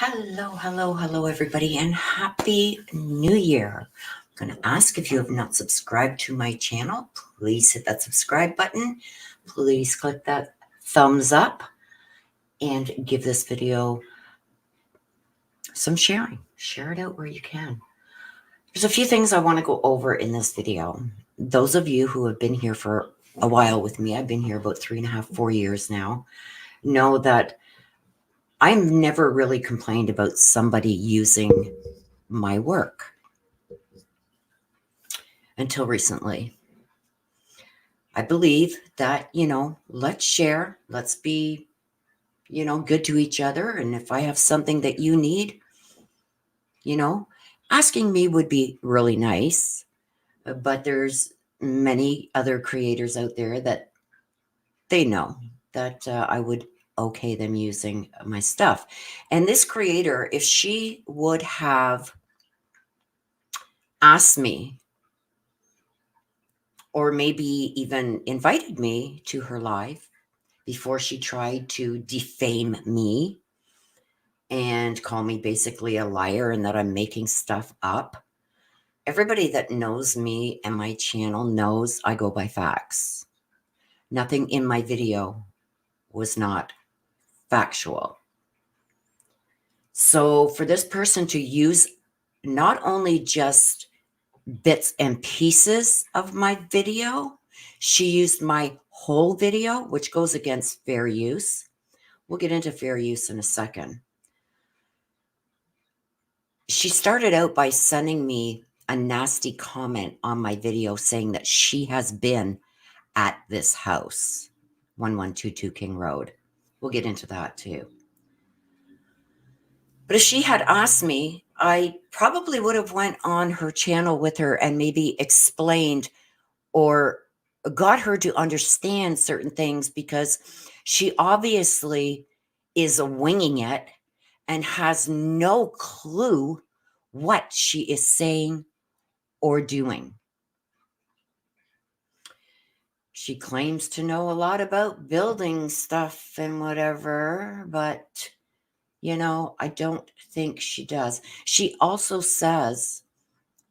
Hello, everybody, and Happy New Year. I'm going to ask if you have not subscribed to my channel, please hit that subscribe button. Please click that thumbs up and give this video some sharing. Share it out where you can. There's a few things I want to go over in this video. Those of you who have been here for a while with me, I've been here about 3.5, 4 years now, know that I've never really complained about somebody using my work until recently. I believe that, let's share, let's be, good to each other. And if I have something that you need, asking me would be really nice. But there's many other creators out there that they know that I would okay them using my stuff. And this creator, if she would have asked me, or maybe even invited me to her live before she tried to defame me and call me basically a liar and that I'm making stuff up. Everybody that knows me and my channel knows I go by facts. Nothing in my video was not factual. So for this person to use not only just bits and pieces of my video, she used my whole video, which goes against fair use. We'll get into fair use in a second. She started out by sending me a nasty comment on my video saying that she has been at this house, 1122 King Road. We'll get into that too. But if she had asked me, I probably would have went on her channel with her and maybe explained or got her to understand certain things, because she obviously is winging it and has no clue what she is saying or doing. She claims to know a lot about building stuff and whatever, but, I don't think she does. She also says,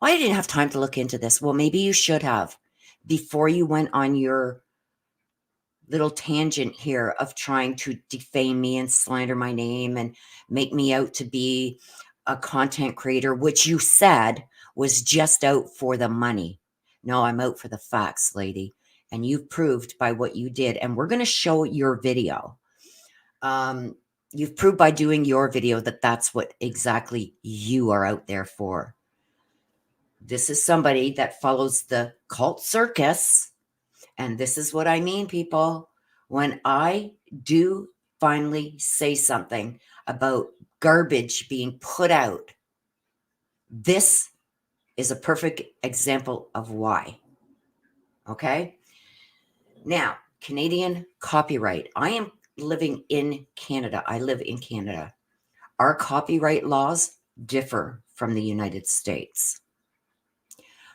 well, I didn't have time to look into this. Well, maybe you should have before you went on your little tangent here of trying to defame me and slander my name and make me out to be a content creator, which you said was just out for the money. No, I'm out for the facts, lady. And you've proved by what you did. And we're going to show your video. You've proved by doing your video that that's what exactly you are out there for. This is somebody that follows the cult circus. And this is what I mean, people. When I do finally say something about garbage being put out, this is a perfect example of why. Okay? Now, Canadian copyright. I am living in Canada. I live in Canada. Our copyright laws differ from the United States.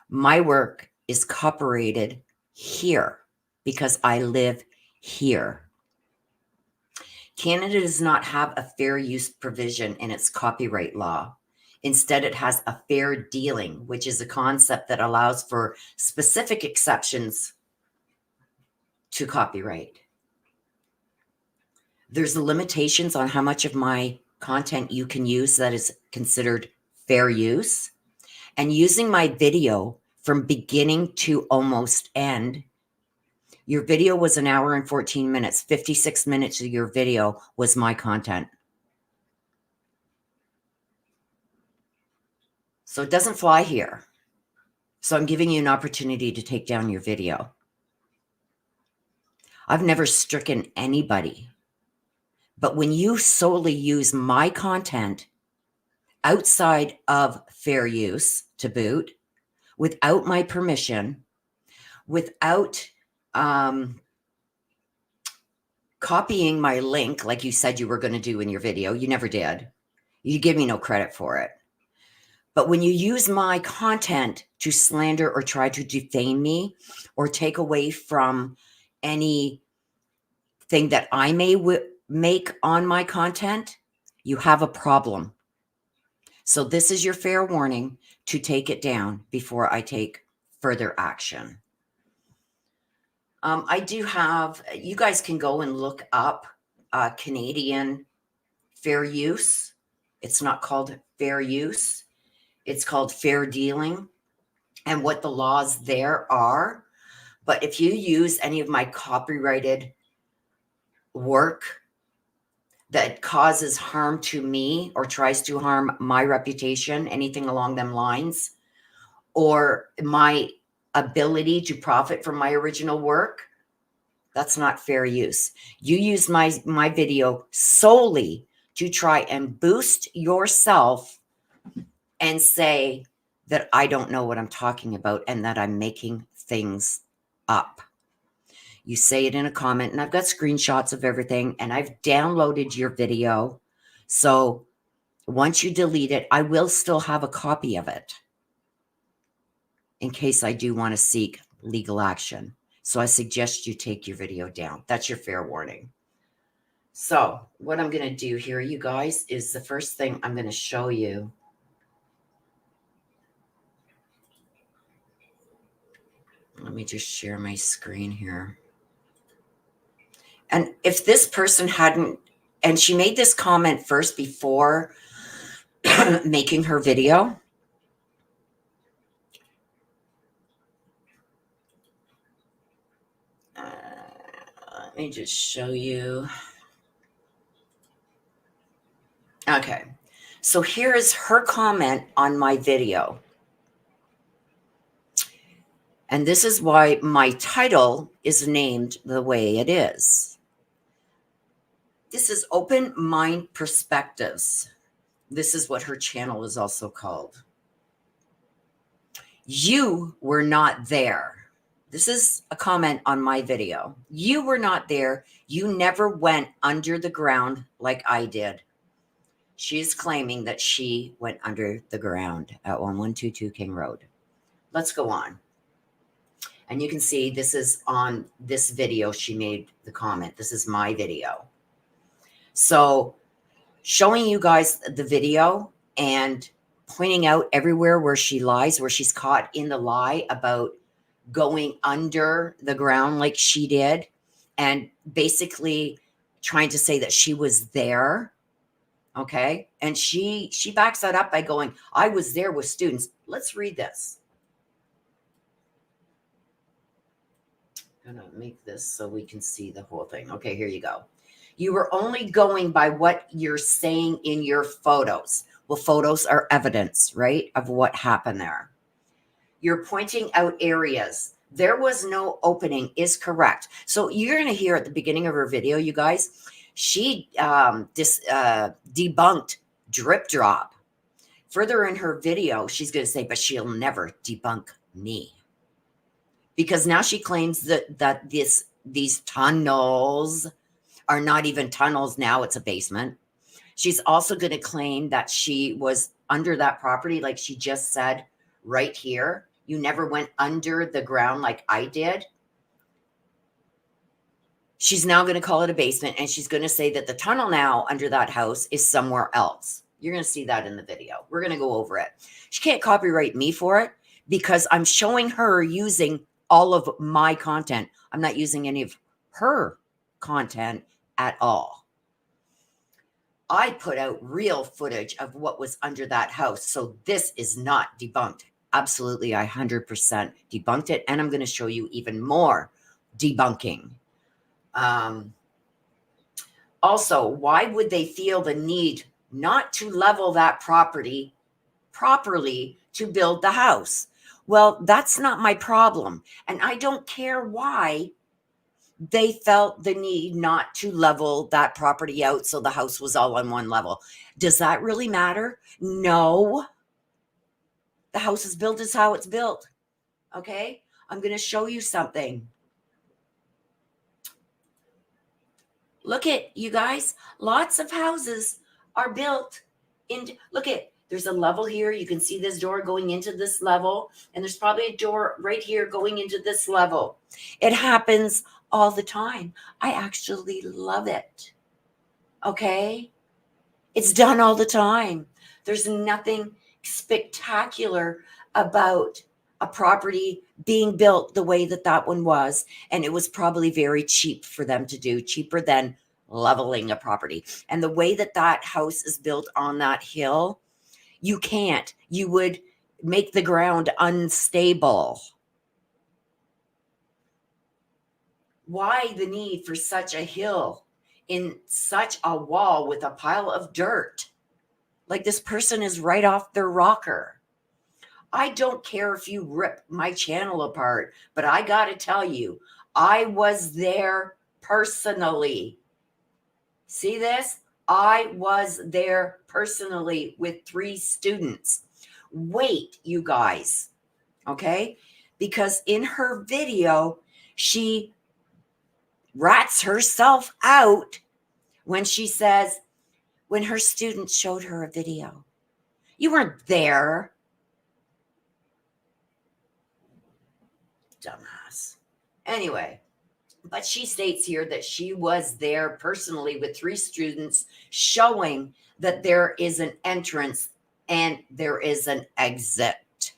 My work is copyrighted here because I live here. Canada does not have a fair use provision in its copyright law. Instead, it has a fair dealing, which is a concept that allows for specific exceptions to copyright. There's limitations on how much of my content you can use that is considered fair use. And using my video from beginning to almost end, your video was 1 hour and 14 minutes. 56 minutes of your video was my content. So it doesn't fly here. So I'm giving you an opportunity to take down your video. I've never stricken anybody. But when you solely use my content outside of fair use to boot, without my permission, without copying my link like you said you were going to do in your video, you never did. You give me no credit for it. But when you use my content to slander or try to defame me or take away from anything that I may make on my content, You have a problem. So this is your fair warning to take it down before I take further action. I do have, you guys can go and look up Canadian fair use. It's not called fair use. It's called fair dealing and what the laws there are. But if you use any of my copyrighted work that causes harm to me or tries to harm my reputation, anything along them lines, or my ability to profit from my original work, that's not fair use. You use my video solely to try and boost yourself and say that I don't know what I'm talking about and that I'm making things up. You say it in a comment, and I've got screenshots of everything, and I've downloaded your video. So once you delete it, I will still have a copy of it in case I do want to seek legal action. So I suggest you take your video down. That's your fair warning. So what I'm going to do here, you guys, is the first thing I'm going to show you. Let me just share my screen here. And if this person hadn't, and she made this comment first before making her video. Let me just show you. Okay. So here is her comment on my video. And this is why my title is named the way it is. This is Open Mind Perspectives. This is what her channel is also called. You were not there. This is a comment on my video. You were not there. You never went under the ground like I did. She's claiming that she went under the ground at 1122 King Road. Let's go on. And you can see this is on this video. She made the comment. This is my video. So showing you guys the video and pointing out everywhere where she lies, where she's caught in the lie about going under the ground like she did, and basically trying to say that she was there. Okay. And she backs that up by going, I was there with students. Let's read this. I'm going to make this so we can see the whole thing. Okay, here you go. You were only going by what you're saying in your photos. Well, photos are evidence, right, of what happened there. You're pointing out areas. There was no opening is correct. So you're going to hear at the beginning of her video, you guys, she debunked drip drop. Further in her video, she's going to say, but she'll never debunk me. Because now she claims that these tunnels are not even tunnels now, it's a basement. She's also going to claim that she was under that property, like she just said right here. You never went under the ground like I did. She's now going to call it a basement, and she's going to say that the tunnel now under that house is somewhere else. You're going to see that in the video. We're going to go over it. She can't copyright me for it because I'm showing her using all of my content. I'm not using any of her content at all. I put out real footage of what was under that house. So this is not debunked. Absolutely, I 100% debunked it. And I'm going to show you even more debunking. Also, why would they feel the need not to level that property properly to build the house? Well, that's not my problem. And I don't care why they felt the need not to level that property out so the house was all on one level. Does that really matter? No. The house is built as how it's built. Okay? I'm going to show you something. Look at, you guys, lots of houses are built into, look at, there's a level here. You can see this door going into this level, and there's probably a door right here going into this level. It happens all the time. I actually love it. Okay? It's done all the time. There's nothing spectacular about a property being built the way that that one was. And it was probably very cheap for them to do, cheaper than leveling a property. And the way that that house is built on that hill, you can't. You would make the ground unstable. Why the need for such a hill in such a wall with a pile of dirt? Like this person is right off their rocker. I don't care if you rip my channel apart, but I got to tell you, I was there personally. See this? I was there personally with 3 students. Wait, you guys, okay? Because in her video, she rats herself out when she says, when her students showed her a video. You weren't there. Dumbass. Anyway, but she states here that she was there personally with 3 students, showing that there is an entrance and there is an exit.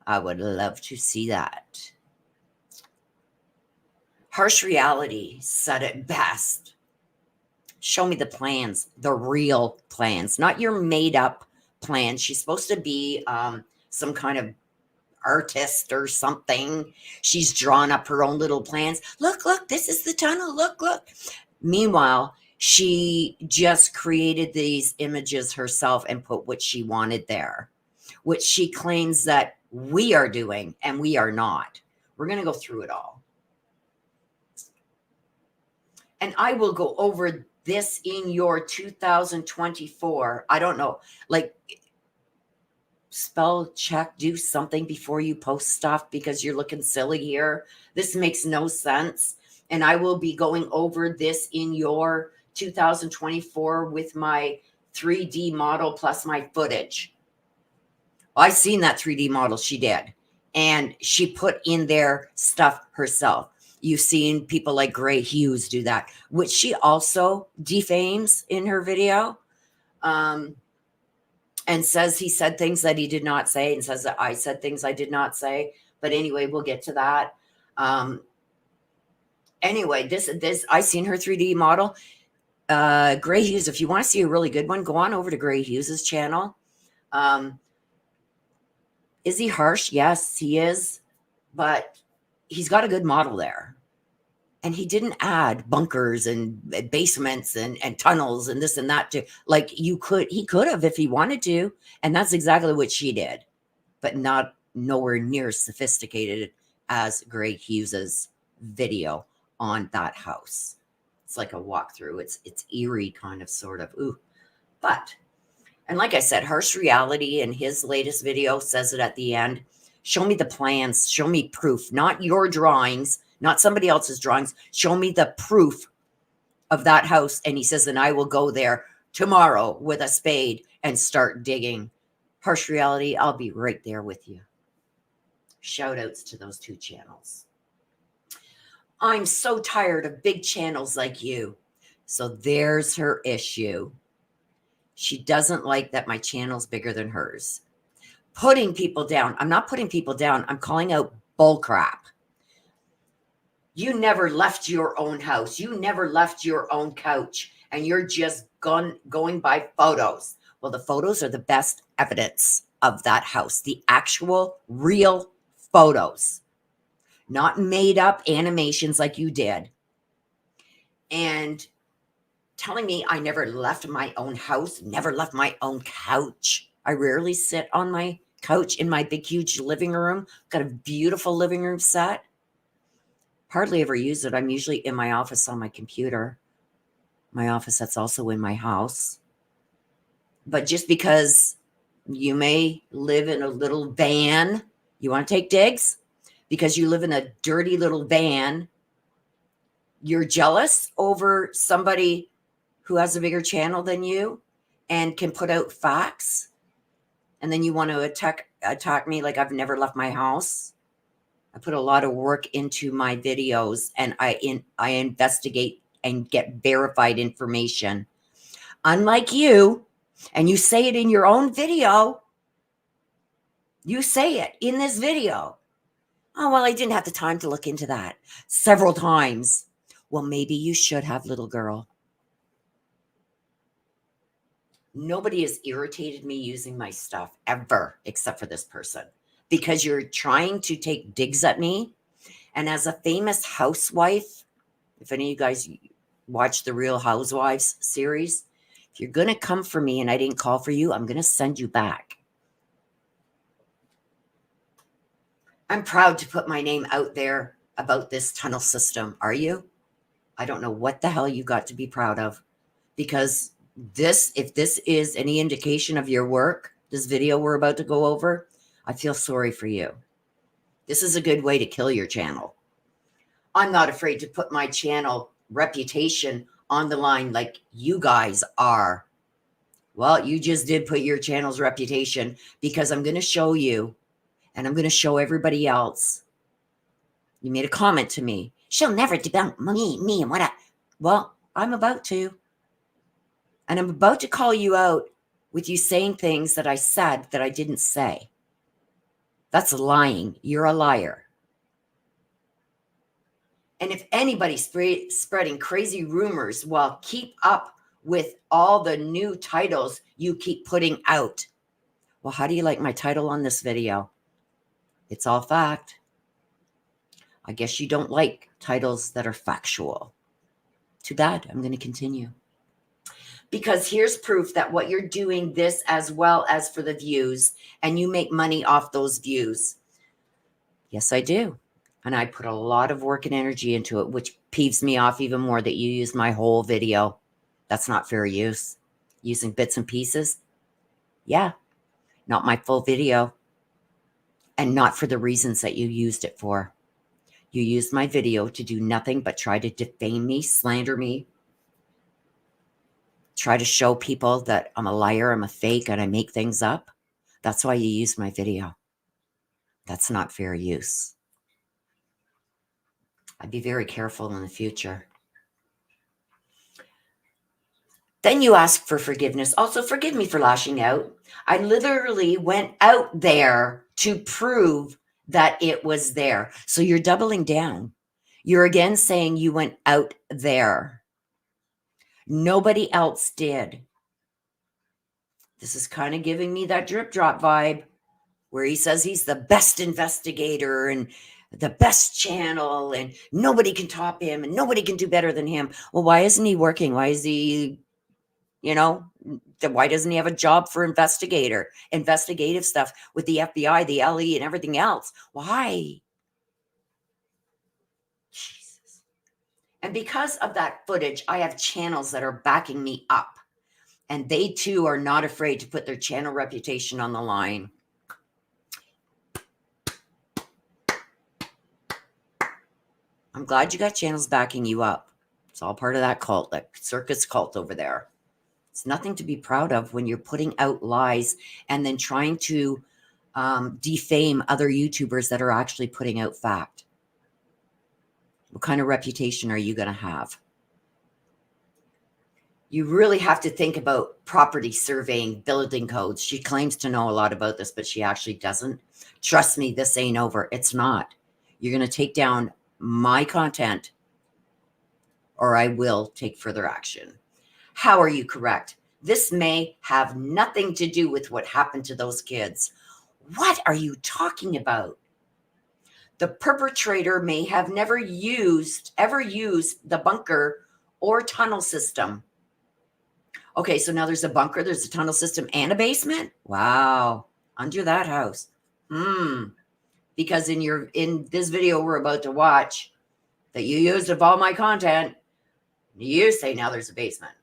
I would love to see that. Harsh Reality said it best. Show me the plans, the real plans, not your made up plans. She's supposed to be some kind of artist or something. She's drawn up her own little plans. Look, this is the tunnel. Look. Meanwhile, she just created these images herself and put what she wanted there, which she claims that we are doing, and we are not. We're going to go through it all. And I will go over this in your 2024. I don't know, like, spell check, do something before you post stuff because you're looking silly here. This makes no sense. And I will be going over this in your 2024 with my 3D model plus my footage. I seen that 3D model she did, and she put in their stuff herself. You've seen people like Gray Hughes do that, which she also defames in her video. And says he said things that he did not say, and says that I said things I did not say. But anyway, we'll get to that. Anyway, this I seen her 3D model. Gray Hughes, if you want to see a really good one, go on over to Gray Hughes's channel. Is he harsh? Yes, he is. But he's got a good model there. And he didn't add bunkers and basements and tunnels and this and that to, like, he could have if he wanted to. And that's exactly what she did, but not nowhere near sophisticated as Gray Hughes's video on that house. It's like a walkthrough. It's eerie, kind of, sort of. Ooh, but, and like I said, Harsh Reality in his latest video says it at the end. Show me the plans. Show me proof, not your drawings, not somebody else's drawings. Show me the proof of that house. And he says, and I will go there tomorrow with a spade and start digging. Harsh Reality, I'll be right there with you. Shout outs to those 2 channels. I'm so tired of big channels like you. So there's her issue. She doesn't like that my channel's bigger than hers. Putting people down. I'm not putting people down. I'm calling out bull crap. You never left your own house. You never left your own couch. And you're just going by photos. Well, the photos are the best evidence of that house. The actual, real photos. Not made up animations like you did. And telling me I never left my own house, never left my own couch. I rarely sit on my couch in my big, huge living room. Got a beautiful living room set. Hardly ever use it. I'm usually in my office on my computer. My office that's also in my house. But just because you may live in a little van, you want to take digs? Because you live in a dirty little van, you're jealous over somebody who has a bigger channel than you and can put out facts. And then you want to attack me like I've never left my house. I put a lot of work into my videos, and I investigate and get verified information. Unlike you, and you say it in your own video, you say it in this video. Oh, well, I didn't have the time to look into that several times. Well, maybe you should have, little girl. Nobody has irritated me using my stuff ever, except for this person, because you're trying to take digs at me. And as a famous housewife, if any of you guys watch the Real Housewives series, if you're going to come for me and I didn't call for you, I'm going to send you back. I'm proud to put my name out there about this tunnel system. Are you? I don't know what the hell you got to be proud of, because if this is any indication of your work, this video we're about to go over, I feel sorry for you. This is a good way to kill your channel. I'm not afraid to put my channel reputation on the line like you guys are. Well, you just did put your channel's reputation, because I'm going to show you, and I'm going to show everybody else. You made a comment to me. She'll never debunk me and what I... Well, I'm about to. And I'm about to call you out with you saying things that I said that I didn't say. That's lying. You're a liar. And if anybody's spreading crazy rumors, well, keep up with all the new titles you keep putting out. Well, how do you like my title on this video? It's all fact. I guess you don't like titles that are factual. Too bad. I'm going to continue. Because here's proof that what you're doing this as well as for the views, and you make money off those views. Yes, I do. And I put a lot of work and energy into it, which peeves me off even more that you use my whole video. That's not fair use. Using bits and pieces. Yeah, not my full video. And not for the reasons that you used it for. You used my video to do nothing but try to defame me, slander me, try to show people that I'm a liar, I'm a fake, and I make things up. That's why you use my video. That's not fair use. I'd be very careful in the future. Then you ask for forgiveness. Also, forgive me for lashing out. I literally went out there to prove that it was there. So you're doubling down. You're again saying you went out there. Nobody else did. This is kind of giving me that drip drop vibe where he says he's the best investigator and the best channel and nobody can top him and nobody can do better than him. Well, why isn't he working? Why is he, why doesn't he have a job for investigative stuff with the FBI, the LE, and everything else? Why? Jesus. And because of that footage, I have channels that are backing me up. And they too are not afraid to put their channel reputation on the line. I'm glad you got channels backing you up. It's all part of that cult, that circus cult over there. It's nothing to be proud of when you're putting out lies and then trying to defame other YouTubers that are actually putting out fact. What kind of reputation are you going to have? You really have to think about property surveying, building codes. She claims to know a lot about this, but she actually doesn't. Trust me, this ain't over. It's not. You're going to take down my content or I will take further action. How are you correct? This may have nothing to do with what happened to those kids. What are you talking about? The perpetrator may have never ever used the bunker or tunnel system. Okay, so now there's a bunker, there's a tunnel system, and a basement? Wow, under that house. Because in this video we're about to watch that you used of all my content, you say now there's a basement.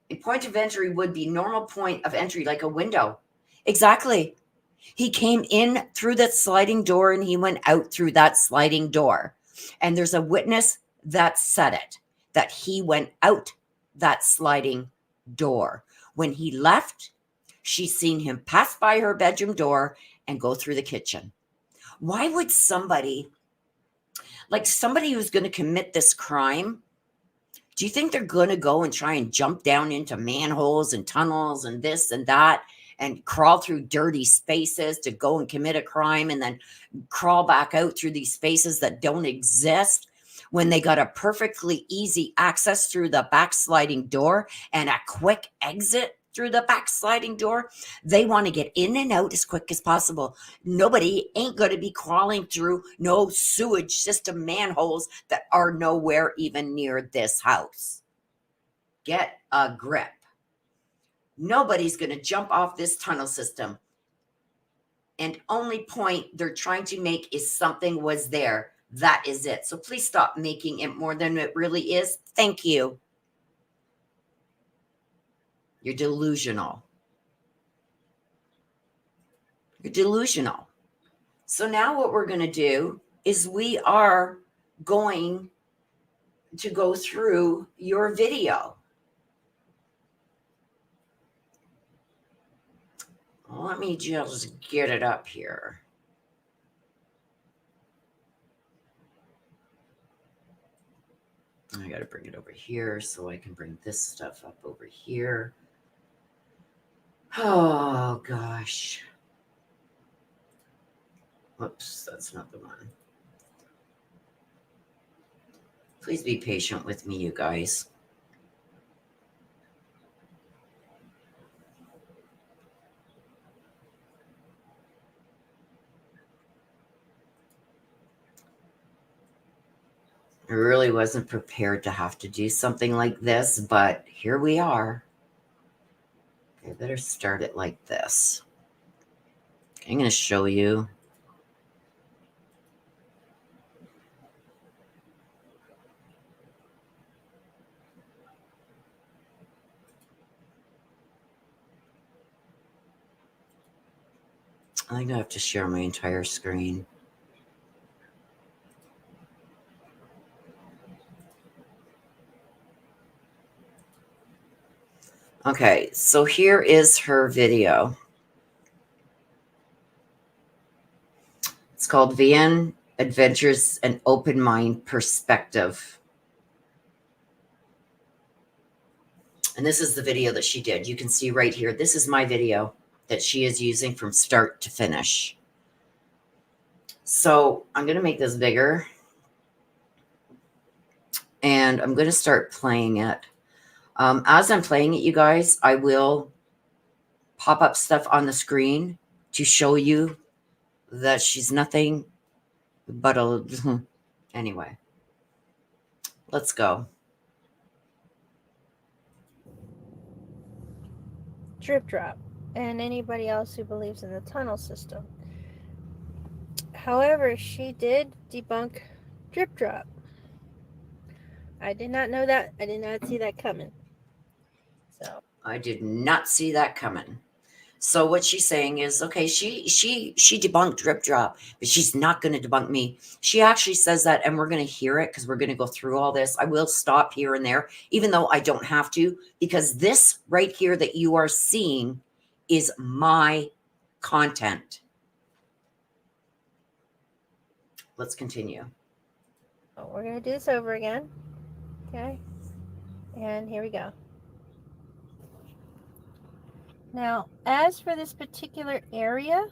A point of entry would be normal point of entry, like a window. Exactly. He came in through that sliding door and he went out through that sliding door. And there's a witness that said it, that he went out that sliding door. When he left, she's seen him pass by her bedroom door and go through the kitchen. Why would somebody who's going to commit this crime Do you think they're going to go and try and jump down into manholes and tunnels and this and that and crawl through dirty spaces to go and commit a crime and then crawl back out through these spaces that don't exist when they got a perfectly easy access through the backsliding door and a quick exit through the backsliding door? They want to get in and out as quick as possible. Nobody ain't going to be crawling through no sewage system manholes that are nowhere even near this house. Get a grip. Nobody's going to jump off this tunnel system. And only point they're trying to make is something was there. That is it. So please stop making it more than it really is. Thank you. You're delusional. You're delusional. So now what we're going to do is we are going to go through your video. Let me just get it up here. I got to bring it over here so I can bring this stuff up over here. Oh, gosh. Whoops, that's not the one. Please be patient with me, you guys. I really wasn't prepared to have to do something like this, but here we are. Okay, I better start it like this. Okay, I'm going to show you. I think I have to share my entire screen. Okay, so here is her video. It's called VN Adventures and Open Mind Perspective. And this is the video that she did. You can see right here. This is my video that she is using from start to finish. So I'm going to make this bigger. And I'm going to start playing it. As I'm playing it, you guys, I will pop up stuff on the screen to show you that she's nothing but a... Anyway, let's go. Drip drop, and anybody else who believes in the tunnel system. However, she did debunk drip drop. I did not know that. I did not see that coming. So I did not see that coming. So what she's saying is, okay, she debunked drip drop, but she's not going to debunk me. She actually says that, and we're going to hear it because we're going to go through all this. I will stop here and there, even though I don't have to, because this right here that you are seeing is my content. Let's continue. we're going to do this over again. Okay. And here we go. Now, as for this particular area,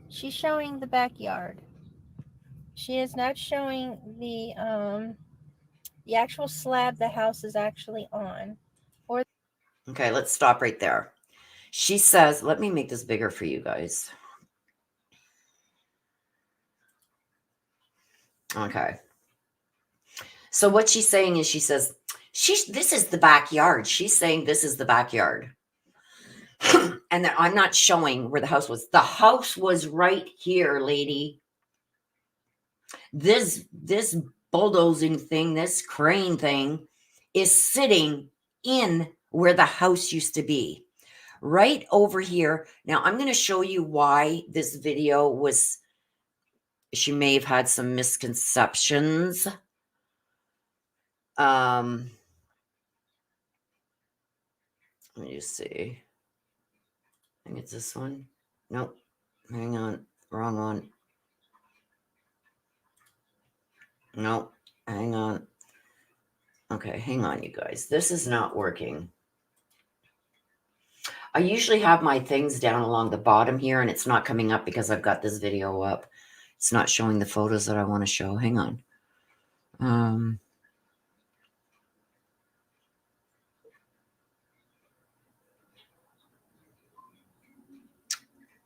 she's showing the backyard. She is not showing the actual slab the house is actually on. Okay, let's stop right there. She says, let me make this bigger for you guys. Okay. So what she's saying is, she says, this is the backyard. She's saying this is the backyard. And that I'm not showing where the house was. The house was right here, lady. This bulldozing thing, this crane thing is sitting in where the house used to be. Right over here. Now I'm going to show you why this video was, she may have had some misconceptions. Let me just see. I think it's this one. Nope. Hang on. Wrong one. Nope. Hang on. Okay, hang on, you guys. This is not working. I usually have my things down along the bottom here, and it's not coming up because I've got this video up. It's not showing the photos that I want to show. Hang on.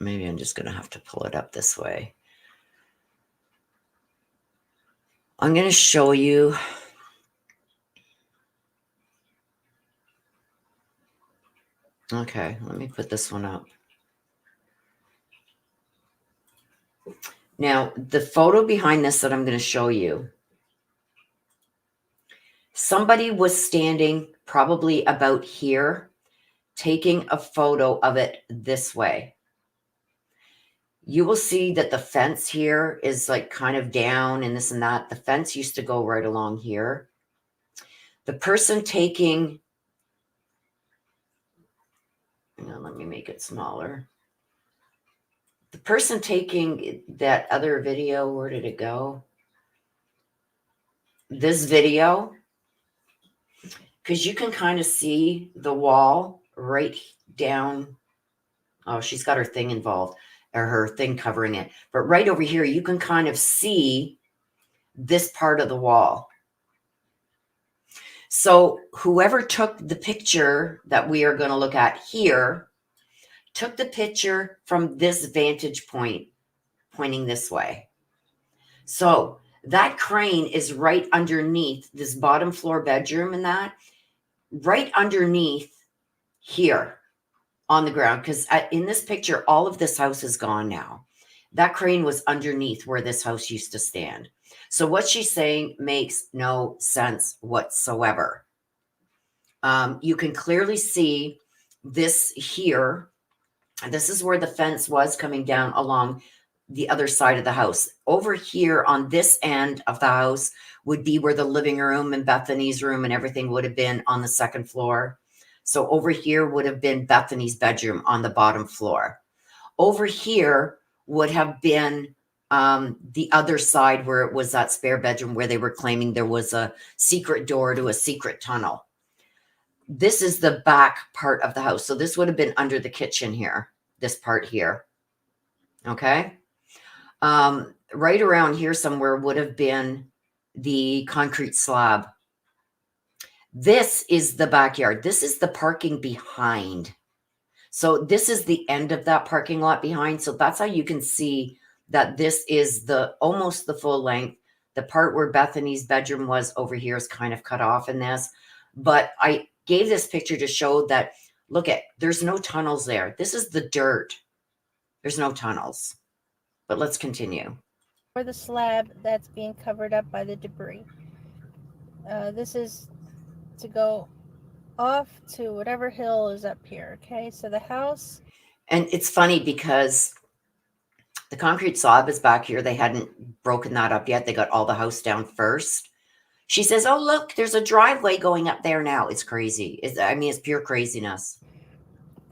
Maybe I'm just going to have to pull it up this way. I'm going to show you. Okay, let me put this one up. Now, the photo behind this that I'm going to show you, somebody was standing probably about here, taking a photo of it this way. You will see that the fence here is like kind of down and this and that. The fence used to go right along here. The person taking, hang on, let me make it smaller. The person taking that other video, where did it go? This video, because you can kind of see the wall right down. Oh, she's got her thing involved, or her thing covering it. But right over here, you can kind of see this part of the wall. So whoever took the picture that we are going to look at here took the picture from this vantage point, pointing this way. So that crane is right underneath this bottom floor bedroom and that, right underneath here on the ground. Because in this picture, all of this house is gone now. That crane was underneath where this house used to stand. So what she's saying makes no sense whatsoever. You can clearly see this here. This is where the fence was coming down along the other side of the house. Over here on this end of the house would be where the living room and Bethany's room and everything would have been on the second floor. So over here would have been Bethany's bedroom on the bottom floor. Over here would have been the other side where it was that spare bedroom where they were claiming there was a secret door to a secret tunnel. This is the back part of the house. So this would have been under the kitchen here, this part here. Okay. Right around here somewhere would have been the concrete slab. This is the backyard. This is the parking behind. So this is the end of that parking lot behind. So that's how you can see that this is the almost the full length. The part where Bethany's bedroom was over here is kind of cut off in this. But I gave this picture to show that, look at, there's no tunnels there. This is the dirt. There's no tunnels. But let's continue. Or the slab that's being covered up by the debris. This is to go off to whatever hill is up here. Okay, so the house. And it's funny because the concrete slab is back here. They hadn't broken that up yet. They got all the house down first. She says, oh, look, there's a driveway going up there now. It's crazy. It's pure craziness.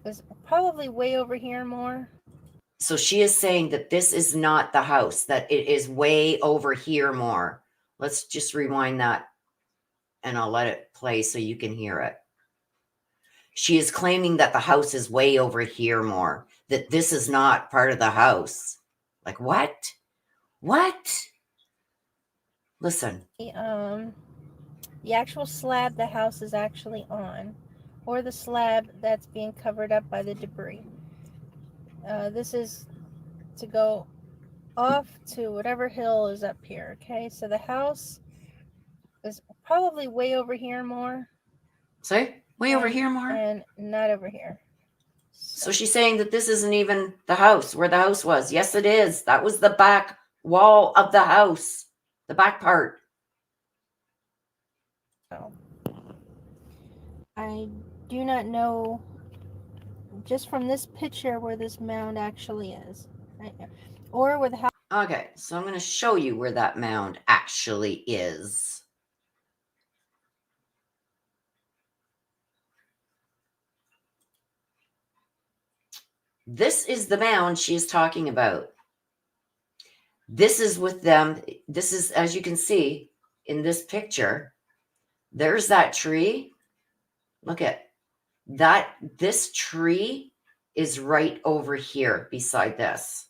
It's probably way over here more. So she is saying that this is not the house, that it is way over here more. Let's just rewind that and I'll let it play so you can hear it. She is claiming that the house is way over here more, that this is not part of the house. Like, what? What? Listen. The actual slab the house is actually on, or the slab that's being covered up by the debris. This is to go off to whatever hill is up here. Okay, so the house is probably way over here more. See? Way over here more? And not over here. So she's saying that this isn't even the house, where the house was. Yes, it is. That was the back wall of the house. The back part. I do not know, just from this picture, where this mound actually is. Or where the house. Okay, so I'm going to show you where that mound actually is. This is the mound she is talking about. This is with them. This is, as you can see in this picture, There's that tree. Look at that. This tree is right over here beside this.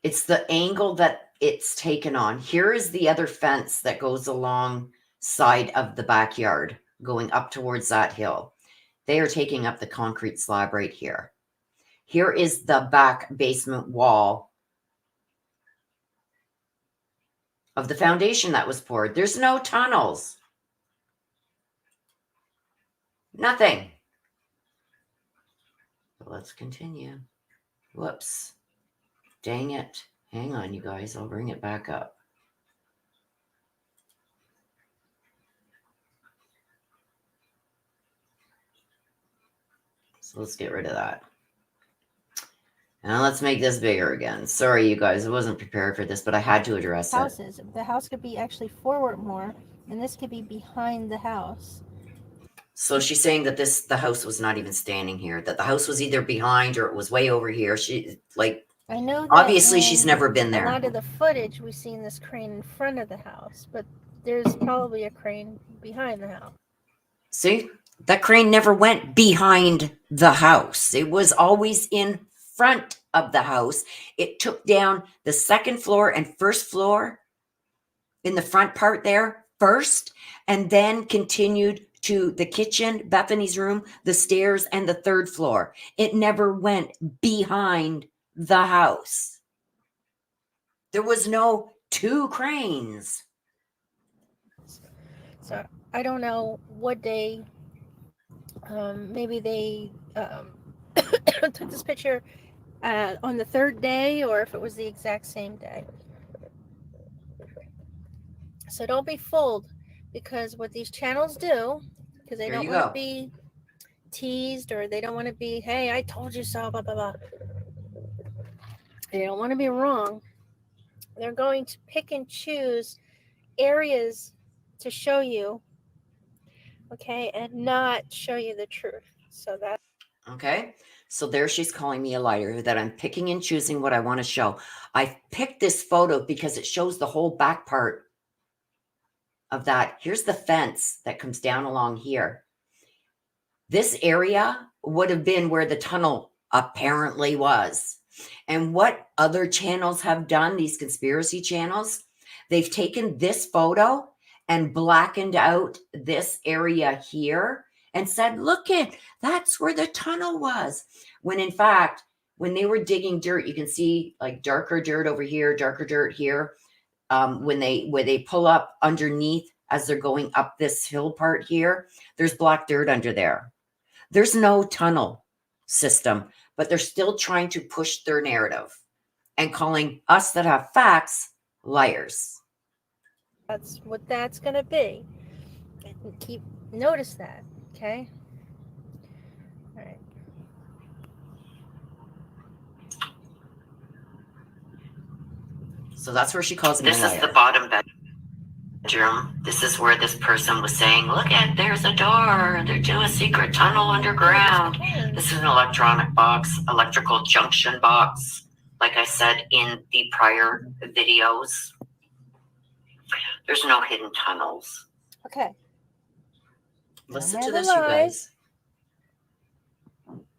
It's the angle that it's taken on. Here is the other fence that goes alongside of the backyard, going up towards that hill. They are taking up the concrete slab right here. Here is the back basement wall of the foundation that was poured. There's no tunnels. Nothing. But let's continue. Whoops. Dang it. Hang on, you guys. I'll bring it back up. So let's get rid of that. Now let's make this bigger again. Sorry, you guys. I wasn't prepared for this, but I had to address houses. The house could be actually forward more, and this could be behind the house. So she's saying that the house was not even standing here, that the house was either behind or it was way over here. I know that obviously she's never been there. A lot of the footage, we've seen this crane in front of the house, but there's probably a crane behind the house. See, that crane never went behind the house. It was always in front of the house. It took down the second floor and first floor in the front part there first, and then continued to the kitchen, Bethany's room, the stairs, and the third floor. It never went behind the house. There was no two cranes. So I don't know what day, maybe they took this picture on the third day, or if it was the exact same day. So don't be fooled, because what these channels do, because they don't want to be teased, or they don't want to be, hey, I told you so, blah, blah, blah. They don't want to be wrong. They're going to pick and choose areas to show you, okay, and not show you the truth. So that. Okay. So there she's calling me a liar, that I'm picking and choosing what I want to show. I picked this photo because it shows the whole back part of that. Here's the fence that comes down along here. This area would have been where the tunnel apparently was. And what other channels have done, these conspiracy channels, they've taken this photo and blackened out this area here and said, look it, that's where the tunnel was. When in fact, when they were digging dirt, you can see like darker dirt over here, darker dirt here. When they pull up underneath as they're going up this hill part here, there's black dirt under there. There's no tunnel system, but they're still trying to push their narrative and calling us that have facts liars. That's what that's going to be. Notice that, okay? All right. So that's where she calls me a liar. This is the bottom bedroom. This is where this person was saying, look at, there's a door. They're doing a secret tunnel underground. This is an electrical junction box. Like I said in the prior videos, there's no hidden tunnels. Okay. Listen to this, you guys.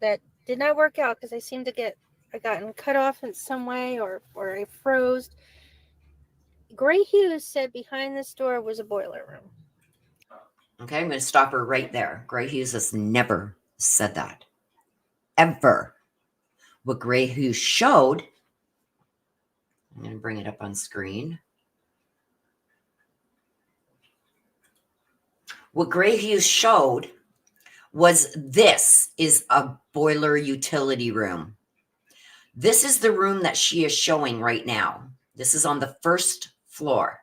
That did not work out because I seemed to I gotten cut off in some way, or I froze. Gray Hughes said behind this door was a boiler room. Okay, I'm going to stop her right there. Gray Hughes has never said that. Ever. What Gray Hughes showed, I'm going to bring it up on screen. What Gray Hughes showed was this is a boiler utility room. This is the room that she is showing right now. This is on the first floor.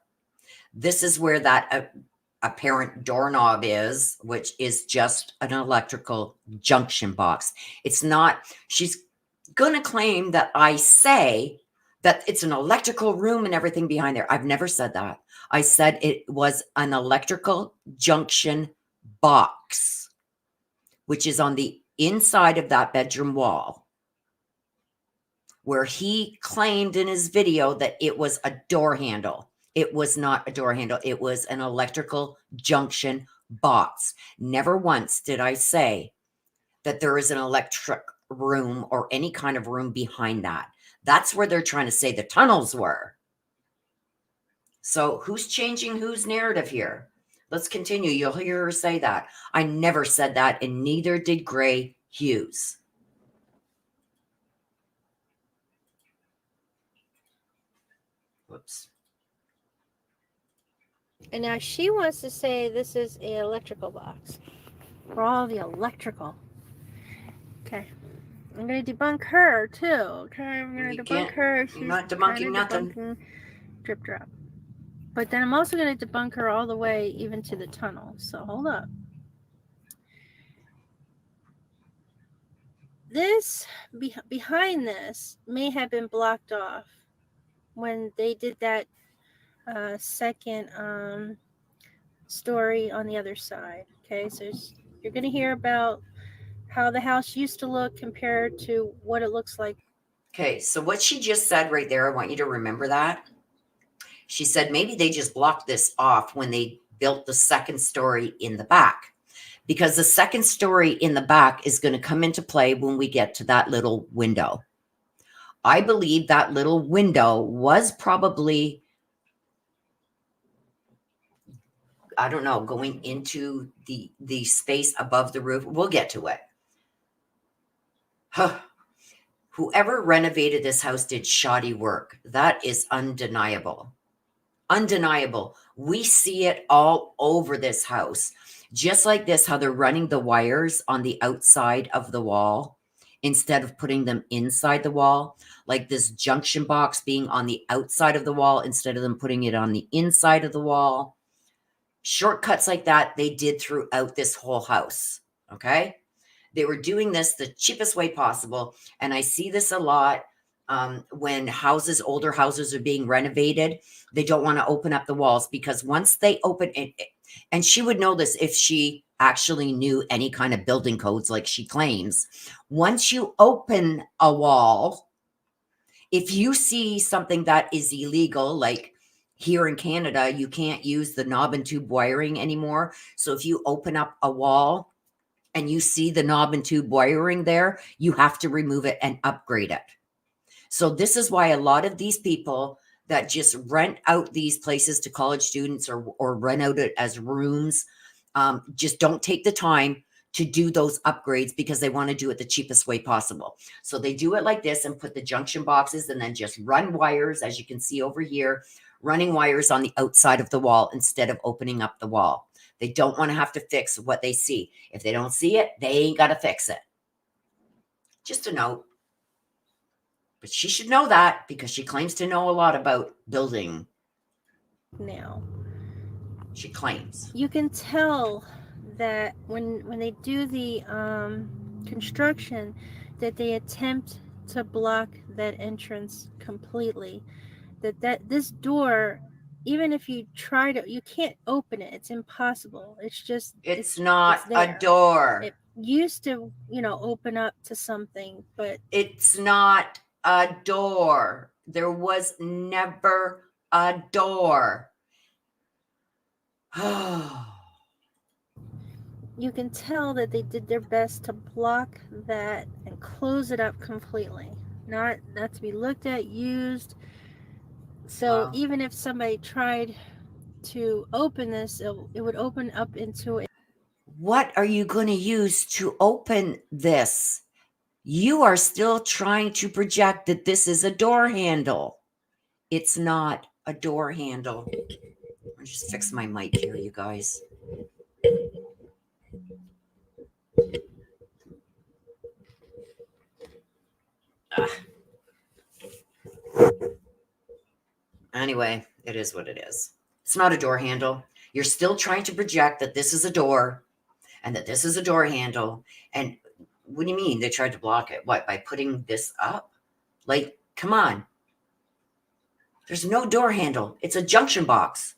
This is where that apparent doorknob is, which is just an electrical junction box. It's not, she's going to claim that I say that it's an electrical room and everything behind there. I've never said that. I said it was an electrical junction box, which is on the inside of that bedroom wall, where he claimed in his video that it was a door handle. It was not a door handle. It was an electrical junction box. Never once did I say that there is an electric room or any kind of room behind that. That's where they're trying to say the tunnels were. So who's changing whose narrative here? Let's continue. You'll hear her say that. I never said that, and neither did Gray Hughes. Whoops. And now she wants to say this is an electrical box. For all the electrical. Okay. I'm going to debunk her, too. Okay, I'm going to debunk her. She's not debunking nothing. Debunking drip drop. But then I'm also going to debunk her all the way even to the tunnel. So hold up. This, behind this, may have been blocked off when they did that second story on the other side. Okay, so you're going to hear about how the house used to look compared to what it looks like. Okay, so what she just said right there, I want you to remember that. She said maybe they just blocked this off when they built the second story in the back, because the second story in the back is going to come into play when we get to that little window. I believe that little window was probably, I don't know, going into the space above the roof. We'll get to it. Huh. Whoever renovated this house did shoddy work. That is undeniable. Undeniable. We see it all over this house. Just like this, how they're running the wires on the outside of the wall instead of putting them inside the wall. Like this junction box being on the outside of the wall instead of them putting it on the inside of the wall. Shortcuts like that they did throughout this whole house. Okay? They were doing this the cheapest way possible. And I see this a lot when older houses are being renovated. They don't want to open up the walls because once they open it, and she would know this if she actually knew any kind of building codes like she claims. Once you open a wall, if you see something that is illegal, like here in Canada, you can't use the knob and tube wiring anymore. So if you open up a wall and you see the knob and tube wiring there, you have to remove it and upgrade it. So this is why a lot of these people that just rent out these places to college students or rent out it as rooms, just don't take the time to do those upgrades because they want to do it the cheapest way possible. So they do it like this and put the junction boxes and then just run wires, as you can see over here, running wires on the outside of the wall instead of opening up the wall. They don't want to have to fix what they see. If they don't see it, they ain't got to fix it. Just a note. But she should know that because she claims to know a lot about building. Now, she claims. You can tell that when they do the construction that they attempt to block that entrance completely. That this door, even if you try to, you can't open it. It's impossible. It's not a door. It used to, open up to something, but it's not a door. There was never a door. You can tell that they did their best to block that and close it up completely. Not to be looked at, used. So wow. Even if somebody tried to open this, it would open up into it. What are you going to use to open this? You are still trying to project that this is a door handle. It's not a door handle. I'll just fix my mic here, you guys. Anyway, it is what it is. It's not a door handle. You're still trying to project that this is a door and that this is a door handle. And what do you mean they tried to block it? What, by putting this up? Like, come on. There's no door handle. It's a junction box.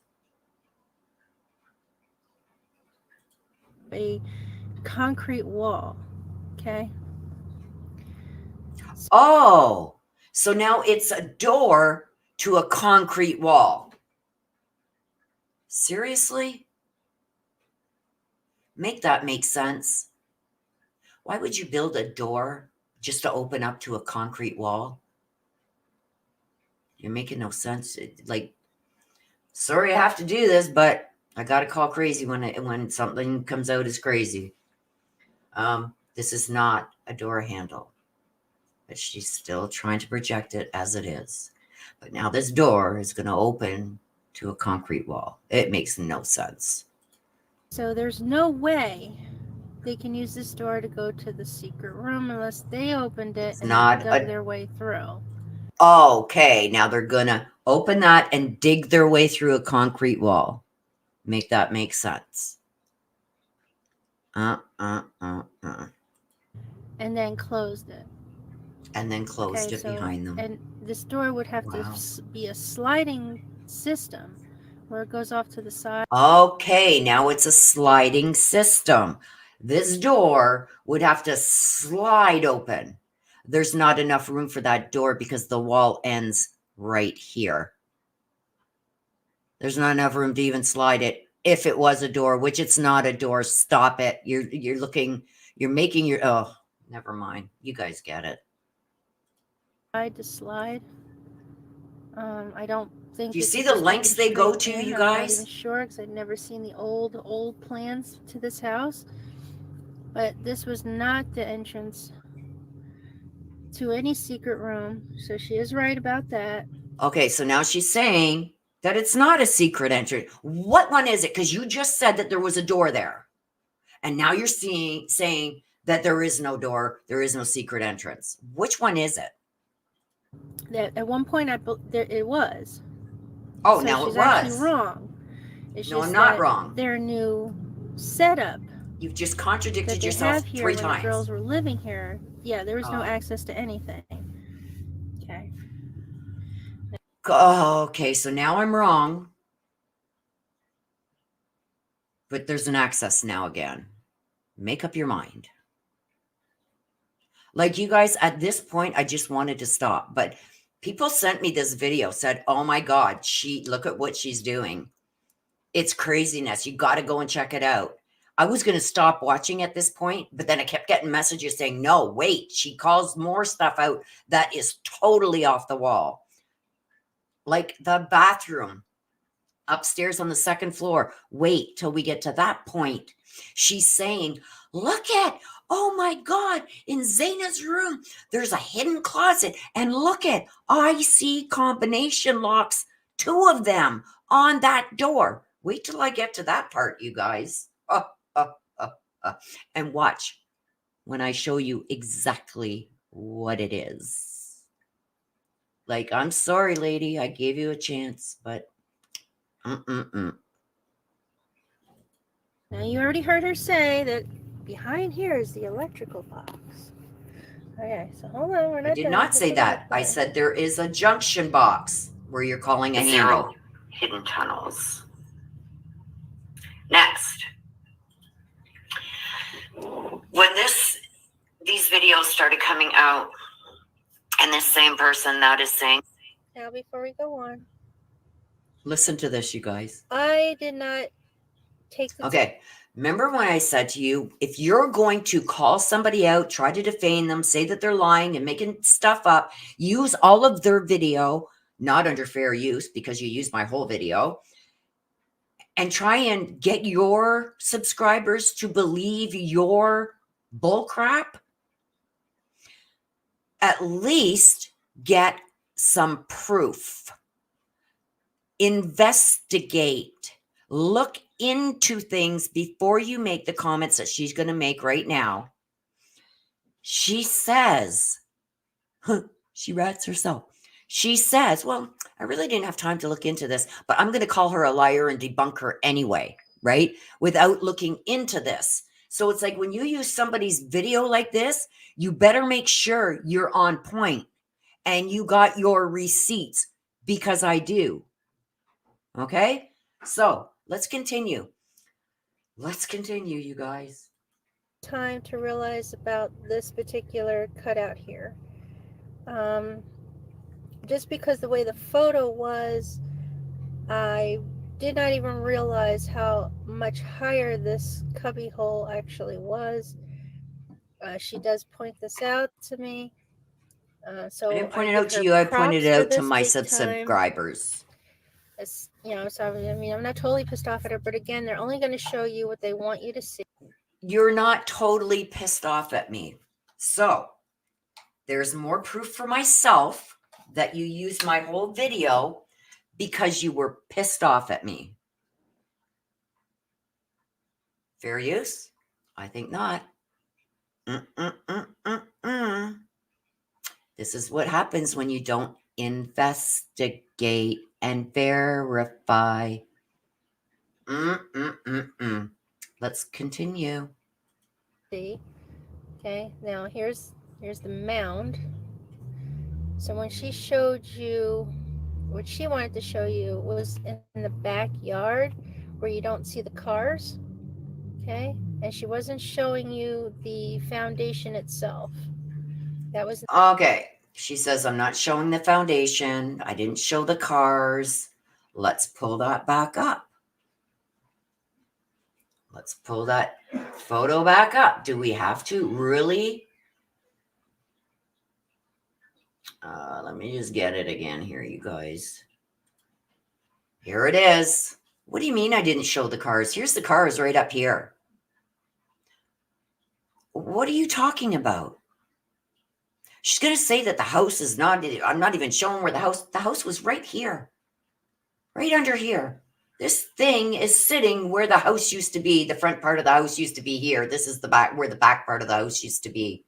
A concrete wall. Okay. Oh, So now it's a door to a concrete wall. Seriously? Make that make sense. Why would you build a door just to open up to a concrete wall? You're making no sense. Like, sorry I have to do this, but I got to call crazy when something comes out as crazy. This is not a door handle, but she's still trying to project it as it is. But now this door is going to open to a concrete wall. It makes no sense. So there's no way they can use this door to go to the secret room unless they opened it and dug their way through. Okay, now they're going to open that and dig their way through a concrete wall. Make that make sense. And then closed it. And then closed it behind them. And this door would have to be a sliding system where it goes off to the side. Okay, now it's a sliding system. This door would have to slide open. There's not enough room for that door because the wall ends right here. There's not enough room to even slide it if it was a door, which it's not a door. Stop it. You're making your, oh, never mind. You guys get it. To slide. I don't think. Do you see the lengths they go to, you guys? I'm not even sure because I've never seen the old plans to this house. But this was not the entrance to any secret room. So she is right about that. Okay, so now she's saying that it's not a secret entrance. What one is it? Because you just said that there was a door there. And now you're saying that there is no door, there is no secret entrance. Which one is it? That at one point it was. Oh, so now it was. She's actually wrong. No, I'm not wrong. Their new setup. You've just contradicted yourself 3 times. When the girls were living here, yeah, there was no access to anything. Okay. Oh, okay, so now I'm wrong. But there's an access now again. Make up your mind. Like, you guys, at this point, I just wanted to stop. But people sent me this video, said, oh my God, look at what she's doing. It's craziness. You got to go and check it out. I was going to stop watching at this point, but then I kept getting messages saying, no, wait, she calls more stuff out that is totally off the wall. Like the bathroom upstairs on the 2nd floor. Wait till we get to that point. She's saying, look at, oh my God, in Xana's room, there's a hidden closet. And look at, I see combination locks, 2 of them on that door. Wait till I get to that part, you guys. And watch when I show you exactly what it is. Like, I'm sorry, lady, I gave you a chance, but Now, you already heard her say that behind here is the electrical box. Okay, so hold on. We're not I did not say that. I said there is a junction box where you're calling a handle. Hidden tunnels. Next. When these videos started coming out, and this same person that is saying... Now, before we go on. Listen to this, you guys. I did not take the... Okay. Remember when I said to you, if you're going to call somebody out, try to defame them, say that they're lying and making stuff up, use all of their video, not under fair use because you used my whole video, and try and get your subscribers to believe your bullcrap, at least get some proof. Investigate. Look into things before you make the comments that she's going to make right now. She says, she rats herself. She says, well, I really didn't have time to look into this, but I'm going to call her a liar and debunk her anyway, right? Without looking into this. So it's like when you use somebody's video like this, you better make sure you're on point and you got your receipts, because I do. Okay? So let's continue. Let's continue, you guys. Time to realize about this particular cutout here. just because the way the photo was, I did not even realize how much higher this cubby hole actually was. She does point this out to me. So I didn't I point it give out to her you. I pointed props it for out to this my big time. subscribers. You know, so I mean, I'm not totally pissed off at her, but again, they're only going to show you what they want you to see. You're not totally pissed off at me. So there's more proof for myself that you used my whole video because you were pissed off at me. Fair use? I think not. This is what happens when you don't investigate and verify. Let's continue. See, okay. Now here's the mound. So when she showed you, what she wanted to show you was in the backyard where you don't see the cars. Okay, and she wasn't showing you the foundation itself. That was okay. She says, I'm not showing the foundation. I didn't show the cars. Let's pull that back up. Let's pull that photo back up. Do we have to really? Let me just get it again here, you guys. Here it is. What do you mean I didn't show the cars? Here's the cars right up here. What are you talking about? She's going to say that the house is not, I'm not even showing where the house was right here. Right under here. This thing is sitting where the house used to be. The front part of the house used to be here. This is the back, where the back part of the house used to be.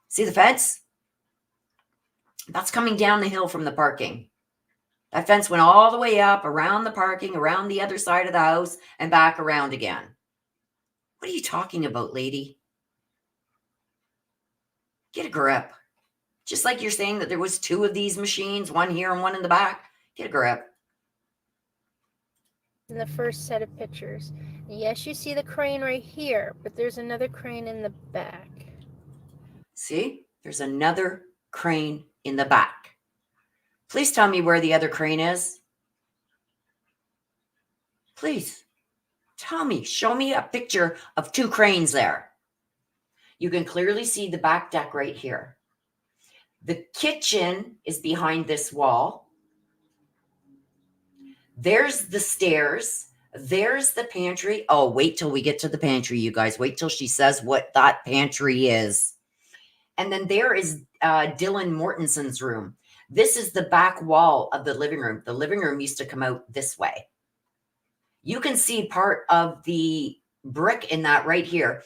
See the fence? That's coming down the hill from the parking. That fence went all the way up, around the parking, around the other side of the house, and back around again. What are you talking about, lady? Get a grip. Just like you're saying that there was two of these machines, one here and one in the back. Get a grip. in the first set of pictures. Yes, you see the crane right here, but there's another crane in the back. See? There's another crane in the back. Please tell me where the other crane is. Please. Tell me. Show me a picture of two cranes there. You can clearly see the back deck right here. The kitchen is behind this wall. There's the stairs. There's the pantry. Oh, wait till we get to the pantry, you guys. Wait till she says what that pantry is. And then there is Dylan Mortenson's room. This is the back wall of the living room. The living room used to come out this way. You can see part of the brick in that right here,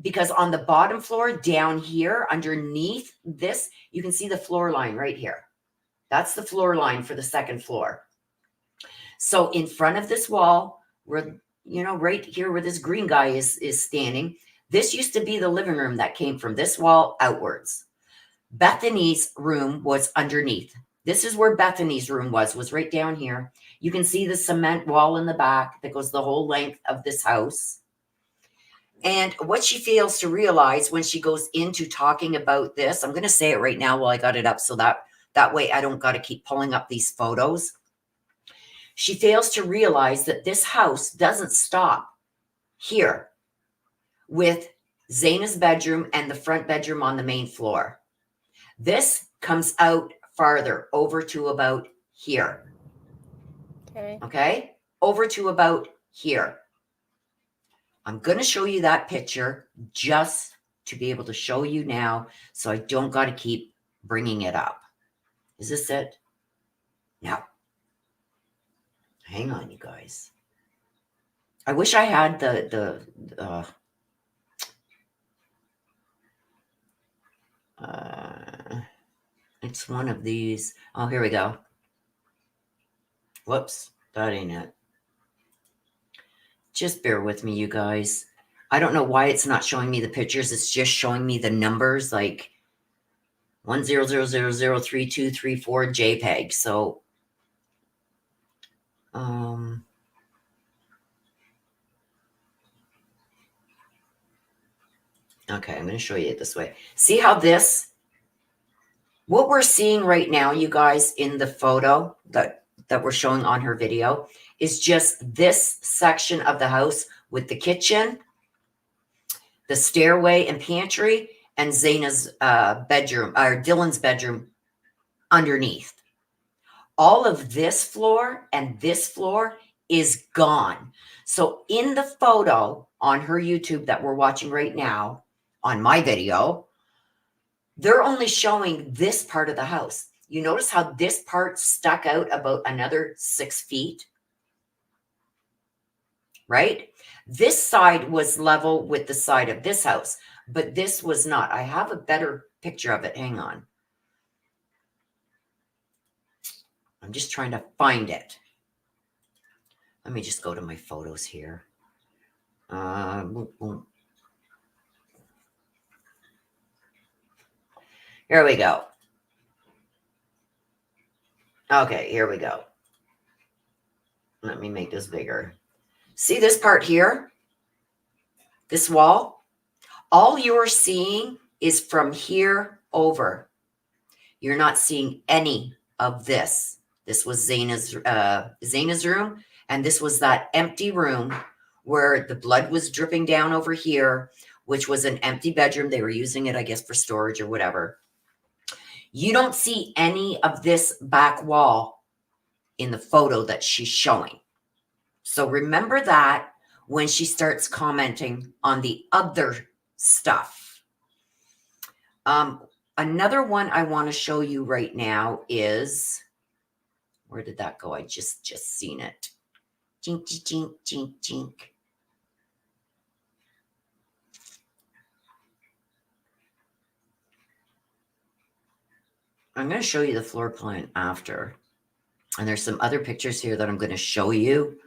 because on the bottom floor down here underneath this, you can see the floor line right here. That's the floor line for the second floor. So in front of this wall, where, you know, right here where this green guy is standing, this used to be the living room that came from this wall outwards. Bethany's room was underneath. This is where Bethany's room was right down here. You can see the cement wall in the back that goes the whole length of this house. And what she fails to realize when she goes into talking about this, I'm going to say it right now while I got it up so that way I don't got to keep pulling up these photos. She fails to realize that this house doesn't stop here with XANA'S bedroom and the front bedroom on the main floor. This comes out farther, over to about here. Okay? Over to about here. I'm going to show you that picture just to be able to show you now, so I don't got to keep bringing it up. Is this it? No. Hang on, you guys. I wish I had it's one of these. Oh, here we go. Whoops, that ain't it. Just bear with me, you guys. I don't know why it's not showing me the pictures. It's just showing me the numbers, like 100003234 JPEG. So, okay, I'm going to show you it this way. See how this What we're seeing right now, you guys, in the photo that we're showing on her video is just this section of the house with the kitchen, the stairway and pantry, and Zaina's bedroom, or Dylan's bedroom underneath. All of this floor and this floor is gone. So in the photo on her YouTube that we're watching right now, on my video, they're only showing this part of the house. You notice how this part stuck out about another 6 feet, right? This side was level with the side of this house, but this was not. I have a better picture of it. Hang on. I'm just trying to find it. Let me just go to my photos here. Boom, boom. Here we go. Okay, here we go. Let me make this bigger. See this part here? This wall? All you're seeing is from here over. You're not seeing any of this. This was Zaina's room, and this was that empty room where the blood was dripping down over here, which was an empty bedroom. They were using it, I guess, for storage or whatever. You don't see any of this back wall in the photo that she's showing. So remember that when she starts commenting on the other stuff. Another one I want to show you right now is, where did that go? I just seen it. Jink, jink, jink, jink. I'm going to show you the floor plan after. And there's some other pictures here that I'm going to show you.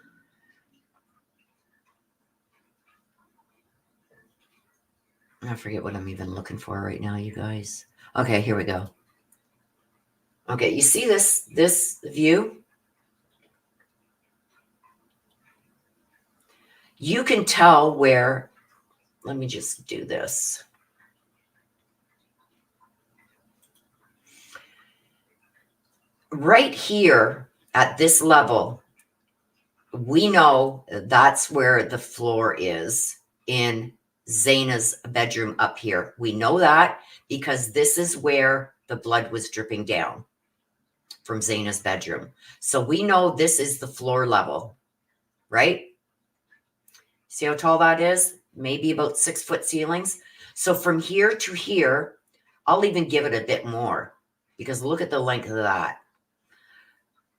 I forget what I'm even looking for right now, you guys. Okay, here we go. Okay, you see this view? You can tell where, let me just do this. Right here at this level, we know that's where the floor is in Zaina's bedroom up here. We know that because this is where the blood was dripping down from Zaina's bedroom. So we know this is the floor level, right? See how tall that is? Maybe about 6 foot ceilings. So from here to here, I'll even give it a bit more because look at the length of that.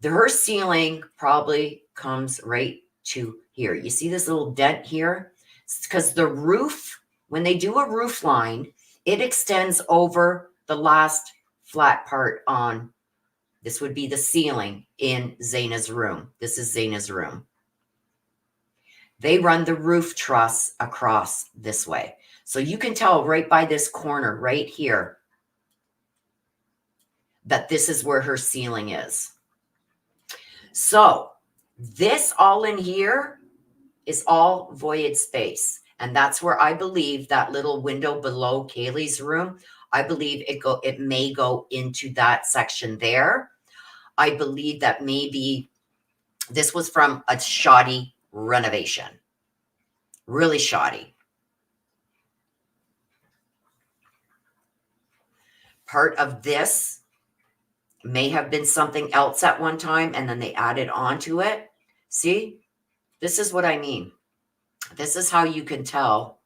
Her ceiling probably comes right to here. You see this little dent here? It's because the roof, when they do a roof line, it extends over the last flat part on, this would be the ceiling in Zaina's room. This is Zaina's room. They run the roof truss across this way. So you can tell right by this corner right here that this is where her ceiling is. So this all in here is all void space. And that's where I believe that little window below Kaylee's room, I believe it may go into that section there. I believe that maybe this was from a shoddy renovation. Really shoddy. Part of this may have been something else at one time, and then they added on to it. See, this is what I mean. This is how you can tell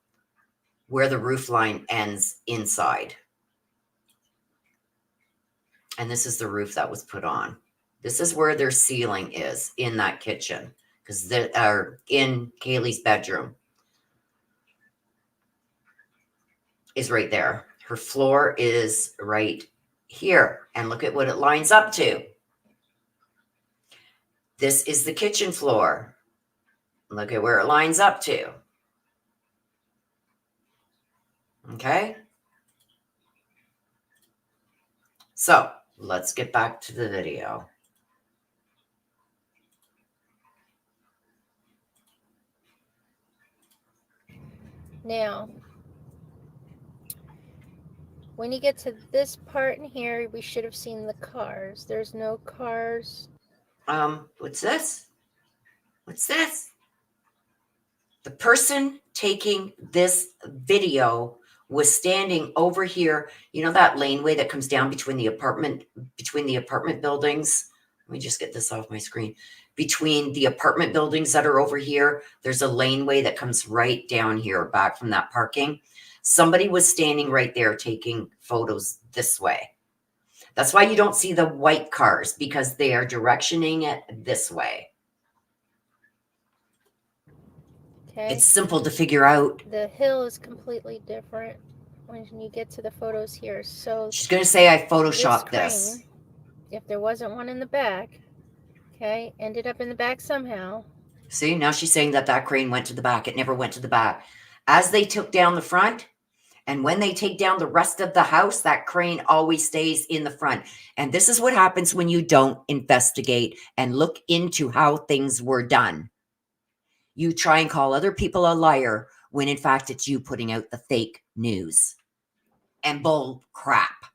where the roof line ends inside. And this is the roof that was put on. This is where their ceiling is in that kitchen, because they are in Kaylee's bedroom. Is right there. Her floor is right here. And look at what it lines up to. This is the kitchen floor. Look at where it lines up to. Okay. So let's get back to the video. Now, When you get to this part in here, we should have seen the cars. There's no cars. What's this? What's this? The person taking this video was standing over here. You know that laneway that comes down between the apartment buildings? Let me just get this off my screen. Between the apartment buildings that are over here, there's a laneway that comes right down here back from that parking. Somebody was standing right there taking photos this way. That's why you don't see the white cars, because they are directioning it this way. Okay. It's simple to figure out. The hill is completely different when you get to the photos here. So she's going to say I photoshopped this. If there wasn't one in the back, okay, ended up in the back somehow. See, now she's saying that that crane went to the back. It never went to the back. As they took down the front, and when they take down the rest of the house, that crane always stays in the front. And this is what happens when you don't investigate and look into how things were done. You try and call other people a liar when in fact it's you putting out the fake news and bull crap.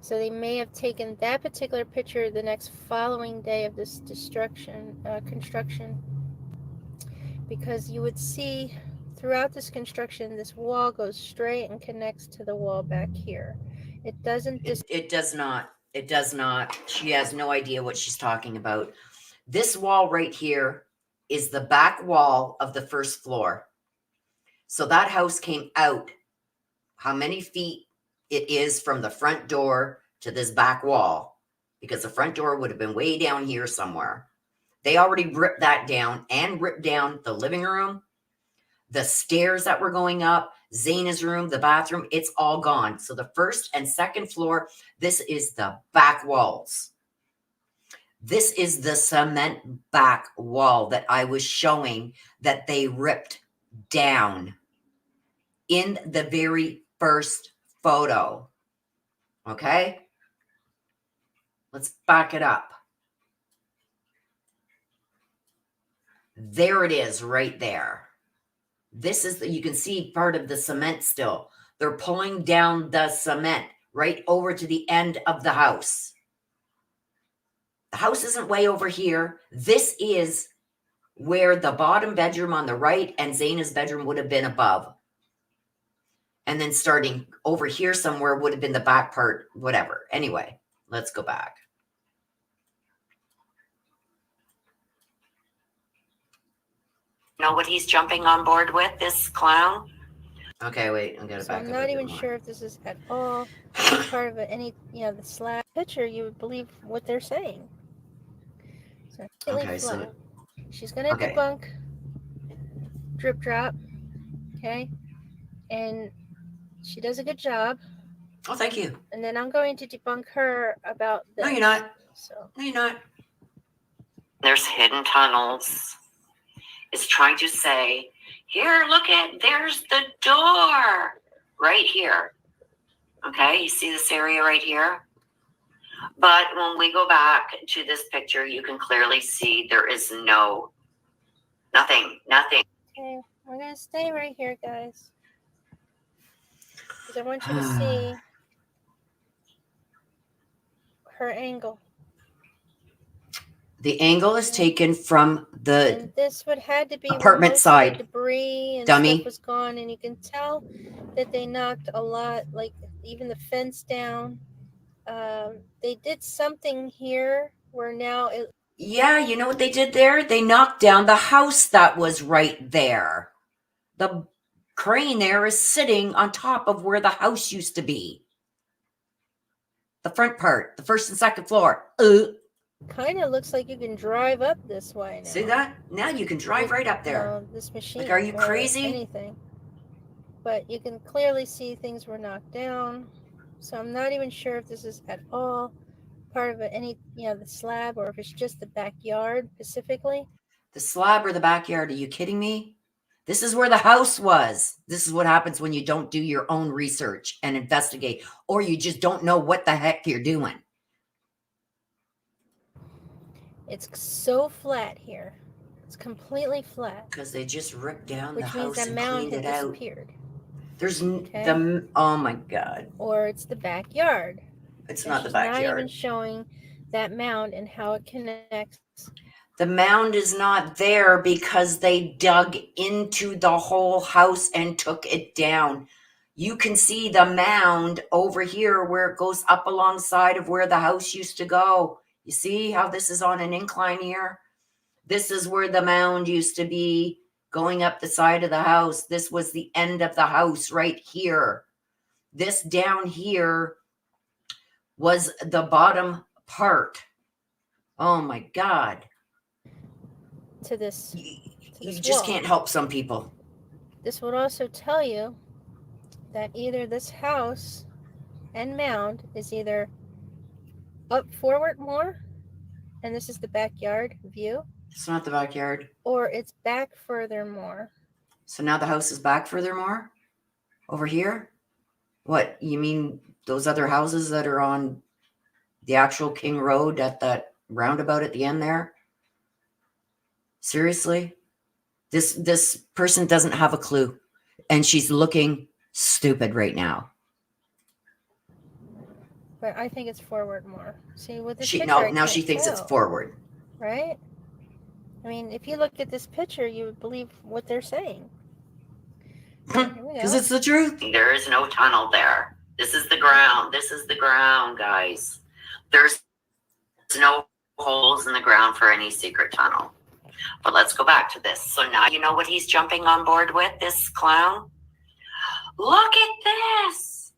So they may have taken that particular picture the next following day of this construction, because you would see throughout this construction, this wall goes straight and connects to the wall back here. It doesn't. It does not. It does not. She has no idea what she's talking about. This wall right here is the back wall of the first floor. So that house came out how many feet it is from the front door to this back wall, because the front door would have been way down here somewhere. They already ripped that down and ripped down the living room, the stairs that were going up, XANA'S room, the bathroom, it's all gone. So the first and second floor, this is the back walls. This is the cement back wall that I was showing that they ripped down in the very first photo. Okay? Let's back it up. There it is right there. This is, you can see part of the cement still. They're pulling down the cement right over to the end of the house. The house isn't way over here. This is where the bottom bedroom on the right and XANA'S bedroom would have been above. And then starting over here somewhere would have been the back part, whatever. Anyway, let's go back. Know what he's jumping on board with, this clown? Okay, wait, I'm gonna back up. I'm not even sure if this is at all part of any, the slab picture. You would believe what they're saying. So, okay, so she's gonna debunk drip drop, okay, and she does a good job. Oh, thank you. And then I'm going to debunk her about this. No, you're not. So no, you're not. There's hidden tunnels. It's trying to say, here, look at, there's the door right here. Okay, you see this area right here? But when we go back to this picture, you can clearly see there is nothing. Okay, we're going to stay right here, guys. Because I want you to see her angle. The angle is taken from the and this would had to be apartment side. Debris and dummy. Stuff was gone, and you can tell that they knocked a lot, like even the fence down. They did something here where now it. Yeah, you know what they did there? They knocked down the house that was right there. The crane there is sitting on top of where the house used to be. The front part, the first and second floor. Kind of looks like you can drive up this way now. See that? Now you can drive right up there. This machine. Like, are you crazy? Anything. But you can clearly see things were knocked down. So I'm not even sure if this is at all part of any, the slab, or if it's just the backyard specifically. The slab or the backyard? Are you kidding me? This is where the house was. This is what happens when you don't do your own research and investigate, or you just don't know what the heck you're doing. It's so flat here. It's completely flat. Because they just ripped down the house and cleaned it out. There's Okay. the, oh my God. Or it's the backyard. It's And not the she's not even backyard. showing that mound and how it connects. The mound is not there because they dug into the whole house and took it down. You can see the mound over here where it goes up alongside of where the house used to go. You see how this is on an incline here? This is where the mound used to be going up the side of the house. This was the end of the house right here. This down here was the bottom part. Oh my God. To this You just wall. can't help some people. This would also tell you that either this house and mound is either up forward more, and this is the backyard view, It's not the backyard. or it's back further more. So now the house is back furthermore? Over here? What, you mean those other houses that are on the actual King Road at that roundabout at the end there? Seriously? This person doesn't have a clue. And she's looking stupid right now. But I think it's forward more. See, with this picture, now she thinks it's forward. Right? I mean, if you look at this picture, you would believe what they're saying. Because it's the truth. There is no tunnel there. This is the ground. This is the ground, guys. There's no holes in the ground for any secret tunnel. But let's go back to this. So now you know what he's jumping on board with, this clown? Look at this.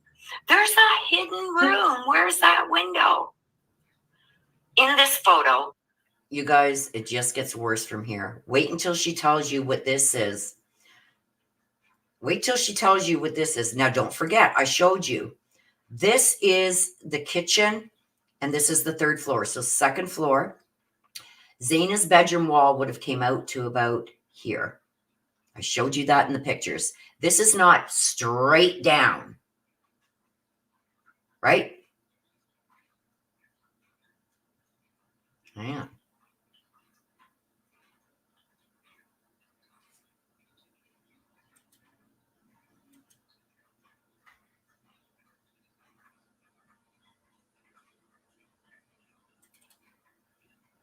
There's a hidden room. Where's that window? In this photo. You guys, it just gets worse from here. Wait until she tells you what this is. Wait till she tells you what this is. Now, don't forget, I showed you. This is the kitchen, and this is the third floor. So second floor. Xana's bedroom wall would have came out to about here. I showed you that in the pictures. This is not straight down, right? Yeah.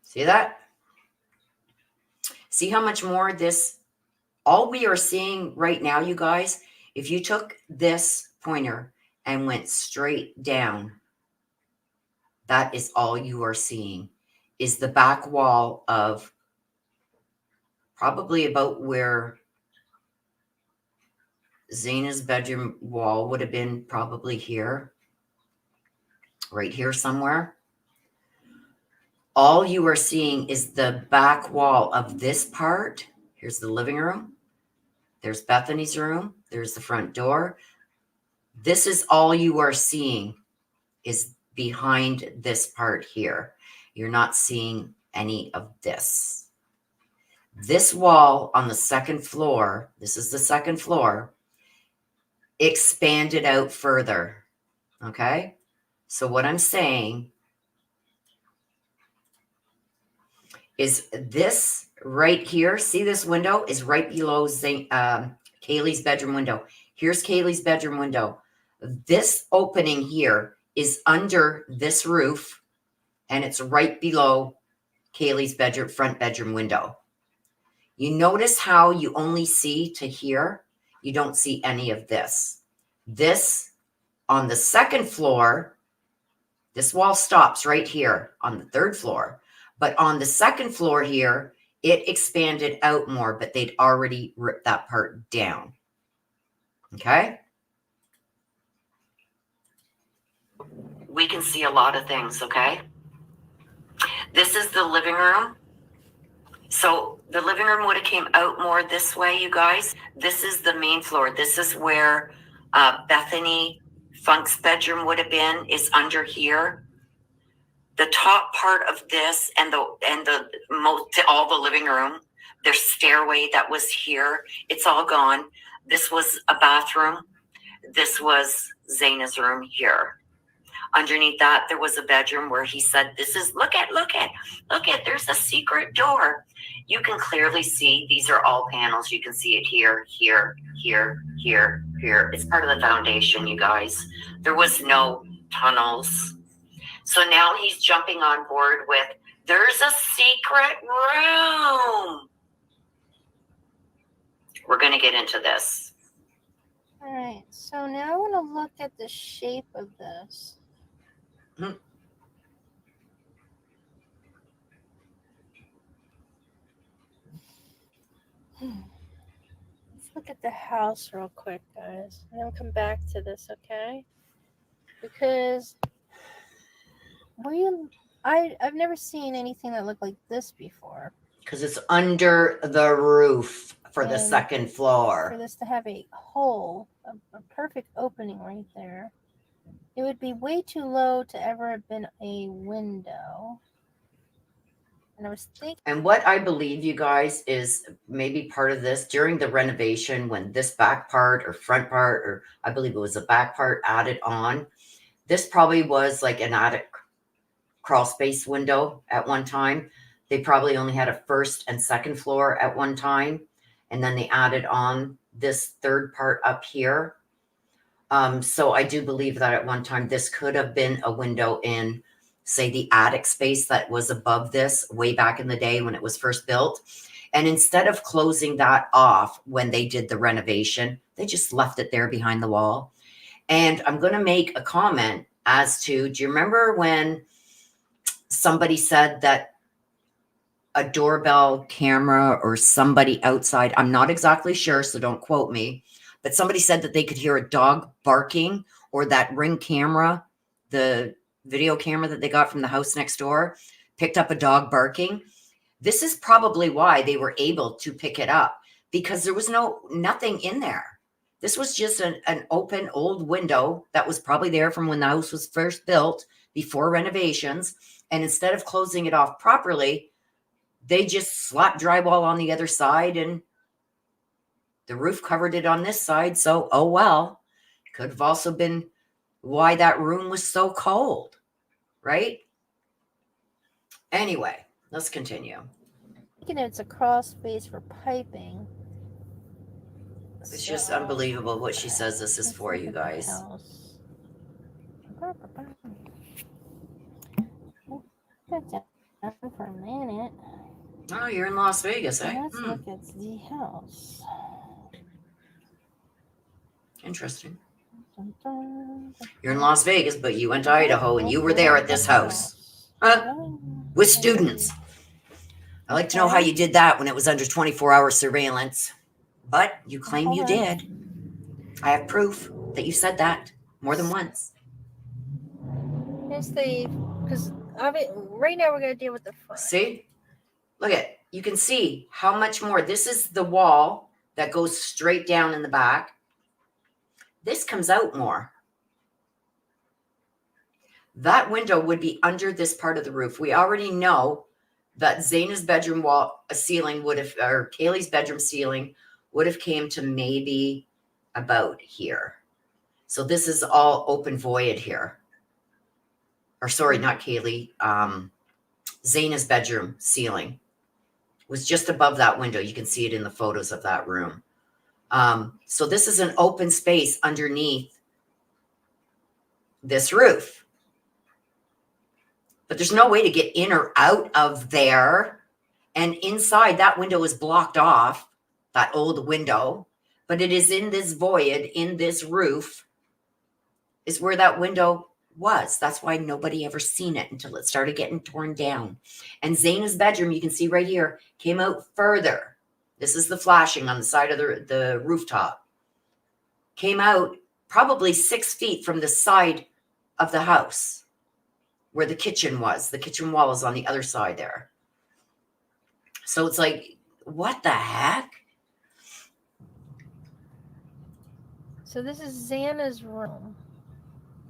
See that? See how much more this, all we are seeing right now, you guys, if you took this pointer and went straight down, that is all you are seeing, is the back wall of probably about where Xana's bedroom wall would have been, probably here, right here somewhere. All you are seeing is the back wall of this part. Here's the living room. There's Bethany's room. There's the front door. This is all you are seeing is behind this part here. You're not seeing any of this. This wall on the second floor, this is the second floor, expanded out further. Okay? So what I'm saying is this right here, see this window is right below Kaylee's bedroom window. Here's Kaylee's bedroom window. This opening here is under this roof, and it's right below Kaylee's bedroom, front bedroom window. You notice how you only see to here? You don't see any of this. This on the second floor, this wall stops right here on the third floor. But on the second floor here, it expanded out more, but they'd already ripped that part down. Okay? We can see a lot of things, okay? This is the living room. So the living room would have came out more this way, you guys. This is the main floor. This is where Bethany Funk's bedroom would have been, is under here. The top part of this and all the living room, their stairway that was here, it's all gone. This was a bathroom. This was Xana's room here. Underneath that, there was a bedroom where he said, look at, there's a secret door. You can clearly see these are all panels. You can see it here, here, here, here, here. It's part of the foundation, you guys. There was no tunnels. So now he's jumping on board with, there's a secret room. We're going to get into this. All right, so now I want to look at the shape of this. Hmm. Let's look at the house real quick, guys, and then we'll come back to this, okay? Because I've never seen anything that looked like this before. Because it's under the roof for the second floor. For this to have a hole, a perfect opening right there, it would be way too low to ever have been a window. And I was thinking. And what I believe, you guys, is maybe part of this during the renovation when this back part or front part, or I believe it was a back part added on. This probably was like an attic crawl space window at one time. They probably only had a first and second floor at one time. And then they added on this third part up here. So I do believe that at one time this could have been a window in, say, the attic space that was above this way back in the day when it was first built. And instead of closing that off when they did the renovation, they just left it there behind the wall. And I'm going to make a comment as to, do you remember when somebody said that a doorbell camera or somebody outside, I'm not exactly sure, so don't quote me, but somebody said that they could hear a dog barking, or that Ring camera, the video camera that they got from the house next door, picked up a dog barking? This is probably why they were able to pick it up, because there was nothing in there. This was just an open old window that was probably there from when the house was first built before renovations. And instead of closing it off properly, they just slapped drywall on the other side and the roof covered it on this side. So, oh well, could have also been why that room was so cold, right? Anyway, let's continue. It's a crawl space for piping. It's just unbelievable what she says this is for, you guys. For a minute. Oh, you're in Las Vegas, eh? Let's look at the house. Interesting. You're in Las Vegas, but you went to Idaho and you were there at this house. Huh? With students. I'd like to know how you did that when it was under 24-hour surveillance. But you claim you did. I have proof that you said that more than once. Here's because right now we're going to deal with the front. See? Look at, you can see how much more. This is the wall that goes straight down in the back. This comes out more. That window would be under this part of the roof. We already know that XANA'S bedroom wall ceiling would have, or Kaylee's bedroom ceiling would have came to maybe about here. So this is all open void here. Or sorry, not Kaylee. XANA'S bedroom ceiling was just above that window. You can see it in the photos of that room. So this is an open space underneath this roof. But there's no way to get in or out of there. And inside, that window is blocked off, that old window. But it is in this void, in this roof, is where that window was. That's why nobody ever seen it until it started getting torn down. And XANA'S bedroom, you can see right here, came out further. This is the flashing on the side of the rooftop. Came out probably 6 feet from the side of the house where the kitchen was. The kitchen wall is on the other side there. So it's like, what the heck? So this is XANA'S room.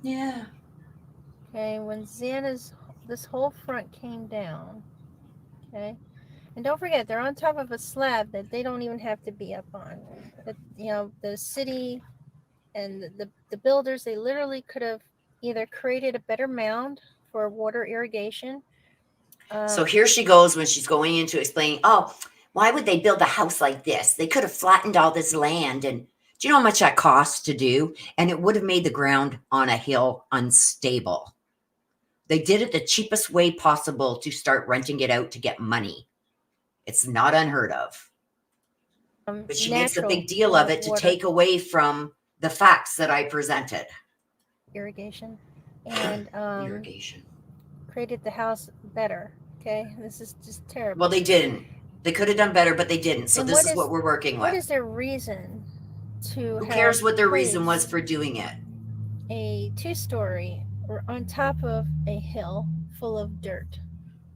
Yeah. Okay, when this whole front came down. Okay. And don't forget, they're on top of a slab that they don't even have to be up on. That, the city and the builders, they literally could have either created a better mound for water irrigation. So here she goes when she's going into explaining, oh, why would they build a house like this? They could have flattened all this land. And do you know how much that costs to do? And it would have made the ground on a hill unstable. They did it the cheapest way possible to start renting it out to get money. It's not unheard of. But she makes a big deal of it to take away from the facts that I presented. Irrigation. And irrigation. Created the house better. Okay, this is just terrible. Well, they didn't. They could have done better, but they didn't. So this is what we're working with. What is their reason to Who cares what their reason was for doing it? A 2-story or on top of a hill full of dirt.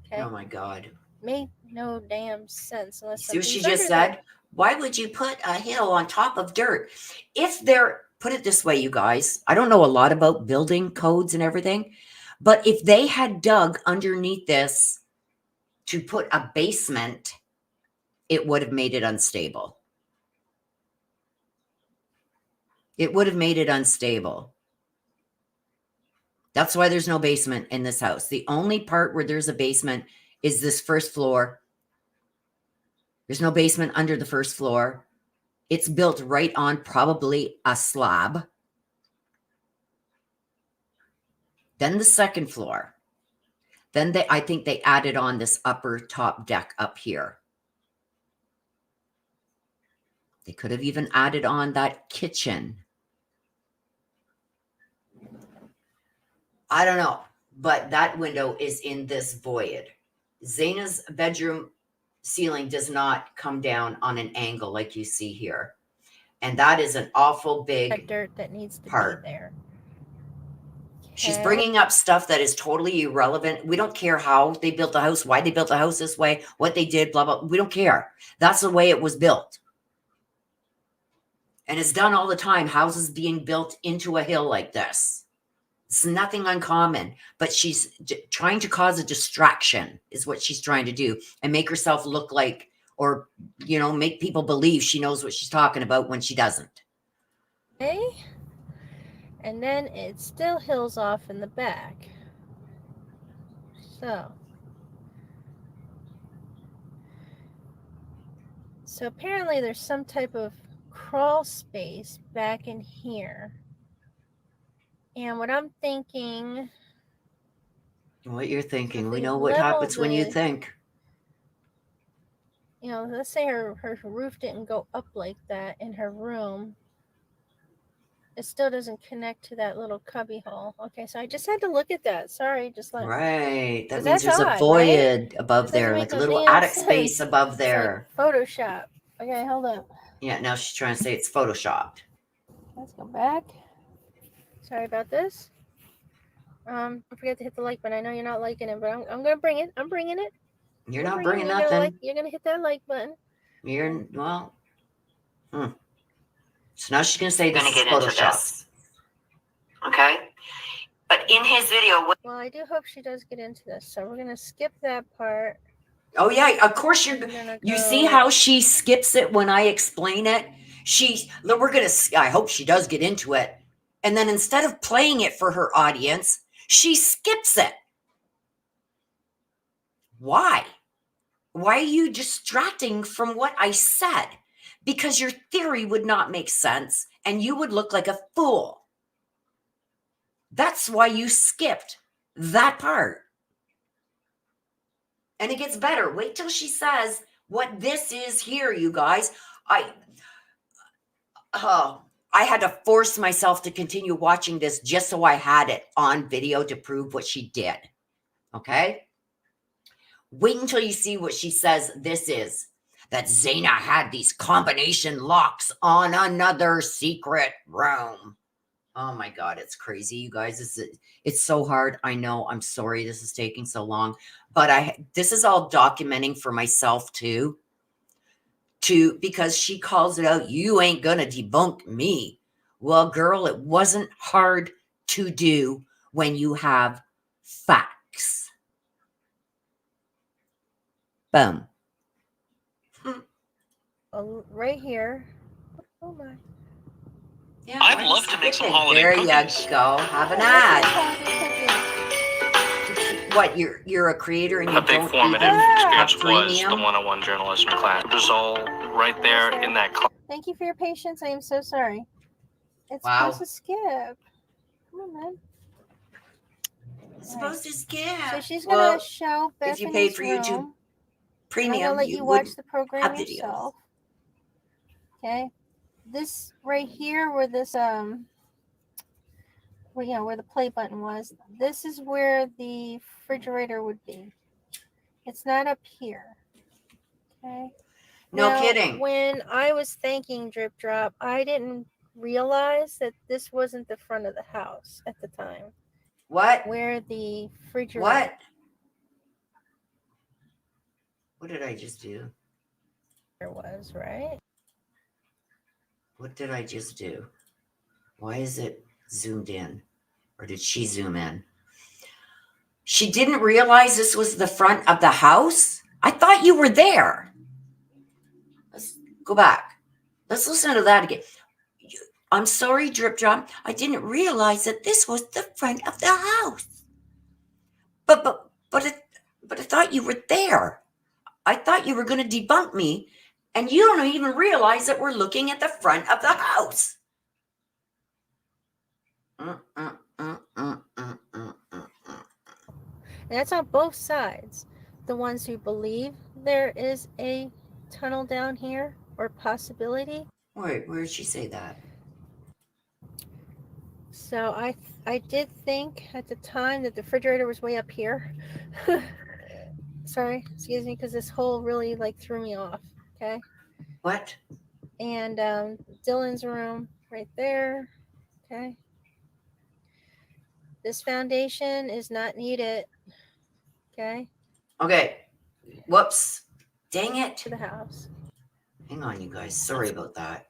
Okay? Oh my God. Made no damn sense. Unless see what she just said? Why would you put a hill on top of dirt? If they're, put it this way, you guys, I don't know a lot about building codes and everything, but if they had dug underneath this to put a basement, it would have made it unstable. It would have made it unstable. That's why there's no basement in this house. The only part where there's a basement is this first floor. There's no basement under the first floor. It's built right on probably a slab. Then the second floor. Then I think they added on this upper top deck up here. They could have even added on that kitchen. I don't know, but that window is in this void. Xana's bedroom ceiling does not come down on an angle like you see here. And that is an awful big dirt that needs to part. Be there. She's bringing up stuff that is totally irrelevant. We don't care how they built the house, why they built the house this way, what they did, blah, blah. We don't care. That's the way it was built. And it's done all the time. Houses being built into a hill like this. It's nothing uncommon, but she's trying to cause a distraction is what she's trying to do and make herself look like, or, you know, make people believe she knows what she's talking about when she doesn't. Okay. And then it still hills off in the back. So apparently there's some type of crawl space back in here. And what I'm thinking... What you're thinking. We know what happens when you think. You know, let's say her roof didn't go up like that in her room. It still doesn't connect to that little cubby hole. Okay, so I just had to look at that. Sorry, just like... Right. That means there's a void above there, like a little attic space above there. Like Photoshop. Okay, hold up. Yeah, now she's trying to say it's photoshopped. Let's go back. Sorry about this. Don't forget to hit the like button. I know you're not liking it, but I'm gonna bring it. I'm bringing it. You're not bringing nothing. You're gonna hit that like button. Well. So now she's gonna say this is Photoshop. Okay. But in his video. Well, I do hope she does get into this. So we're gonna skip that part. Oh yeah, of course you see how she skips it when I explain it. I hope she does get into it. And then instead of playing it for her audience, she skips it. Why? Why are you distracting from what I said? Because your theory would not make sense and you would look like a fool. That's why you skipped that part. And it gets better. Wait till she says what this is here, you guys. I had to force myself to continue watching this just so I had it on video to prove what she did. Okay? Wait until you see what she says this is. That Xana had these combination locks on another secret room. Oh my God, it's crazy, you guys. It's so hard. I know. I'm sorry this is taking so long. But this is all documenting for myself too. Because she calls it out, you ain't gonna debunk me. Well, girl, it wasn't hard to do when you have facts. Boom. Right here. Oh my. Yeah, I'd love to make some holiday there cookies. you go. Have an ad. What, you're a creator and you A big don't formative even have experience was the premium? one-on-one journalism class. It was all right there in that class. Thank you for your patience. I am so sorry. It's Wow. supposed to skip. Come on, man. It's supposed to skip. So she's gonna show if you paid Bethany's for YouTube room. I'm Premium, gonna let you you would watch the program have videos. yourself. Okay. This right here, where this where the play button was, this is where the refrigerator would be. It's not up here. Okay. No Now, kidding. when I was thanking Drip Drop, I didn't realize that this wasn't the front of the house at the time. What? Where the refrigerator What did I just do? was, right? What did I just do? Why is it zoomed in? Or did she zoom in? She didn't realize this was the front of the house? I thought you were there. Let's go back. Let's listen to that again. I'm sorry, Drip Drop. I didn't realize that this was the front of the house. But I thought you were there. I thought you were going to debunk me, and you don't even realize that we're looking at the front of the house. And that's on both sides. The ones who believe there is a tunnel down here or possibility. Wait, where did she say that? So I did think at the time that the refrigerator was way up here. Sorry, excuse me, because this hole really threw me off. Okay. What? And Dylan's room right there. Okay. This foundation is not needed. Okay. Okay. Whoops. Dang it. To the house. Hang on, you guys. Sorry about that.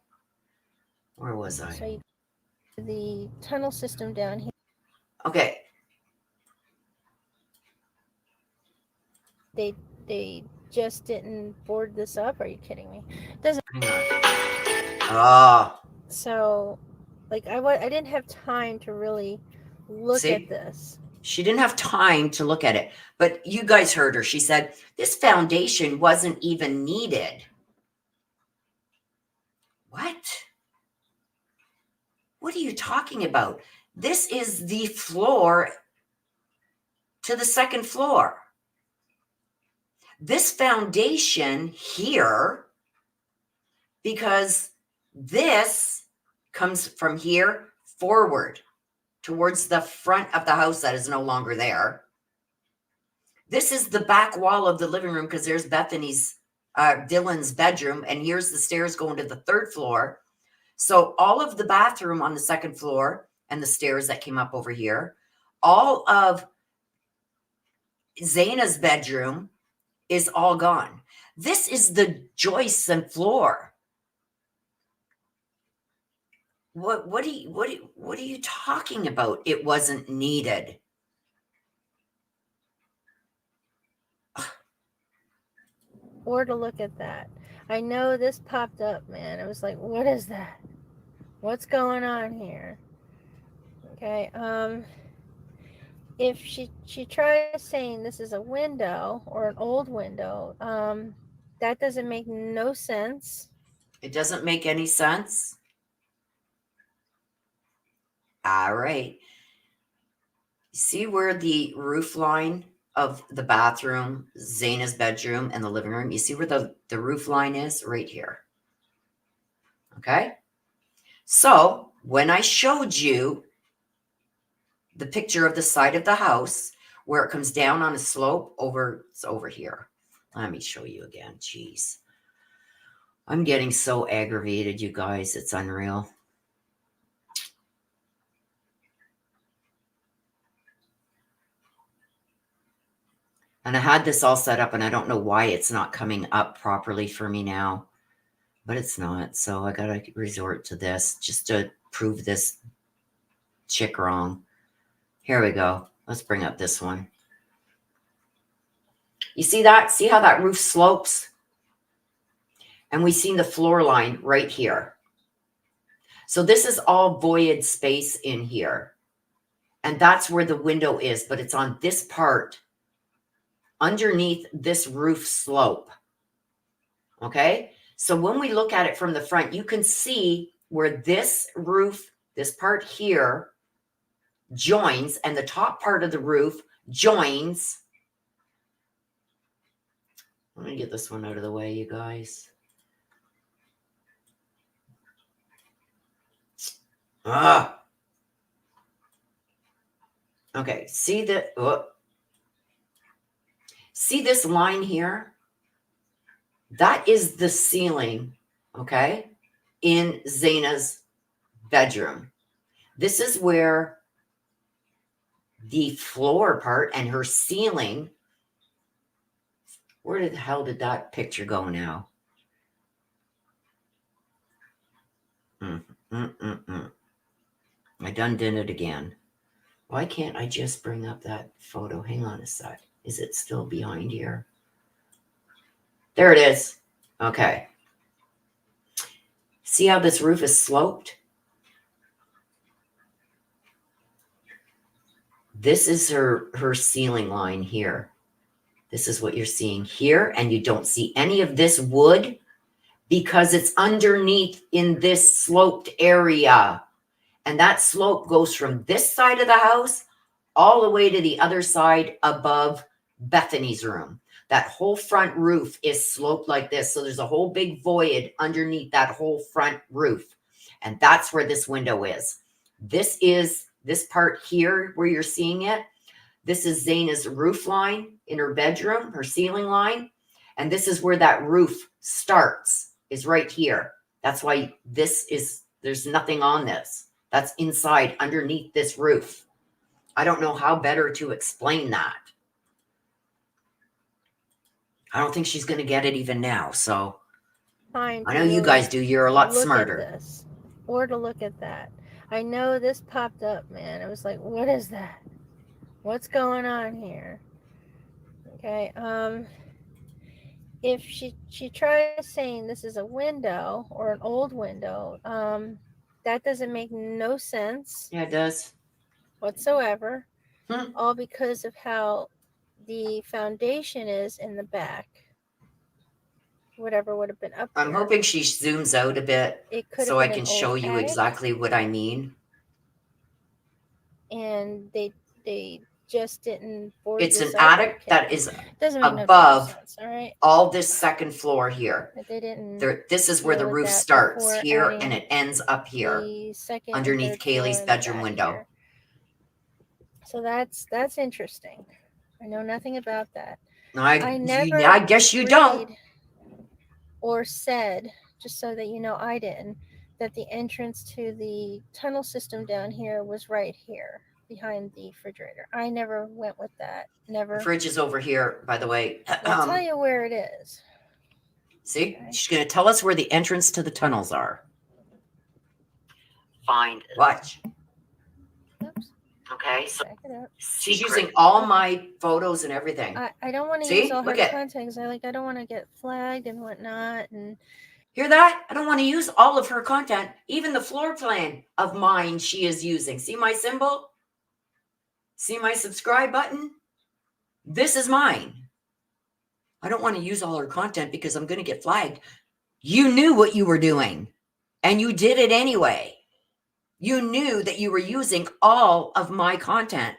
Where was I? So the tunnel system down here. Okay. They just didn't board this up. Are you kidding me? Doesn't. Oh. So, I didn't have time to really look at this. She didn't have time to look at it. But you guys heard her. She said, this foundation wasn't even needed. What? What are you talking about? This is the floor to the second floor. This foundation here, because this comes from here forward towards the front of the house that is no longer there. This is the back wall of the living room because there's Bethany's, Dylan's bedroom, and here's the stairs going to the third floor. So all of the bathroom on the second floor and the stairs that came up over here, all of XANA'S bedroom is all gone. This is the joists and floor. What are you talking about? It wasn't needed. Or to look at that. I know this popped up, man. It was like, what is that? What's going on here? Okay. If she tries saying this is a window or an old window, that doesn't make no sense. It doesn't make any sense. All right. See where the roof line of the bathroom, XANA'S bedroom, and the living room, you see where the roof line is? Right here. Okay? So when I showed you the picture of the side of the house where it comes down on a slope it's over here. Let me show you again. Jeez. I'm getting so aggravated, you guys. It's unreal. And I had this all set up, and I don't know why it's not coming up properly for me now. But it's not. So I got to resort to this just to prove this chick wrong. Here we go. Let's bring up this one. You see that? See how that roof slopes? And we see the floor line right here. So this is all void space in here. And that's where the window is, but it's on this part underneath this roof slope. Okay? So when we look at it from the front, you can see where this roof, this part here, joins, and the top part of the roof joins. Let me get this one out of the way, you guys. Ah. Okay, see that? See this line here? That is the ceiling, okay, in XANA'S bedroom. This is where the floor part and her ceiling. Where the hell did that picture go now? I done did it again. Why can't I just bring up that photo? Hang on a sec. Is it still behind here? There it is. Okay. See how this roof is sloped? This is her ceiling line here. This is what you're seeing here, and you don't see any of this wood because it's underneath in this sloped area. And that slope goes from this side of the house all the way to the other side above Bethany's room. That whole front roof is sloped like this. So there's a whole big void underneath that whole front roof. And that's where this window is. This is this part here where you're seeing it. This is XANA'S roof line in her bedroom, her ceiling line. And this is where that roof starts, is right here. That's why there's nothing on this. That's inside underneath this roof. I don't know how better to explain that. I don't think she's going to get it even now. So I know you guys do. You're a lot smarter. Look at this, or to look at that. I know this popped up, man. It was like, what is that? What's going on here? Okay. If she tries saying this is a window or an old window, that doesn't make no sense. Yeah, it does. Whatsoever. All because of how the foundation is in the back. Whatever would have been up there. I'm hoping she zooms out a bit so I can show you exactly what I mean. And they just didn't board it's this an attic that is above sense, all right? All this second floor here. But they didn't. This is where the roof starts here and it ends up here underneath Kaylee's bedroom window. Here. So that's interesting. I know nothing about that. I guess you don't. Or said, just so that you know, I didn't, that the entrance to the tunnel system down here was right here behind the refrigerator. I never went with that. Never. The fridge is over here, by the way. I'll tell you where it is. See, okay. She's going to tell us where the entrance to the tunnels are. Find it. Watch. Oops. Okay, so she's using all my photos and everything. I don't want to use all her content. I don't want to get flagged and whatnot. And hear that? I don't want to use all of her content. Even the floor plan of mine she is using. See my symbol? See my subscribe button? This is mine. I don't want to use all her content because I'm going to get flagged. You knew what you were doing, and you did it anyway. You knew that you were using all of my content.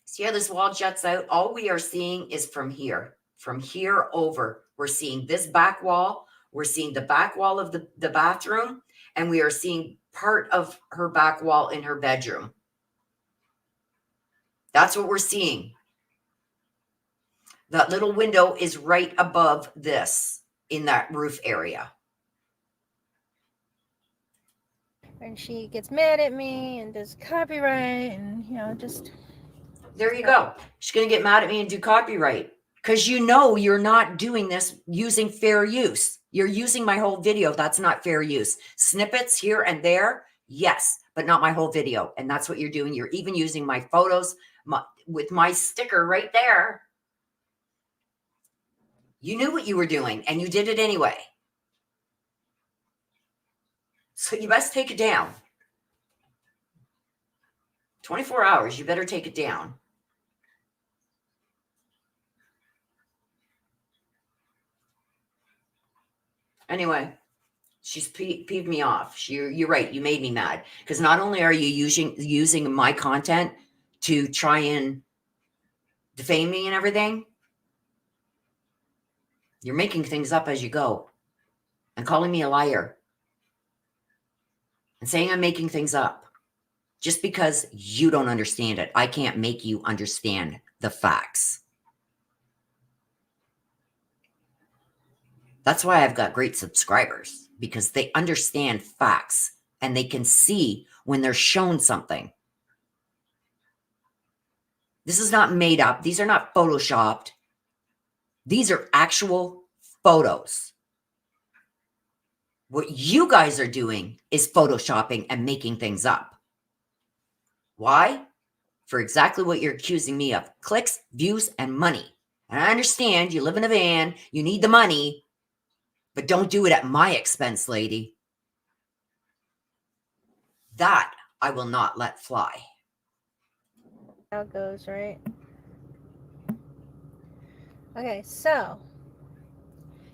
See how this wall juts out? All we are seeing is from here over. We're seeing this back wall. We're seeing the back wall of the bathroom, and we are seeing part of her back wall in her bedroom. That's what we're seeing. That little window is right above this in that roof area. And she gets mad at me and does copyright and, just... There you go. She's going to get mad at me and do copyright because you're not doing this using fair use. You're using my whole video. That's not fair use. Snippets here and there, yes, but not my whole video. And that's what you're doing. You're even using my photos with my sticker right there. You knew what you were doing and you did it anyway. So you best take it down. 24 hours, you better take it down. Anyway, she's peeved me off. You're right. You made me mad because not only are you using my content to try and defame me and everything, you're making things up as you go and calling me a liar and saying I'm making things up just because you don't understand it. I can't make you understand the facts. That's why I've got great subscribers, because they understand facts and they can see when they're shown something. This is not made up. These are not photoshopped. These are actual photos. What you guys are doing is photoshopping and making things up. Why? For exactly what you're accusing me of. Clicks, views, and money. And I understand you live in a van, you need the money, but don't do it at my expense, lady. That I will not let fly. How it goes, right? Okay, so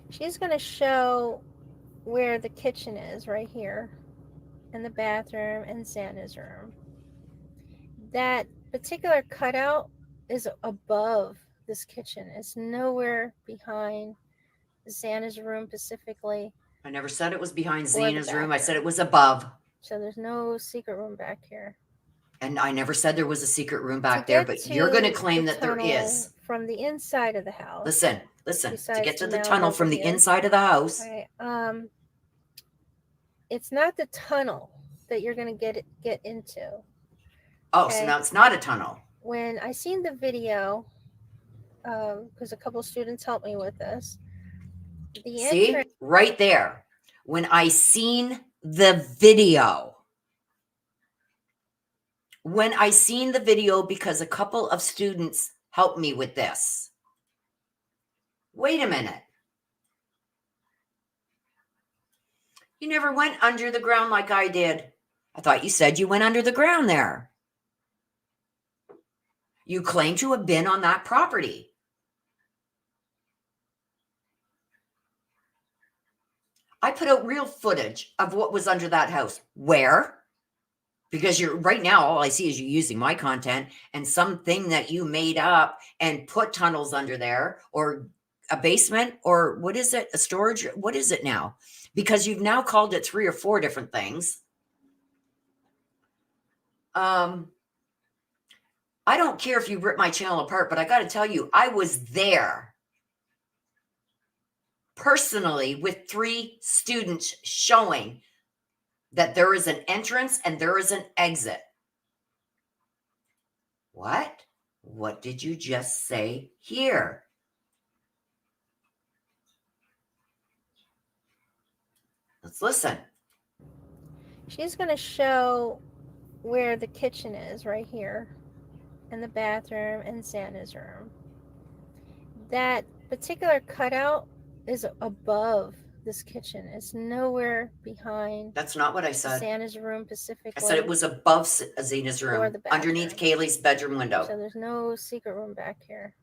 she's going to show where the kitchen is right here, and the bathroom and Xana's room. That particular cutout is above this kitchen. It's nowhere behind Xana's room specifically. I never said it was behind Or the Xana's room. I said bathroom. it was above. So there's no secret room back here. And I never said there was a secret room back To there, get but you're going to to claim the that there tunnel is. from the inside of the house. Listen. To Besides get to the the mound tunnel from over the here. inside of the house. Okay, it's not the tunnel that you're going to get into. Oh, so Okay. now it's not a tunnel. When I seen the video, because a couple students helped me with this. See? Right there. When I seen the video. When I seen the video, because a couple of students helped me with this. Wait a minute. You never went under the ground like I did. I thought you said you went under the ground there. You claim to have been on that property. I put out real footage of what was under that house. Where? Because you're right now, all I see is you using my content and something that you made up and put tunnels under there, or a basement, or what is it? A storage? What is it now? Because you've now called it 3 or 4 different things. I don't care if you rip my channel apart, but I got to tell you, I was there personally with 3 students showing that there is an entrance and there is an exit. What? What did you just say here? Let's listen. She's going to show where the kitchen is right here, and the bathroom and Xana's room. That particular cutout is above this kitchen. It's nowhere behind. That's not what I said. Xana's room specifically. I said it was above Xana's room, Or the bathroom. underneath Kaylee's bedroom window. So there's no secret room back here.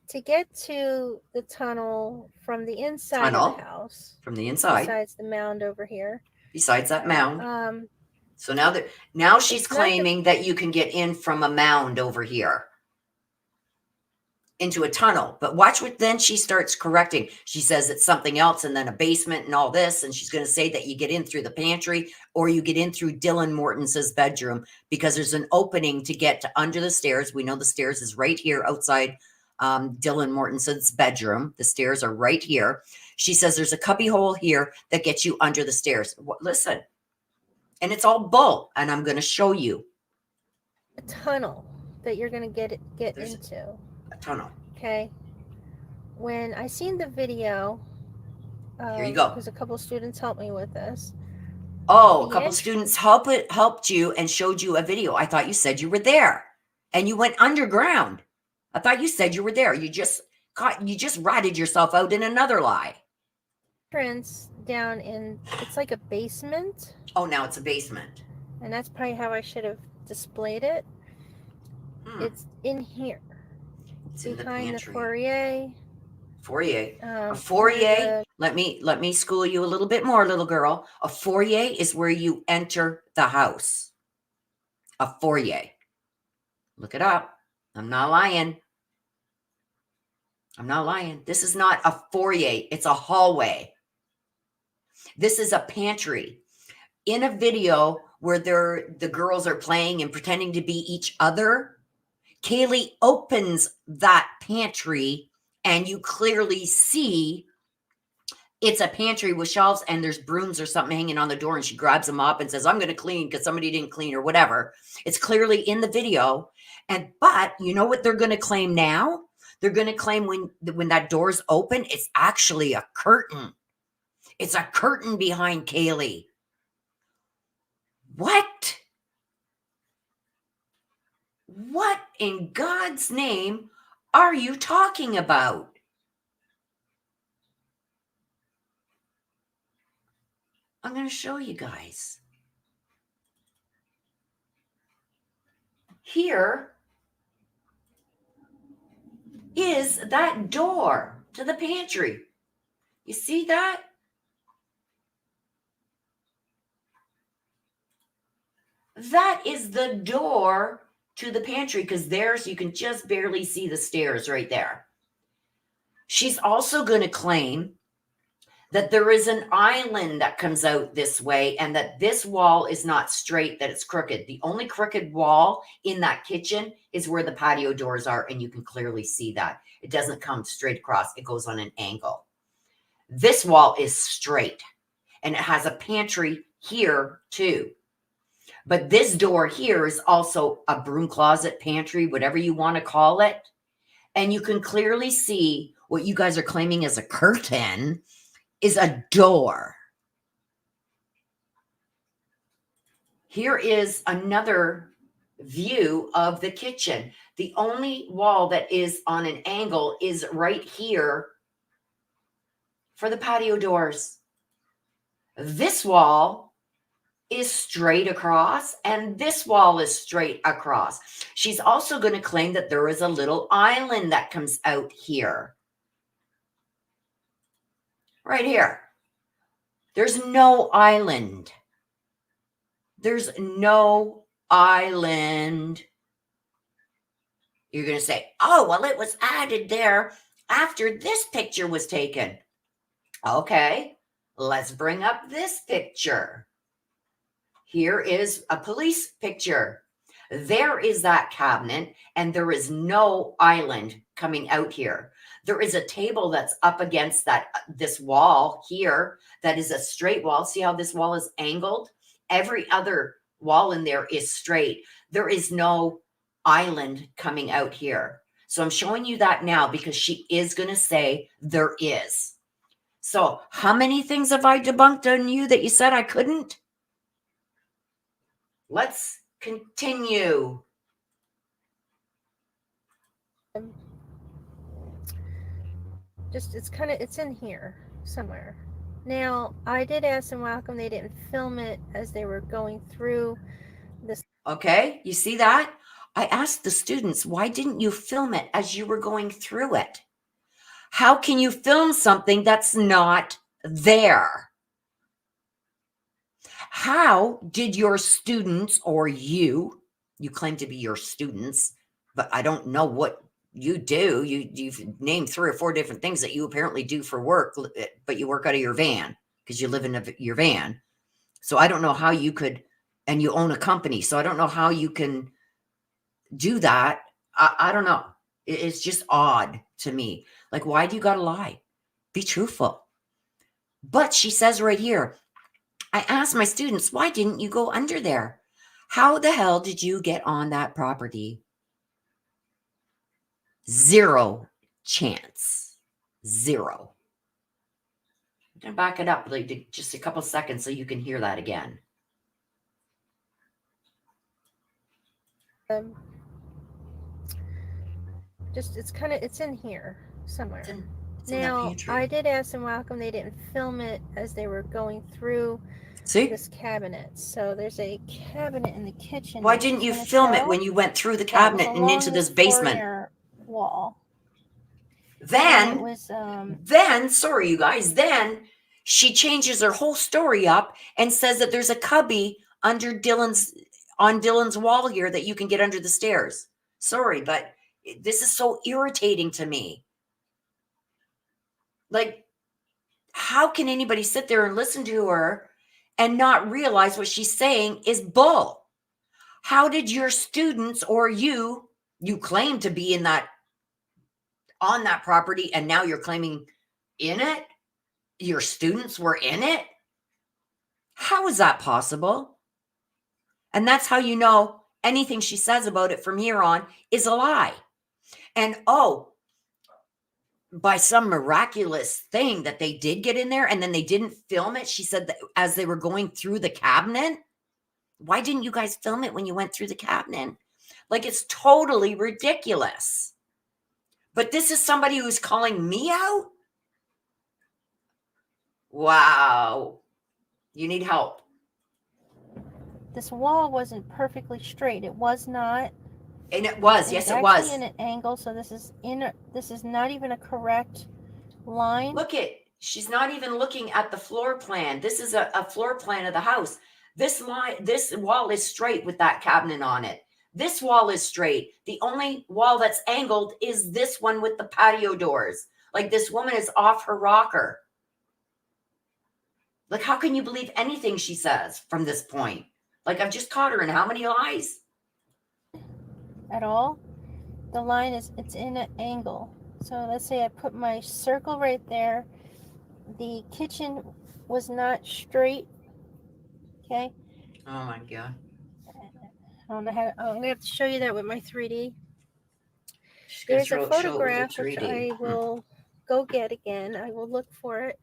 To get to the tunnel from the inside of the house. From the inside. Besides the mound over here. Besides that mound. So now she's it's claiming that you can get in from a mound over here into a tunnel. But watch what then she starts correcting. She says it's something else, and then a basement and all this. And she's going to say that you get in through the pantry, or you get in through Dylan Morton's bedroom, because there's an opening to get to under the stairs. We know the stairs is right here outside Dylan Morton's bedroom. The stairs are right here. She says there's a cubby hole here that gets you under the stairs. Listen. And it's all bull, and I'm going to show you. A tunnel that you're going to get into. A tunnel. Okay. When I seen the video, here you go. Because a couple students helped me with this. Oh, a couple students helped you and showed you a video. I thought you said you were there, and you went underground. I thought you said you were there. You just ratted yourself out in another lie. Entrance down in, it's like a basement. Oh, now it's a basement. And that's probably how I should have displayed it. It's in here. It's in the behind pantry. the foyer. Foyer. A foyer. Let me school you a little bit more, little girl. A foyer is where you enter the house. A foyer. Look it up. I'm not lying. I'm not lying. This is not a foyer. It's a hallway. This is a pantry. In a video where the girls are playing and pretending to be each other, Kaylee opens that pantry and you clearly see it's a pantry with shelves and there's brooms or something hanging on the door, and she grabs them up and says, I'm going to clean because somebody didn't clean or whatever. It's clearly in the video. But you know what they're going to claim now? They're going to claim when that door's open, it's actually a curtain. It's a curtain behind Kaylee. What? What in God's name are you talking about? I'm going to show you guys. Here is that door to the pantry. You see that? That is the door to the pantry, because there's, you can just barely see the stairs right there. She's also going to claim that there is an island that comes out this way and that this wall is not straight, that it's crooked. The only crooked wall in that kitchen is where the patio doors are, and you can clearly see that. It doesn't come straight across. It goes on an angle. This wall is straight, and it has a pantry here too. But this door here is also a broom closet, pantry, whatever you want to call it. And you can clearly see what you guys are claiming as a curtain is a door. Here is another view of the kitchen. The only wall that is on an angle is right here for the patio doors. This wall is straight across, and this wall is straight across. She's also going to claim that there is a little island that comes out here. Right here. There's no island. There's no island. You're going to say, oh, well, it was added there after this picture was taken. Okay, let's bring up this picture. Here is a police picture. There is that cabinet, and there is no island coming out here. There is a table that's up against this wall here that is a straight wall. See how this wall is angled? Every other wall in there is straight. There is no island coming out here. So I'm showing you that now because she is going to say there is. So how many things have I debunked on you that you said I couldn't? Let's continue. It's in here somewhere. Now, I did ask them how come they didn't film it as they were going through this. Okay, you see that? I asked the students, why didn't you film it as you were going through it? How can you film something that's not there? How did your students, or you claim to be your students, but I don't know what you do. You've named 3 or 4 different things that you apparently do for work, but you work out of your van because you live in your van. So I don't know how you could, and you own a company. So I don't know how you can do that. I don't know. It's just odd to me. Like, why do you got to lie? Be truthful. But she says right here, I asked my students, why didn't you go under there? How the hell did you get on that property? 0 chance. 0. I'm going to back it up like just a couple seconds so you can hear that again. It's in here somewhere. in that Now, pantry? I did ask them how come they didn't film it as they were going through See? this cabinet. So there's a cabinet in the kitchen. Why that didn't she's you gonna film it show when you went through the that was cabinet and into along this the basement? foyer wall. And it Then, was sorry, you guys, then she changes her whole story up and says that there's a cubby under on Dylan's wall here that you can get under the stairs. Sorry, but this is so irritating to me. Like, how can anybody sit there and listen to her and not realize what she's saying is bull? How did your students or you claim to be in that, on that property, and now you're claiming in it? Your students were in it? How is that possible? And that's how you know anything she says about it from here on is a lie. And by some miraculous thing that they did get in there and then they didn't film it. She said that as they were going through the cabinet. Why didn't you guys film it when you went through the cabinet? Like, it's totally ridiculous. But this is somebody who's calling me out? Wow. You need help. this wall wasn't perfectly straight. It was not. And it was. Yes, it was. Actually in an angle, so this is not even a correct line. Look it. She's not even looking at the floor plan. This is a floor plan of the house. This wall is straight with that cabinet on it. This wall is straight. The only wall that's angled is this one with the patio doors. Like, this woman is off her rocker. Like, how can you believe anything she says from this point? Like, I've just caught her in how many lies? At all. The line it's in an angle. So let's say I put my circle right there. The kitchen was not straight. Okay. Oh my God. I don't know how. I'm gonna have to show you that with my 3D. She's gonna There's a show it with photograph which 3D. I will go get again. I will look for it.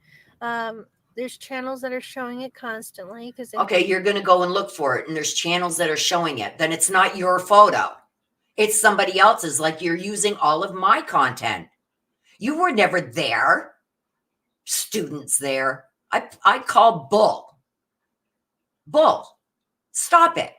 There's channels that are showing it constantly because Okay, you're gonna go and look for it, and there's channels that are showing it. Then it's not your photo. It's somebody else's. Like, you're using all of my content. You were never there. Students there. I call bull. Bull. Stop it.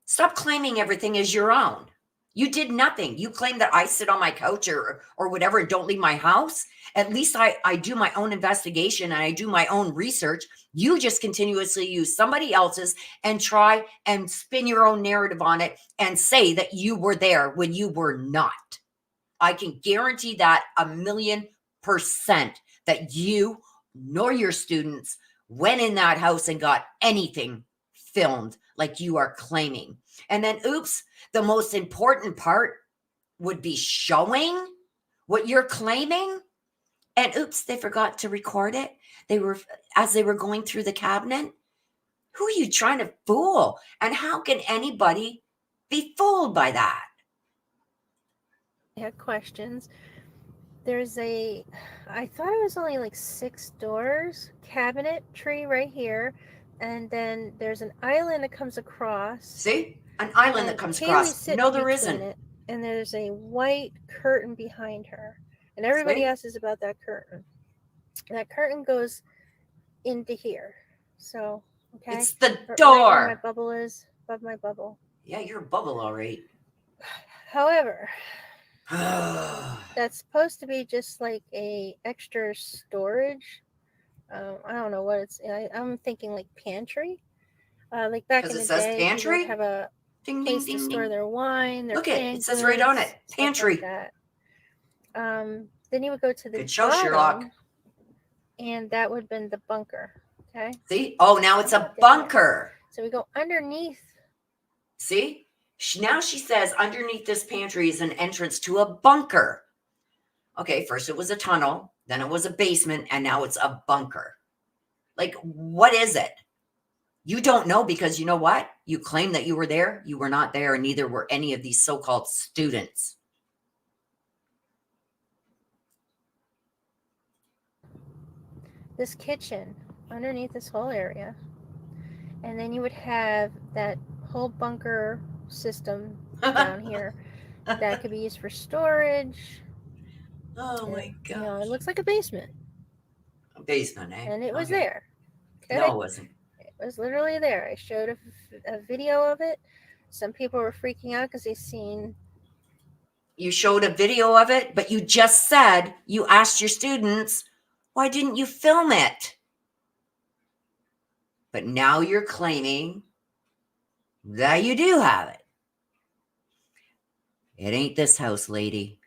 Stop claiming everything is your own. You did nothing. You claim that I sit on my couch or whatever and don't leave my house. At least I do my own investigation and I do my own research. You just continuously use somebody else's and try and spin your own narrative on it and say that you were there when you were not. I can guarantee that 1,000,000% that you nor your students went in that house and got anything filmed like you are claiming. And then, oops, the most important part would be showing what you're claiming. And oops, they forgot to record it. As they were going through the cabinet. Who are you trying to fool? And how can anybody be fooled by that? I had questions. I thought it was only like 6 doors, cabinetry right here, and then there's an island that comes across. See? An island that comes across. No, there isn't. It, and there's a white curtain behind her. And everybody asks about that curtain. That curtain goes into here. So, okay. It's the Right door. where my bubble is, above my bubble. Yeah, you're a bubble, all right. However, that's supposed to be just like a extra storage. I don't know what it's. I'm thinking like pantry. Like back in the day, pantry? people would have a Ding, place ding, to ding, store ding. their wine, their Look canned it says right on it, goods, pantry. stuff like that. Then you would go to the Good show, bottom, Sherlock. and that would have been the bunker. Okay. See? Oh, now it's a bunker. So we go underneath. See? Now she says underneath this pantry is an entrance to a bunker. Okay, first it was a tunnel, then it was a basement, and now it's a bunker. Like, what is it? You don't know because you know what? You claim that you were there. You were not there, and neither were any of these so-called students. This kitchen underneath this whole area. And then you would have that whole bunker system down here that could be used for storage. Oh my You know, it gosh. looks like a basement, A basement, eh? and it was Okay. there. Okay? No, it wasn't. It was literally there. I showed a video of it. Some people were freaking out because they seen. You showed a video of it, but you just said you asked your students, why didn't you film it? But now you're claiming that you do have it. It ain't this house, lady.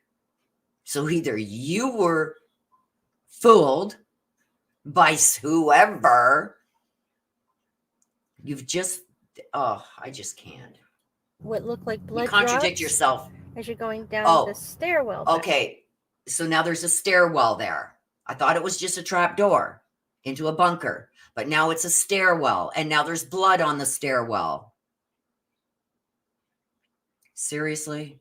So either you were fooled by whoever, you've just, oh, I just can't. What looked like blood You contradict drops yourself. as you're going down Oh, the stairwell. Back. Okay, so now there's a stairwell there. I thought it was just a trap door into a bunker, but now it's a stairwell, and now there's blood on the stairwell. Seriously?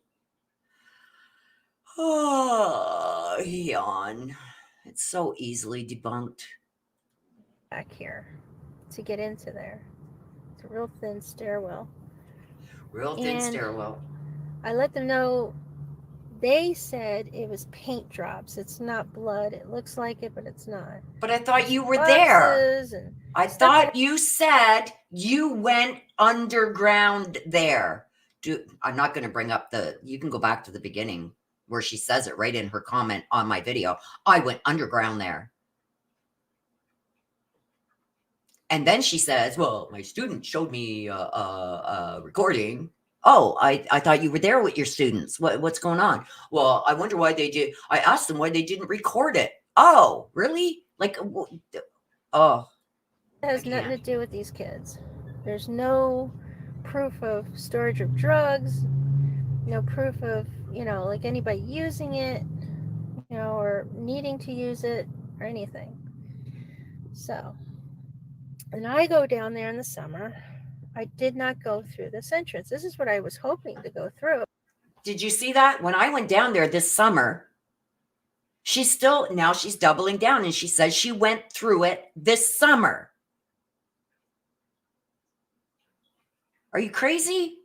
Oh, yawn. It's so easily debunked. Back here to get into there. It's a real thin stairwell. Real thin And stairwell. I let them know. They said it was paint drops. It's not blood. It looks like it, but it's not. But I thought you were there. And I thought you said you went underground there. I'm not going to bring up you can go back to the beginning where she says it right in her comment on my video. I went underground there. And then she says, well, my student showed me a recording. Oh, I thought you were there with your students. What's going on? Well, I wonder why they did. I asked them why they didn't record it. Oh, really? Like, oh. It has nothing to do with these kids. There's no proof of storage of drugs, no proof of, like anybody using it, or needing to use it or anything. So, and I go down there in the summer. I did not go through this entrance. This is what I was hoping to go through. Did you see that? When I went down there this summer, she's doubling down and she says she went through it this summer. Are you crazy?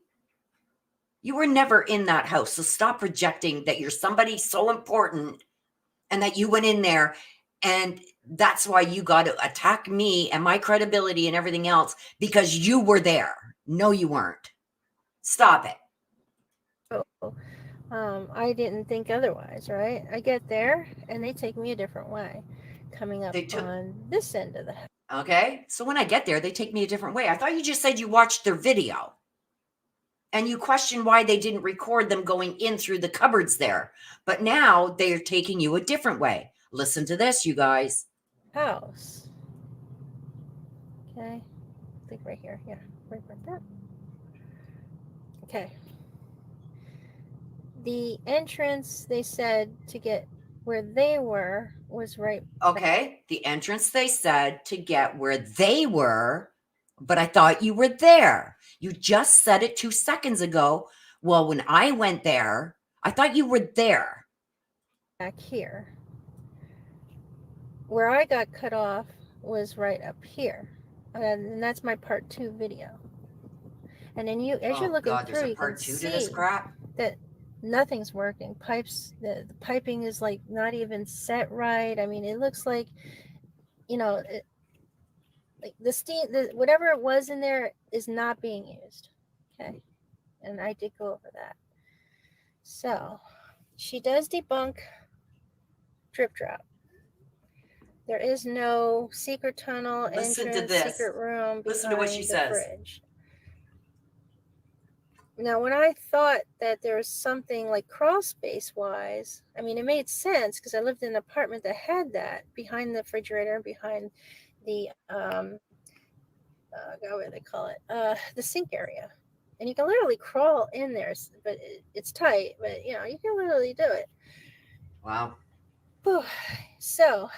You were never in that house. So stop projecting that you're somebody so important and that you went in there, and that's why you got to attack me and my credibility and everything else because you were there. No, you weren't. Stop it. I didn't think otherwise, right? I get there and they take me a different way, coming up on this end of the house. Okay, so when I get there, they take me a different way. I thought you just said you watched their video and you questioned why they didn't record them going in through the cupboards there. But now they're taking you a different way. Listen to this, you guys. House. Okay, I think right here. Yeah, right there. Okay. The entrance, they said, to get where they were was right. Okay, the entrance they said to get where they were, but I thought you were there. You just said it 2 seconds ago. Well, when I went there, I thought you were there. Back here. Where I got cut off was right up here. And that's my part 2 video. And then as you're looking through, you can see that nothing's working. The piping is like not even set right. I mean, it looks like, like the steam, whatever it was in there is not being used. Okay. And I did go over that. So she does debunk drip drop. There is no secret tunnel, entrance, secret room behind the fridge. Now, when I thought that there was something like crawl space wise, I mean, it made sense because I lived in an apartment that had that behind the refrigerator and behind the, what do they call it? The sink area. And you can literally crawl in there, but it's tight, but you can literally do it. Wow. So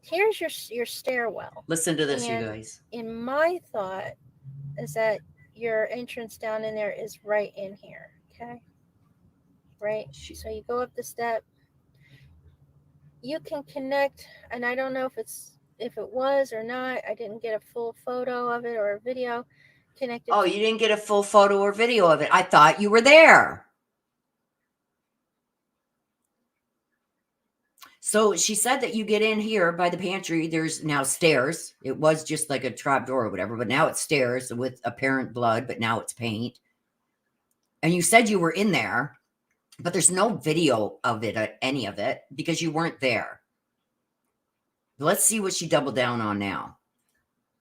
here's your stairwell. Listen to this, you guys. In my thought is that your entrance down in there is right in here. Okay. Right. So you go up the step. You can connect, and I don't know if it was or not. I didn't get a full photo of it or a video connected. Oh, you didn't get a full photo or video of it. I thought you were there. So she said that you get in here by the pantry. There's now stairs. It was just like a trap door or whatever, but now it's stairs with apparent blood, but now it's paint. And you said you were in there, but there's no video of it, any of it, because you weren't there. Let's see what she doubled down on now.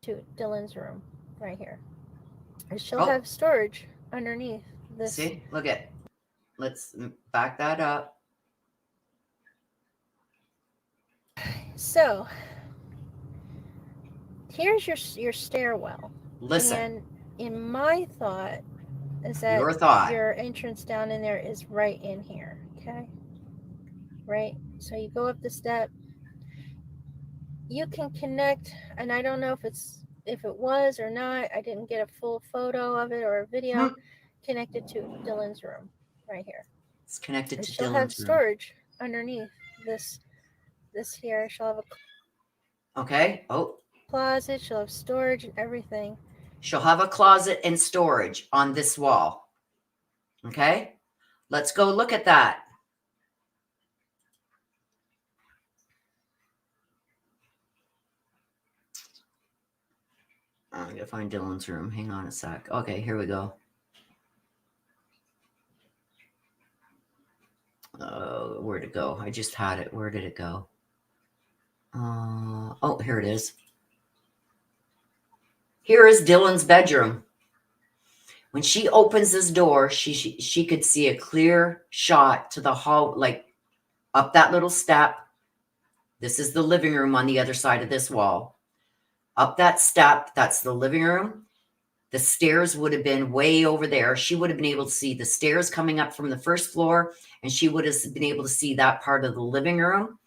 To Dylan's room, right here. And she'll Oh. have storage underneath this. See, look at. Let's back that up. So here's your stairwell. Listen. And in my thought is that Your thought. your entrance down in there is right in here. Okay. Right. So you go up the step. You can connect, and I don't know if it was or not. I didn't get a full photo of it or a video. Connected to Dylan's room right here. It's connected And to she'll Dylan's have room. storage underneath this here. She'll have a Okay. Oh. closet. She'll have storage and everything. She'll have a closet and storage on this wall. Okay. Let's go look at that. I'm going to find Dylan's room. Hang on a sec. Okay, here we go. Where'd it go? I just had it. Where did it go? Oh, here it is. Here is Dylan's bedroom. When she opens this door, she could see a clear shot to the hall, like up that little step. This is the living room on the other side of this wall. Up that step, that's the living room. The stairs would have been way over there. She would have been able to see the stairs coming up from the first floor, and she would have been able to see that part of the living room.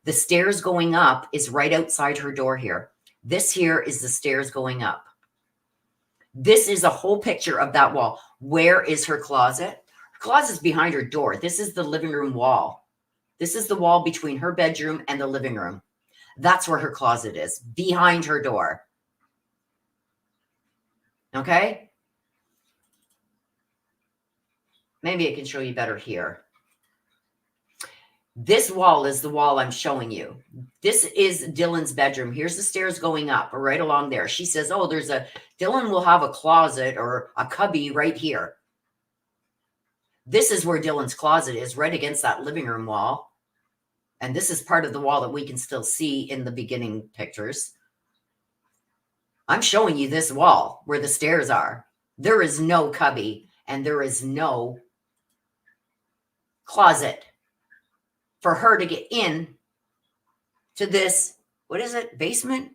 The stairs going up is right outside her door here. This here is the stairs going up. This is a whole picture of that wall. Where is her closet? Her closet's behind her door. This is the living room wall. This is the wall between her bedroom and the living room. That's where her closet is, behind her door. Okay? Maybe I can show you better here. This wall is the wall I'm showing you. This is Dylan's bedroom. Here's the stairs going up right along there. She says, oh, Dylan will have a closet or a cubby right here. This is where Dylan's closet is, right against that living room wall. And this is part of the wall that we can still see in the beginning pictures. I'm showing you this wall where the stairs are. There is no cubby and there is no closet for her to get in to this. What is it? Basement?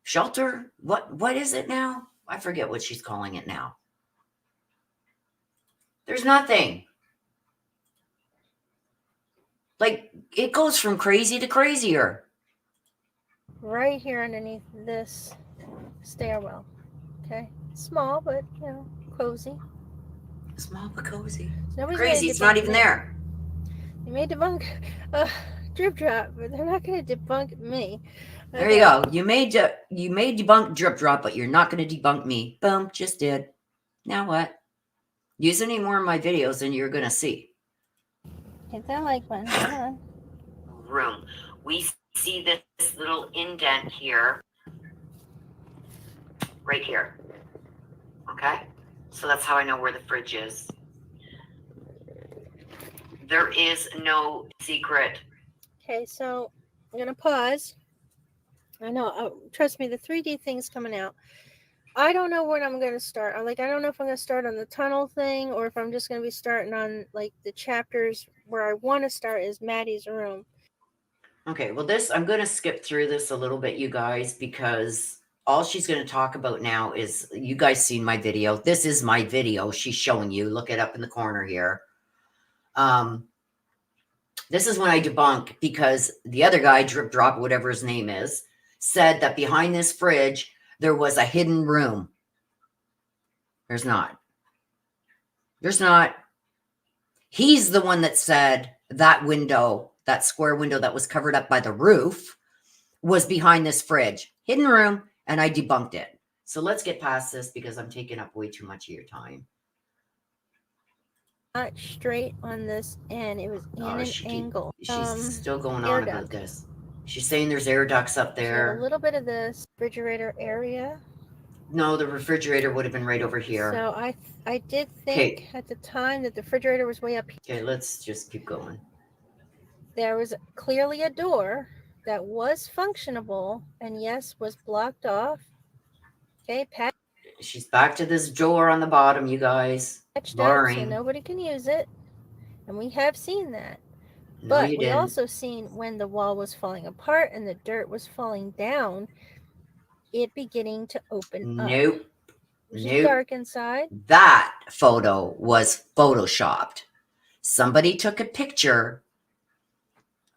Shelter? What is it now? I forget what she's calling it now. There's nothing. Like, it goes from crazy to crazier. Right here underneath this stairwell. Okay. Small, but, cozy. Small but cozy. Nobody's Crazy. gonna It's not debunk even me. there. You may debunk drip drop, but they're not going to debunk me. There you go. You may debunk drip drop, but you're not going to debunk me. Boom. Just did. Now what? Use any more of my videos and you're going to see. Hit that like button. Come on. Room. We see this little indent here. Right here. Okay? So that's how I know where the fridge is. There is no secret. Okay, so I'm going to pause. I know. Trust me, the 3D thing's coming out. I don't know when I'm going to start. I don't know if I'm going to start on the tunnel thing or if I'm just going to be starting on, the chapters where I want to start is Maddie's room. Okay, well, I'm going to skip through this a little bit, you guys, because all she's going to talk about now is, you guys seen my video. This is my video she's showing you. Look it up in the corner here. This is when I debunk, because the other guy, Drip Drop, whatever his name is, said that behind this fridge, there was a hidden room. There's not. There's not. He's the one that said that window, that square window that was covered up by the roof, was behind this fridge. Hidden room, and I debunked it. So let's get past this because I'm taking up way too much of your time. not straight on this end. It was in an angle. She's still going air on about duct. this. She's saying there's air ducts up So you have a there. little bit of this refrigerator area. No, the refrigerator would have been right over here. So I did think at the time that the refrigerator was way up here. Okay, let's just keep going. There was clearly a door that was functionable and yes, was blocked off. Okay, She's back to this door on the bottom, you guys. patched Boring. up so nobody can use it. And we have seen that. No, but you we didn't. also seen when the wall was falling apart and the dirt was falling down, it beginning to open up. Nope. It was dark inside. That photo was photoshopped. Somebody took a picture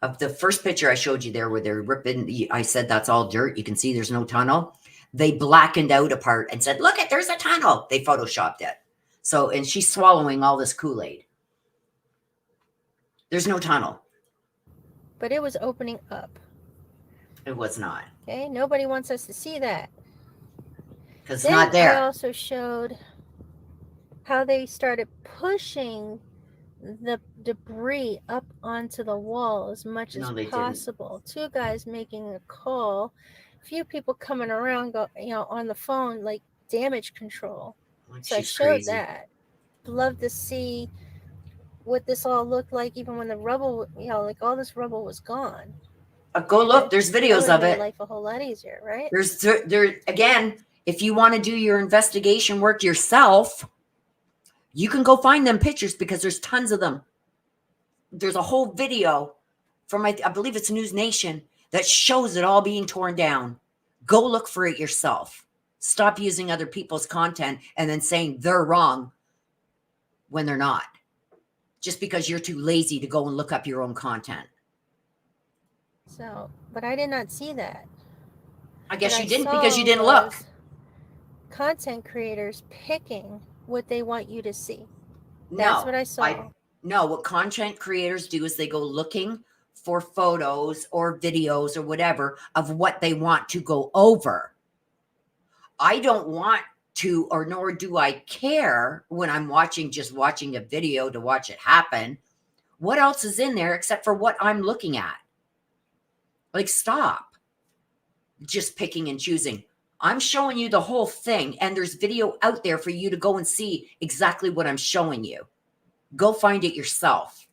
of the first picture I showed you there where they're ripping. I said that's all dirt. You can see there's no tunnel. They blackened out a part and said, look, there's a tunnel. They photoshopped it. So, and she's swallowing all this Kool-Aid. There's no tunnel. But it was opening up. It was not. Okay, nobody wants us to see that. Because it's not there. I also showed how they started pushing the debris up onto the wall as much as possible. Didn't. 2 guys making a call, a few people coming around, on the phone, like damage control. Like so I showed that. Love to see what this all looked like, even when the rubble, like all this rubble was gone. Go look. There's videos of it. Life a whole lot easier, right? There again. If you want to do your investigation work yourself, you can go find them pictures because there's tons of them. There's a whole video from, I believe it's News Nation, that shows it all being torn down. Go look for it yourself. Stop using other people's content and then saying they're wrong when they're not. Just because you're too lazy to go and look up your own content. So, but I did not see that. I guess you didn't because you didn't look. Content creators picking what they want you to see. That's what I saw. No, what content creators do is they go looking for photos or videos or whatever of what they want to go over. I don't want to, or nor do I care when I'm just watching a video to watch it happen. What else is in there except for what I'm looking at? Like, stop just picking and choosing. I'm showing you the whole thing, and there's video out there for you to go and see exactly what I'm showing you. Go find it yourself.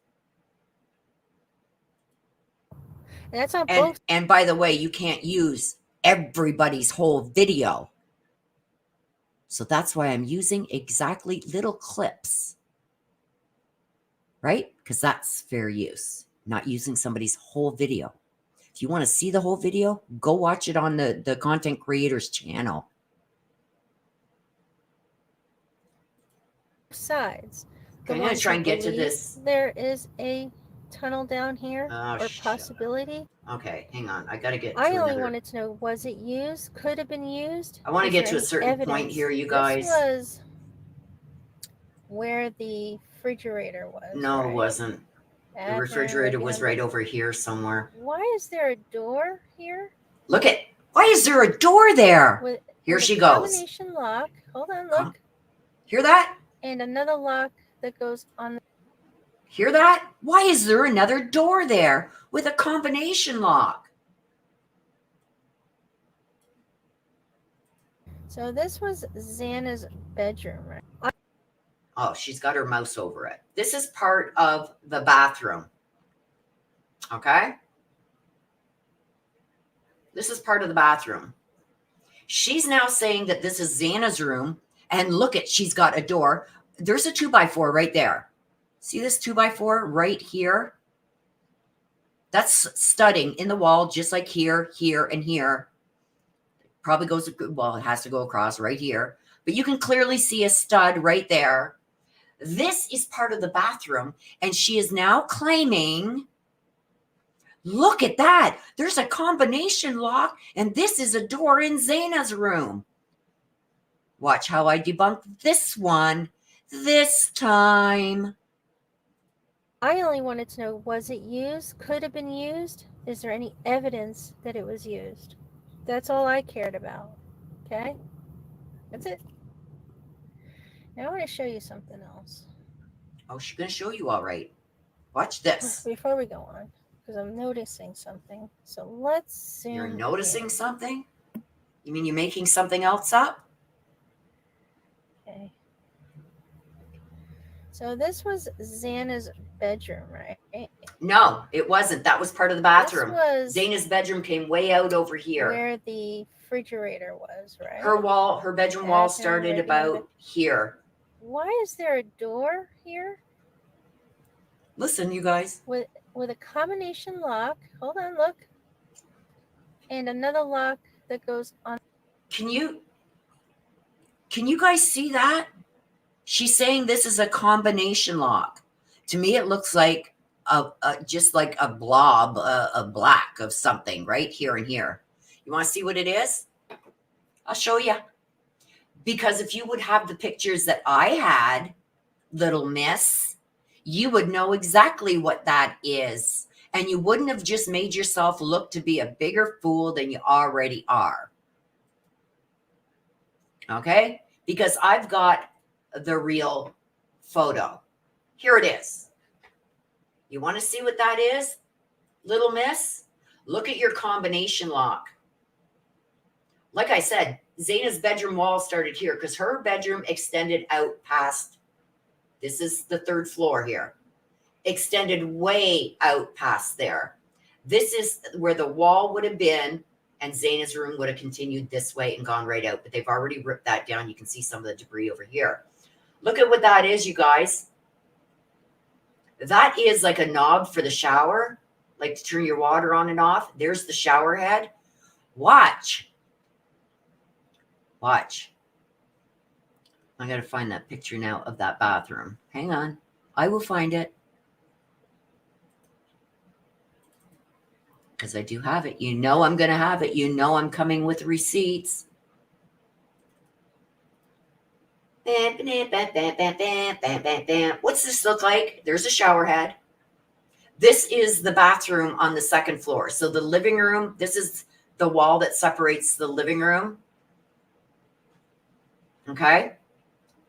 That's on both. And by the way, you can't use everybody's whole video. So that's why I'm using exactly little clips. Right? Because that's fair use. Not using somebody's whole video. If you want to see the whole video, go watch it on the content creator's channel. Sides. Okay, I'm going to try and get to this. There is a tunnel down here, or possibility. Okay, hang on. I got to get to I only wanted to know, was it used? Could have been used? I want to get to a certain point here, you guys. This was where the refrigerator was. No, right? It wasn't. The refrigerator was right over here somewhere. Why is there a door here? Look at, why is there a door there? Here she goes. Combination lock. Hold on, look. Hear that? And another lock that goes on the... Hear that? Why is there another door there with a combination lock? So this was XANA'S bedroom, right? Oh, she's got her mouse over it. This is part of the bathroom. Okay? This is part of the bathroom. She's now saying that this is XANA'S room. And look at, she's got a door. There's a 2x4 right there. See this 2x4 right here? That's studding in the wall, just like here, here, and here. Probably goes, well, it has to go across right here. But you can clearly see a stud right there. This is part of the bathroom. And she is now claiming, look at that. There's a combination lock. And this is a door in XANA'S room. Watch how I debunk this one this time. I only wanted to know, was it used? Could have been used? Is there any evidence that it was used? That's all I cared about. Okay? That's it. Now I want to show you something else. Oh, she's going to show you all right. Watch this. Before we go on, because I'm noticing something. So let's zoom You're noticing in. something? You mean you're making something else up? Okay. So this was Xana's bedroom, right? No, it wasn't. That was part of the bathroom. This was Zana's bedroom came way out over here. where the refrigerator was, right? Her bedroom wall started right about here. Why is there a door here? Listen, you guys. With a combination lock. Hold on, look. And another lock that goes on. Can you guys see that? She's saying this is a combination lock. To me, it looks like just like a blob of black of something right here and here. You want to see what it is? I'll show you. Because if you would have the pictures that I had, little miss, you would know exactly what that is. And you wouldn't have just made yourself look to be a bigger fool than you already are. Okay? Because I've got the real photo. Here it is. You want to see what that is, little miss? Look at your combination lock. Like I said, Xana's bedroom wall started here because her bedroom extended out past, this is the 3rd floor here, extended way out past there. This is where the wall would have been, and Xana's room would have continued this way and gone right out, but they've already ripped that down. You can see some of the debris over here. Look at what that is, you guys. That is like a knob for the shower, like to turn your water on and off. There's the shower head. Watch. Watch. I got to find that picture now of that bathroom. Hang on. I will find it. Because I do have it. You know I'm going to have it. You know I'm coming with receipts. What's this look like? There's a shower head. This is the bathroom on the 2nd floor. So the living room, this is the wall that separates the living room. Okay?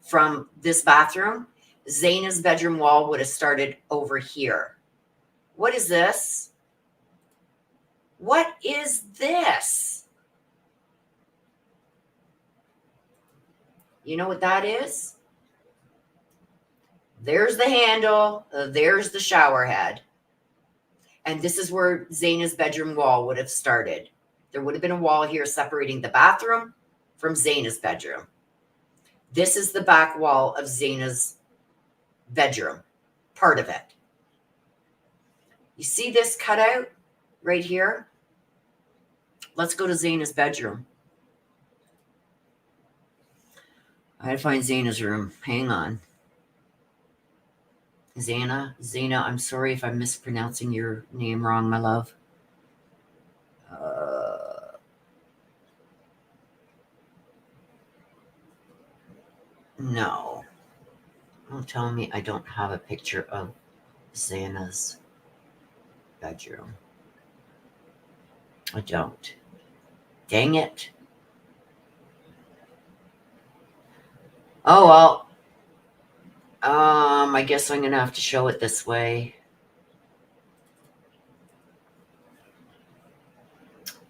From this bathroom. Xana's bedroom wall would have started over here. What is this? What is this? You know what that is? There's the handle. There's the shower head. And this is where Xana's bedroom wall would have started. There would have been a wall here separating the bathroom from Xana's bedroom. This is the back wall of Xana's bedroom, part of it. You see this cutout right here? Let's go to Xana's bedroom. I gotta find Xana's room. Hang on. Xana, I'm sorry if I'm mispronouncing your name wrong, my love. No. Don't tell me I don't have a picture of Xana's bedroom. I don't. Dang it. Oh, well. I guess I'm going to have to show it this way.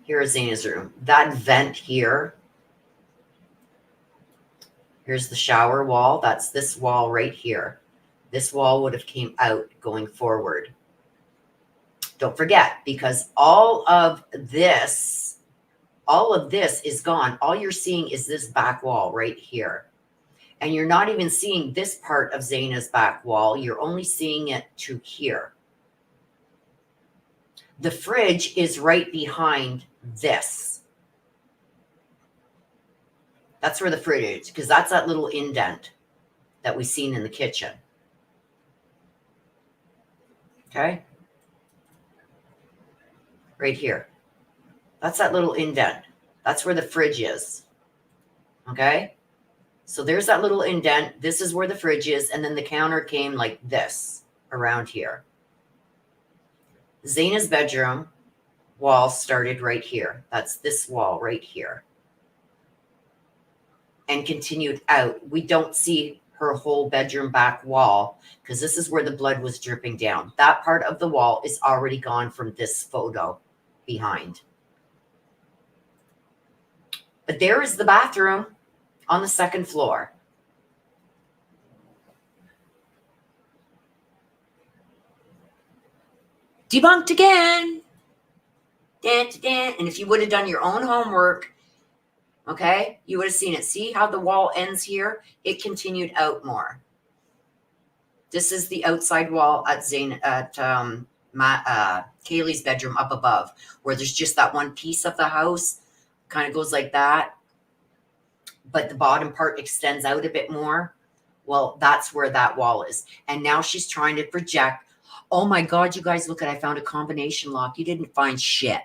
Here's Xana's room. That vent here. Here's the shower wall. That's this wall right here. This wall would have came out going forward. Don't forget, because all of this is gone. All you're seeing is this back wall right here. And you're not even seeing this part of Xana's back wall. You're only seeing it to here. The fridge is right behind this. That's where the fridge is, because that's that little indent that we seen in the kitchen. Okay? Right here. That's that little indent. That's where the fridge is. Okay? So there's that little indent. This is where the fridge is. And then the counter came like this around here. Xana's bedroom wall started right here. That's this wall right here. And continued out. We don't see her whole bedroom back wall, because this is where the blood was dripping down. That part of the wall is already gone from this photo behind. But there is the bathroom on the second floor. Debunked again. And if you would have done your own homework, okay, you would have seen it. See how the wall ends here? It continued out more. This is the outside wall at Kaylee's bedroom up above, where there's just that one piece of the house, kind of goes like that, but the bottom part extends out a bit more. Well, that's where that wall is. And now she's trying to project, oh my God, you guys, look at, I found a combination lock. You didn't find shit.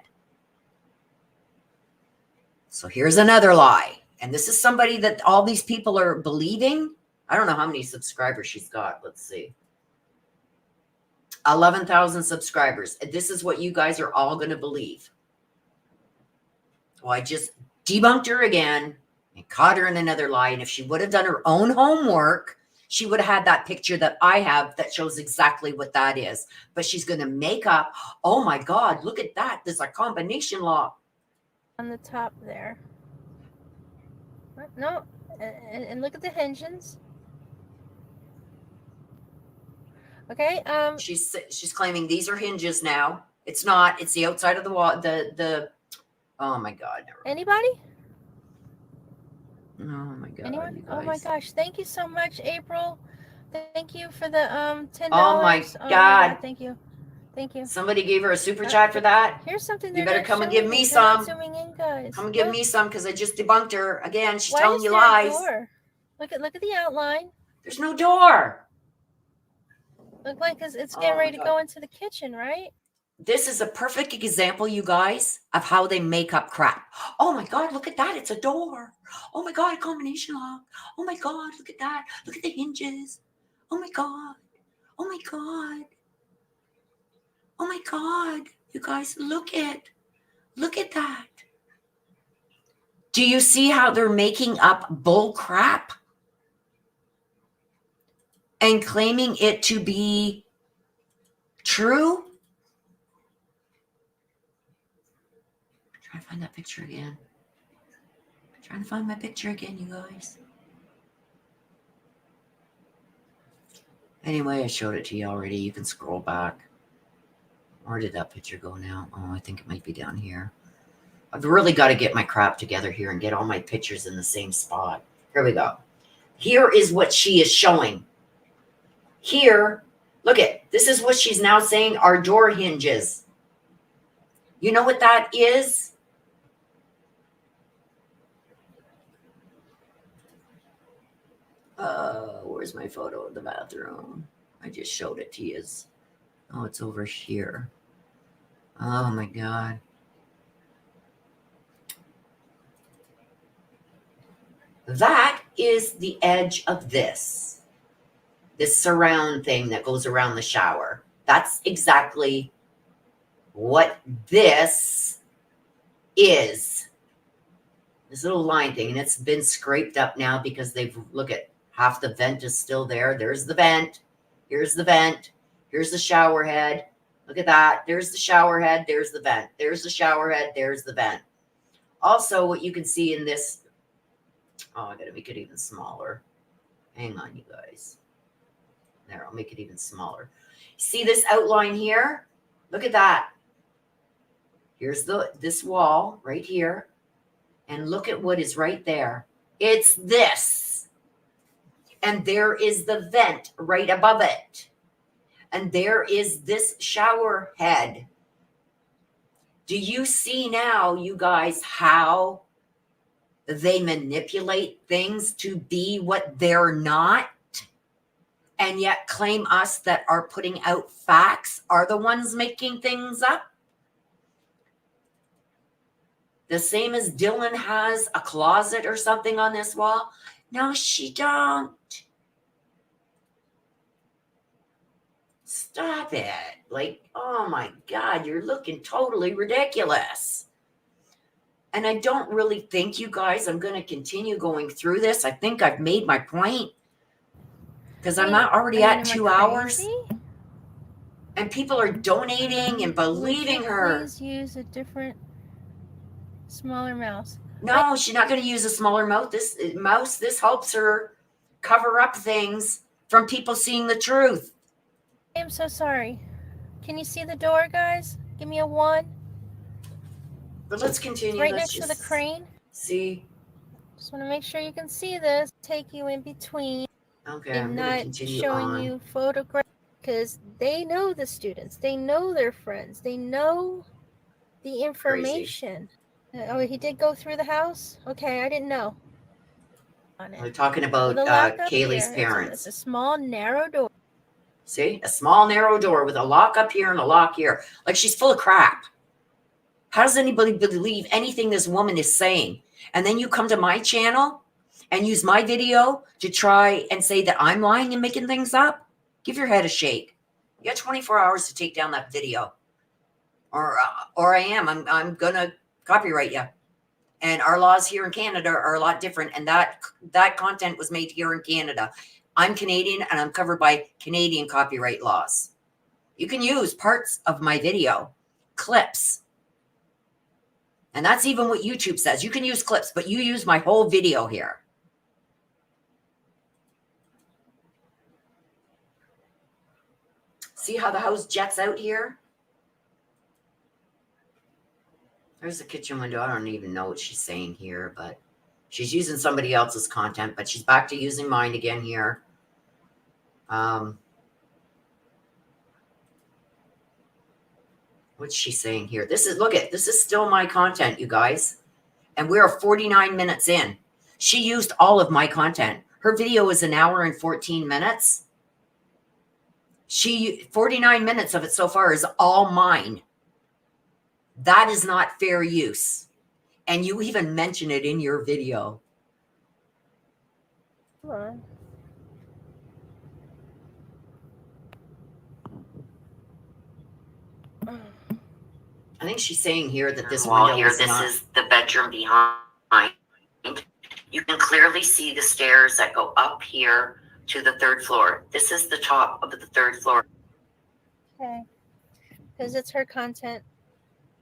So here's another lie. And this is somebody that all these people are believing. I don't know how many subscribers she's got. Let's see. 11,000 subscribers. This is what you guys are all going to believe. Well, I just debunked her again and caught her in another lie. And if she would have done her own homework, she would have had that picture that I have that shows exactly what that is. But she's going to make up, oh my God, look at that. There's a combination lock. On the top there. No, and look at the hinges. Okay. She's claiming these are hinges now. It's not. It's the outside of the wall. The oh my God. Anybody? Oh my God. Anyone? Oh my gosh. Thank you so much, April. Thank you for the $10. Oh my God. Thank you. Thank you. Somebody gave her a super chat for that. Here's something. You better come and give me some. Come and give me some, because I just debunked her again. She's telling you lies. Look at the outline. There's no door. Look like it's getting ready to go into the kitchen, right? This is a perfect example, you guys, of how they make up crap. Oh my God, look at that. It's a door. Oh my God, a combination lock. Oh my God, look at that. Look at the hinges. Oh my God. Oh my God. Oh my God, you guys, look at that. Do you see how they're making up bull crap and claiming it to be true? I'm trying to find that picture again. I'm trying to find my picture again, you guys. Anyway, I showed it to you already. You can scroll back. Where did that picture go now? Oh, I think it might be down here. I've really got to get my crap together here and get all my pictures in the same spot. Here we go. Here is what she is showing. Here, look at, this is what she's now saying are door hinges. You know what that is? Where's my photo of the bathroom? I just showed it to you. Oh, it's over here. Oh my God. That is the edge of this surround thing that goes around the shower. That's exactly what this is. This little line thing, and it's been scraped up now because they've, look at, half the vent is still there. There's the vent. Here's the vent. Here's the shower head. Look at that. There's the shower head. There's the vent. There's the shower head. There's the vent. Also, what you can see in this, oh, I got to make it even smaller. Hang on, you guys. There, I'll make it even smaller. See this outline here? Look at that. Here's this wall right here. And look at what is right there. It's this. And there is the vent right above it. And there is this shower head. Do you see now, you guys, how they manipulate things to be what they're not? And yet claim us that are putting out facts are the ones making things up? The same as Dylan has a closet or something on this wall. No, she don't. Stop it. Like, oh my God, you're looking totally ridiculous. And I don't really think, you guys, I'm going to continue going through this. I think I've made my point. because I'm not already I mean, at am I 2 hours, crazy? and people are donating and believing Would you her. please use a different, smaller mouse? No, she's not going to use a smaller mouse. This helps her cover up things from people seeing the truth. I am so sorry. Can you see the door, guys? Give me a 1. But let's continue. Right Let's next to the just crane. see. Just want to make sure you can see this. Take you in between. Okay, I'm I'm going to not continue showing on. you photographs because they know the students. They know their friends. They know the information. Oh, he did go through the house? Okay, I didn't know. On it. We're talking about With a lock up Kaylee's here. parents. It's a small, narrow door. See? A small, narrow door with a lock up here and a lock here. Like, she's full of crap. How does anybody believe anything this woman is saying? And then you come to my channel and use my video to try and say that I'm lying and making things up? Give your head a shake. You got 24 hours to take down that video. Or I'm going to copyright you. And our laws here in Canada are a lot different. And that content was made here in Canada. I'm Canadian and I'm covered by Canadian copyright laws. You can use parts of my video, clips. And that's even what YouTube says. You can use clips, but you use my whole video here. See how the house jets out here? There's the kitchen window. I don't even know what she's saying here, but she's using somebody else's content, but she's back to using mine again here. What's she saying here? This is still my content, you guys. And we're 49 minutes in. She used all of my content. Her video is 1 hour and 14 minutes. 49 minutes of it so far is all mine. That is not fair use. And you even mention it in your video. Come on. I think she's saying here that this wall window here, is this not... is the bedroom behind. You can clearly see the stairs that go up here to the 3rd floor. This is the top of the 3rd floor. Okay. Because it's her content.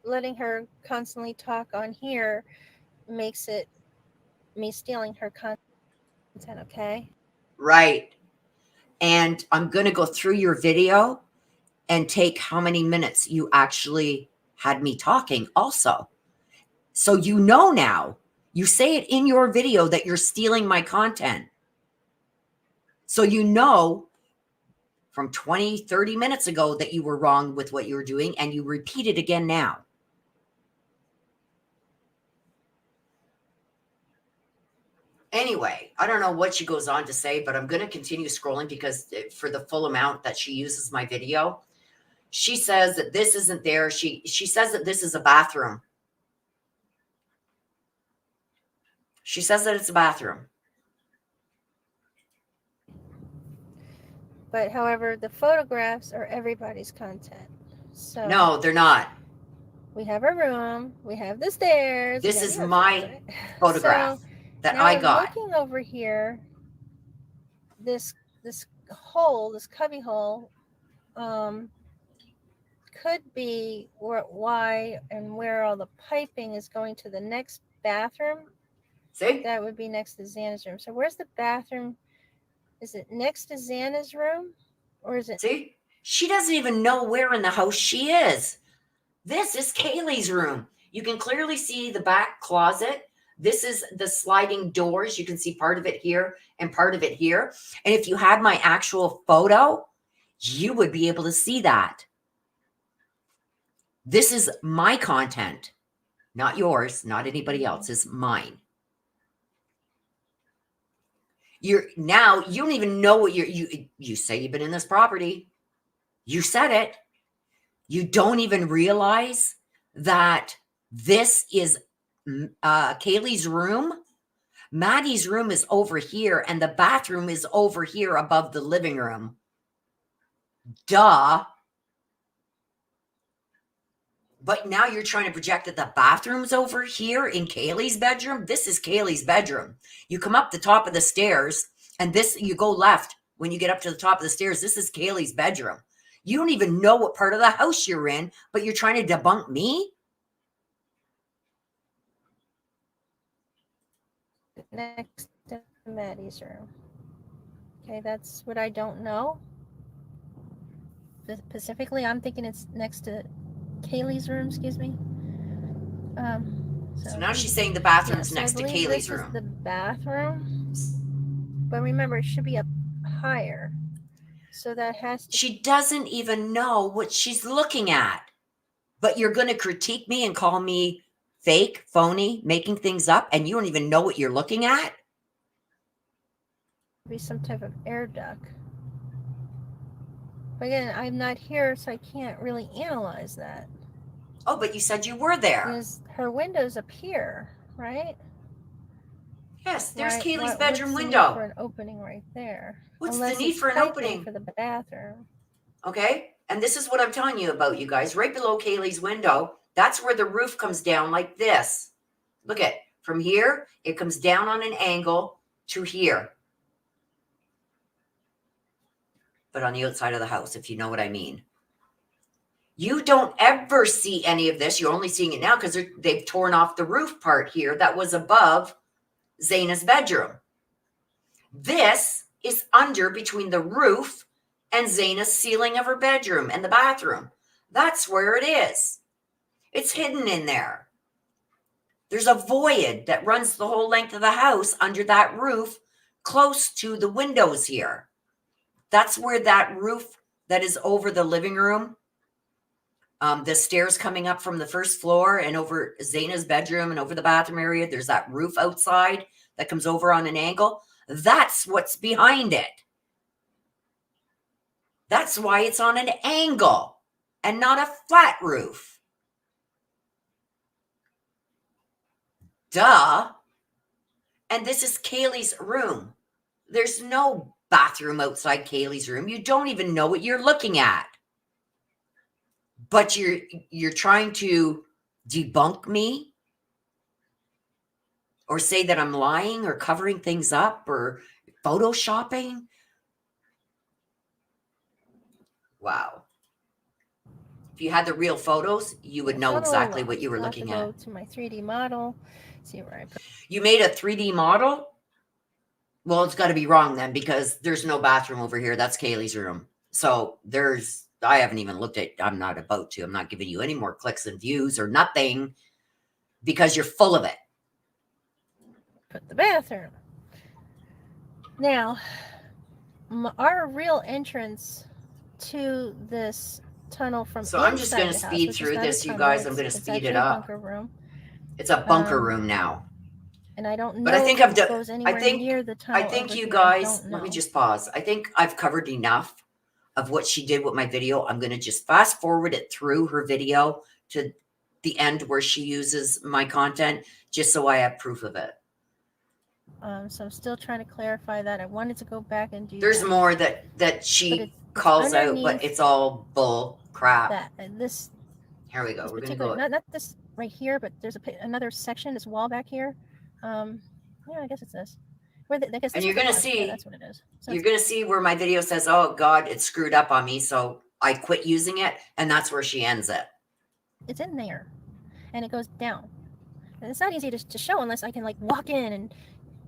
Letting her constantly talk on here makes it me stealing her content, okay? Right. And I'm going to go through your video and take how many minutes you actually had me talking also. So you know now, you say it in your video that you're stealing my content. So you know from 20, 30 minutes ago that you were wrong with what you were doing, and you repeat it again now. Anyway, I don't know what she goes on to say, but I'm going to continue scrolling because for the full amount that she uses my video, she says that this isn't there. She says that this is a bathroom. She says that it's a bathroom. But however, the photographs are everybody's content. So No, they're not. we have a room, we have the stairs. This is my photograph that now I I'm got. looking over here. This hole, this cubby hole, could be why and where all the piping is going to the next bathroom. See? That would be next to Xana's room. So where's the bathroom? Is it next to Xana's room? Or is it? See? She doesn't even know where in the house she is. This is Kaylee's room. You can clearly see the back closet. This is the sliding doors. You can see part of it here and part of it here. And if you had my actual photo, you would be able to see that. This is my content, not yours, not anybody else's, mine. You don't even know what you say you've been in this property. You said it. You don't even realize that this is Kaylee's room. Maddie's room is over here and the bathroom is over here above the living room. Duh. But now you're trying to project that the bathroom's over here in Kaylee's bedroom. This is Kaylee's bedroom. You come up the top of the stairs and you go left when you get up to the top of the stairs. This is Kaylee's bedroom. You don't even know what part of the house you're in, but you're trying to debunk me? Next to Maddie's room. Okay, that's what I don't know. Specifically, I'm thinking it's next to Kaylee's room, excuse me. So now she's saying the bathroom's so next to I believe Kaylee's this room. is the bathroom. But remember, it should be up higher. So that has to... She doesn't even know what she's looking at. But you're going to critique me and call me fake, phony, making things up, and you don't even know what you're looking at? Be some type of air duct. But again, I'm not here, so I can't really analyze that. Oh, but you said you were there. Because her window's up here, right? Yes, there's Right, Kaylee's what's bedroom the need window. for an opening right there? What's Unless the need it's for an piping opening? for the bathroom. Okay, and this is what I'm telling you about, you guys. Right below Kaylee's window, that's where the roof comes down like this. Look at, from here, it comes down on an angle to here. But on the outside of the house, if you know what I mean. You don't ever see any of this. You're only seeing it now because they've torn off the roof part here that was above XANA'S bedroom. This is under between the roof and XANA'S ceiling of her bedroom and the bathroom. That's where it is. It's hidden in there. There's a void that runs the whole length of the house under that roof, close to the windows here. That's where that roof that is over the living room, the stairs coming up from the first floor and over XANA'S bedroom and over the bathroom area, there's that roof outside that comes over on an angle. That's what's behind it. That's why it's on an angle and not a flat roof. Duh. And this is Kaylee's room. There's no bathroom outside Kaylee's room. You don't even know what you're looking at. But you're trying to debunk me or say that I'm lying or covering things up or photoshopping. Wow. If you had the real photos, you would know exactly what you were looking at. Go to my 3D model, see where I put. You made a 3D model? Well, it's got to be wrong then because there's no bathroom over here. That's Kaylee's room. So I haven't even looked at, I'm not about to. I'm not giving you any more clicks and views or nothing because you're full of it. Put the bathroom. Now, our real entrance to this tunnel from so I'm just going to speed through this, you guys. I'm going to speed it up. Bunker room. It's a bunker room now. And I don't know. But I think I've done. Near the tunnel I think you guys. Let me just pause. I think I've covered enough of what she did with my video. I'm going to just fast forward it through her video to the end where she uses my content, just so I have proof of it. So I'm still trying to clarify that. I wanted to go back and do. There's more that she calls out, but it's all bull crap. This. Here we go. We're going to go. Not this right here, but there's another section, this wall back here. Yeah, I guess it's this. And you're going to see. Yeah, that's what it is. So you're going to see where my video says, "Oh God, it's screwed up on me," so I quit using it, and that's where she ends it. It's in there, and it goes down. And it's not easy to show unless I can like walk in and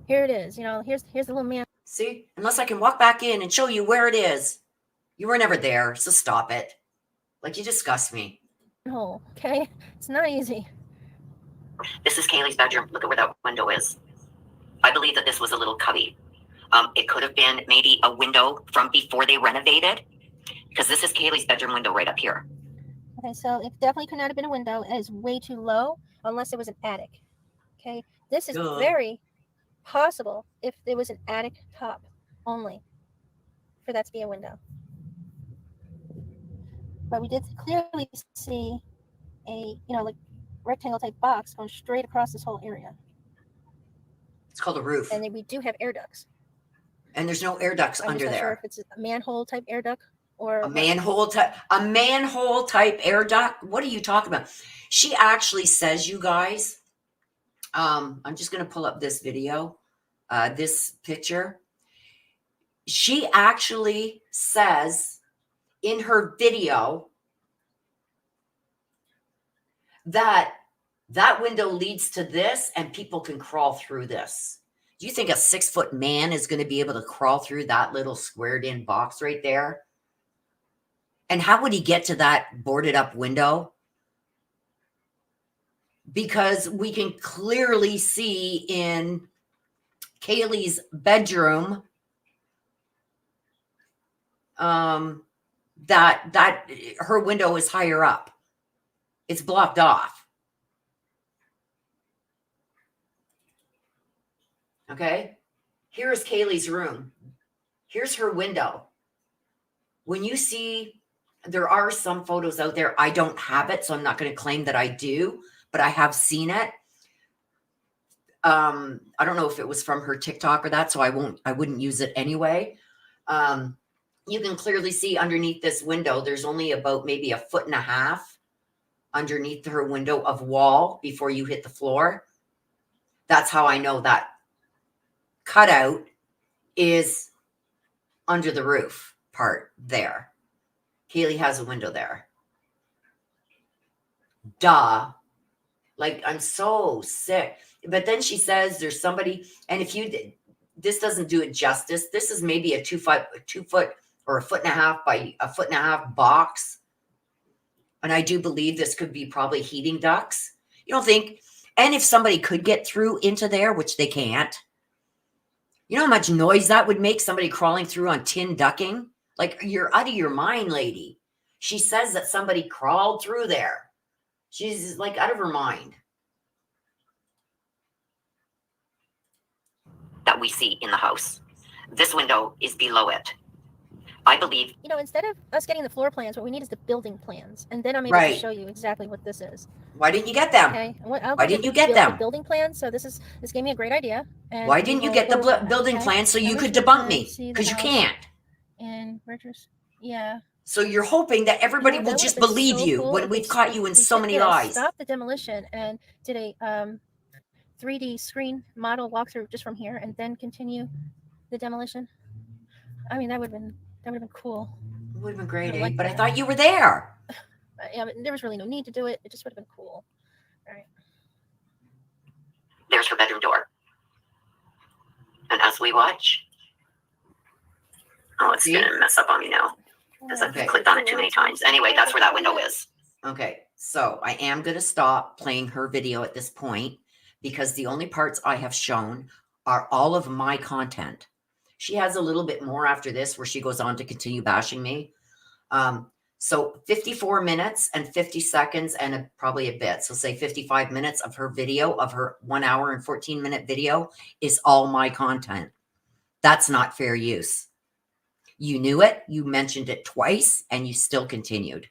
here it is. You know, here's the little man. See, unless I can walk back in and show you where it is. You were never there, so stop it. Like, you disgust me. Hole, okay? It's not easy. This is Kaylee's bedroom. Look at where that window is. I believe that this was a little cubby. It could have been maybe a window from before they renovated, because this is Kaylee's bedroom window right up here. Okay, so it definitely could not have been a window. It is way too low unless it was an attic. Okay, this is very possible if there was an attic top only for that to be a window. But we did clearly see a, like rectangle type box going straight across this whole area. It's called a roof. And then we do have air ducts. And there's no air ducts under there. I'm not sure if it's a manhole type air duct or a manhole type air duct. What are you talking about? She actually says, you guys, I'm just going to pull up this video, this picture. She actually says in her video that that window leads to this and people can crawl through this. Do you think a 6-foot man is going to be able to crawl through that little squared in box right there? And how would he get to that boarded up window? Because we can clearly see in Kaylee's bedroom that her window is higher up. It's blocked off. Okay. Here's Kaylee's room. Here's her window. When you see, there are some photos out there. I don't have it, so I'm not going to claim that I do, but I have seen it. I don't know if it was from her TikTok or that, so I wouldn't use it anyway. You can clearly see underneath this window, there's only about maybe 1.5 feet underneath her window of wall before you hit the floor. That's how I know that cutout is under the roof part there. Kaylee has a window there. Duh. Like, I'm so sick. But then she says there's somebody, and if you, this doesn't do it justice. This is maybe a 2 foot or 1.5 feet by 1.5 feet box. And I do believe this could be probably heating ducts. You don't think? And if somebody could get through into there, which they can't, you know how much noise that would make, somebody crawling through on tin ducking? Like, you're out of your mind, lady. She says that somebody crawled through there. She's like out of her mind. That we see in the house. This window is below it. I believe. You know, instead of us getting the floor plans, what we need is the building plans, and then I'm able to show you exactly what this is. Why didn't you get them? Okay. Why didn't you get them? The building plans. So this gave me a great idea. And why didn't you get the building plans so you could debunk me? Because you can't. And yeah. So you're hoping that everybody will just believe you when we've caught you in so many lies. Stop the demolition and did a 3D screen model walkthrough just from here, and then continue the demolition. I mean, that would have been cool. It would have been great, eh? But I thought you were there. Yeah, but there was really no need to do it. It just would have been cool. All right. There's her bedroom door. And as we watch, it's going to mess up on me now because I've clicked on it too many times. Anyway, that's where that window is. Okay, so I am going to stop playing her video at this point because the only parts I have shown are all of my content. She has a little bit more after this where she goes on to continue bashing me. So 54 minutes and 50 seconds and probably a bit. So say 55 minutes of her video, of her 1 hour and 14-minute video is all my content. That's not fair use. You knew it. You mentioned it twice and you still continued.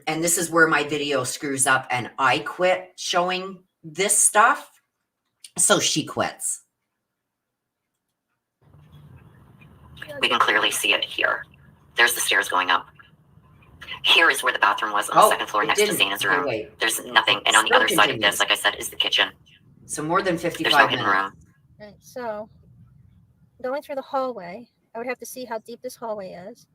And this is where my video screws up and I quit showing this stuff. So she quits. We can clearly see it here. There's the stairs going up. Here is where the bathroom was on the second floor next to XANA'S room. Wait. There's nothing. And on the other side of this, like I said, is the kitchen. So more than 55 There's no hidden room. Right, so going through the hallway, I would have to see how deep this hallway is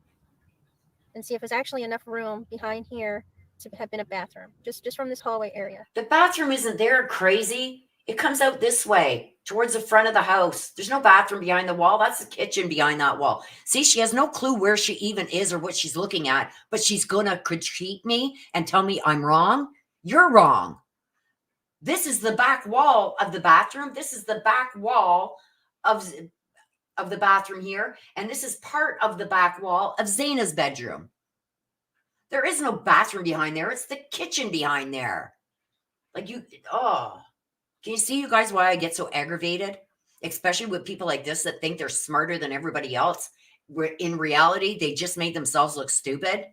and see if there's actually enough room behind here to have been a bathroom, just from this hallway area. The bathroom isn't there, crazy. It comes out this way towards the front of the house. There's no bathroom behind the wall. That's the kitchen behind that wall. See, she has no clue where she even is or what she's looking at, but she's going to critique me and tell me I'm wrong. You're wrong. This is the back wall of the bathroom. This is the back wall of the bathroom here. And this is part of the back wall of XANA'S bedroom. There is no bathroom behind there. It's the kitchen behind there. Like can you see, you guys, why I get so aggravated? Especially with people like this that think they're smarter than everybody else. Where in reality, they just made themselves look stupid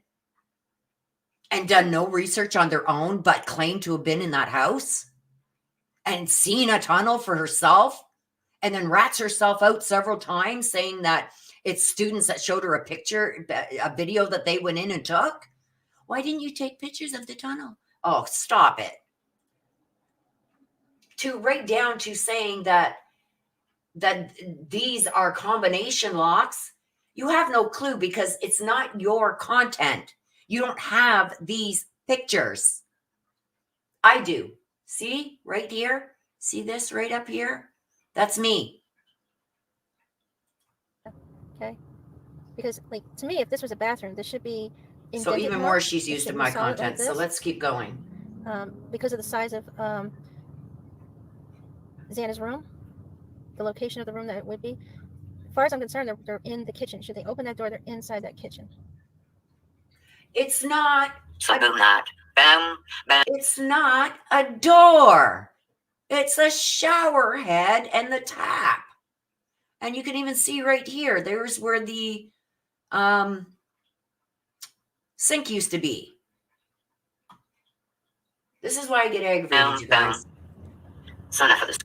and done no research on their own, but claim to have been in that house and seen a tunnel for herself and then rats herself out several times saying that it's students that showed her a picture, a video that they went in and took. Why didn't you take pictures of the tunnel? Oh, stop it. To right down to saying that that these are combination locks, you have no clue because it's not your content. You don't have these pictures. I do. See right here? See this right up here? That's me. Okay. Because, like, to me, if this was a bathroom, this should be indented So even more she's It used of shouldn't my be solid like content. So this. let's keep going. Because of the size of XANA'S room, the location of the room that it would be. As far as I'm concerned, they're in the kitchen. Should they open that door, they're inside that kitchen. It's not. So boom that. Bam, bam. It's not a door. It's a shower head and the tap. And you can even see right here, there's where the sink used to be. This is why I get aggravated, you guys. So enough of this.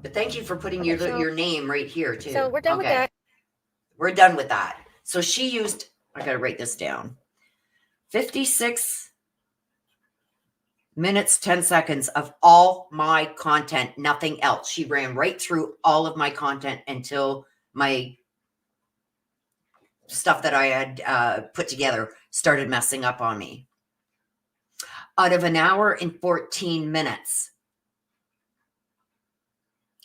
But thank you for putting Okay, your name right here too. So we're done with that. We're done with that. So she used, I got to write this down, 56 minutes, 10 seconds of all my content, nothing else. She ran right through all of my content until my stuff that I had put together started messing up on me. Out of an hour and 14 minutes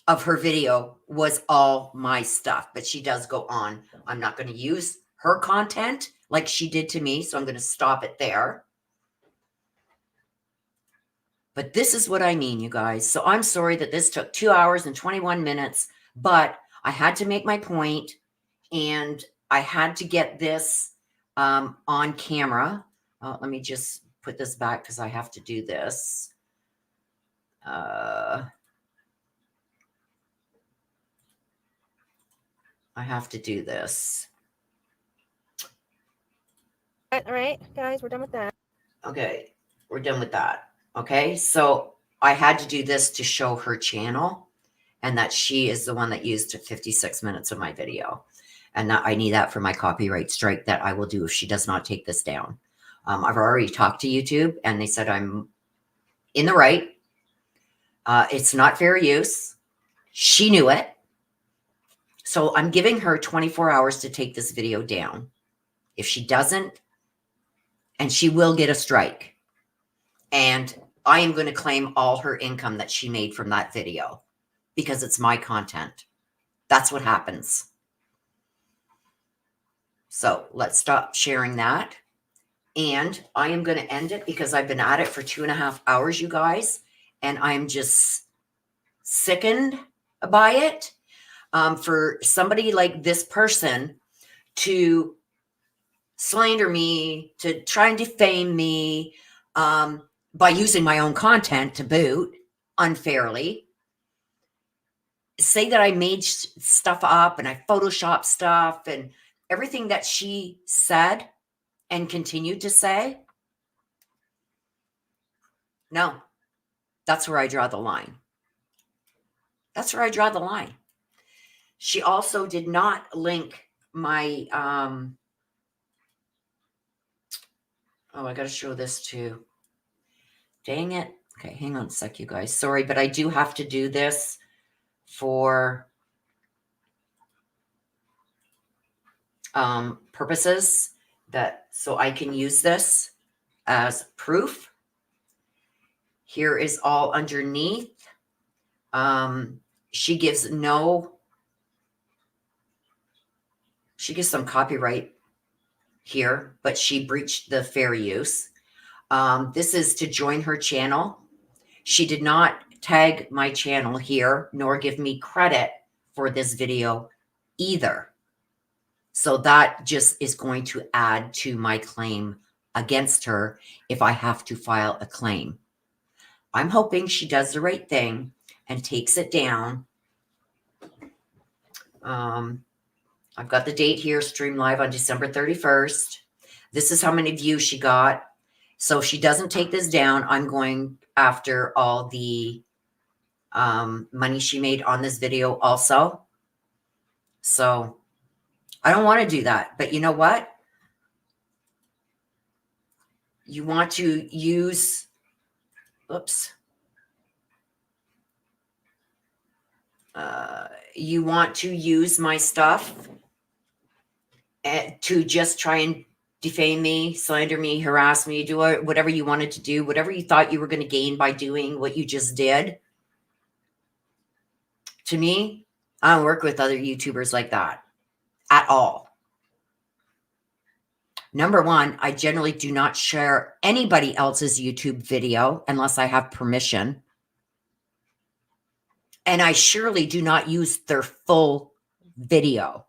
of her video was all my stuff, but she does go on. I'm not going to use her content like she did to me, so I'm going to stop it there. But this is what I mean, you guys. So I'm sorry that this took 2 hours and 21 minutes, but I had to make my point, and I had to get this on camera. Let me just put this back because I have to do this. I have to do this. All right, guys, we're done with that. Okay, we're done with that. Okay, so I had to do this to show her channel and that she is the one that used 56 minutes of my video. And that I need that for my copyright strike that I will do if she does not take this down. I've already talked to YouTube and they said I'm in the right. It's not fair use. She knew it. So I'm giving her 24 hours to take this video down. If she doesn't, and she will get a strike. And I am going to claim all her income that she made from that video because it's my content. That's what happens. So let's stop sharing that. And I am going to end it because I've been at it for 2.5 hours, you guys. And I'm just sickened by it. For somebody like this person to slander me, to try and defame me, by using my own content to boot unfairly, say that I made stuff up and I photoshopped stuff and everything that she said and continued to say. No, that's where I draw the line. That's where I draw the line. She also did not link my, oh, I got to show this too. Dang it. Okay, hang on a sec, you guys. Sorry, but I do have to do this for purposes that so I can use this as proof. Here is all underneath. She gives some copyright here, but she breached the fair use. This is to join her channel. She did not tag my channel here, nor give me credit for this video either. So that just is going to add to my claim against her if I have to file a claim. I'm hoping she does the right thing and takes it down. I've got the date here, stream live on December 31st. This is how many views she got. So if she doesn't take this down, I'm going after all the money she made on this video also. So I don't want to do that. But you know what? You want to use, oops. You want to use my stuff to just try and defame me, slander me, harass me, do whatever you wanted to do, whatever you thought you were going to gain by doing what you just did. To me, I don't work with other YouTubers like that at all. Number one, I generally do not share anybody else's YouTube video unless I have permission. And I surely do not use their full video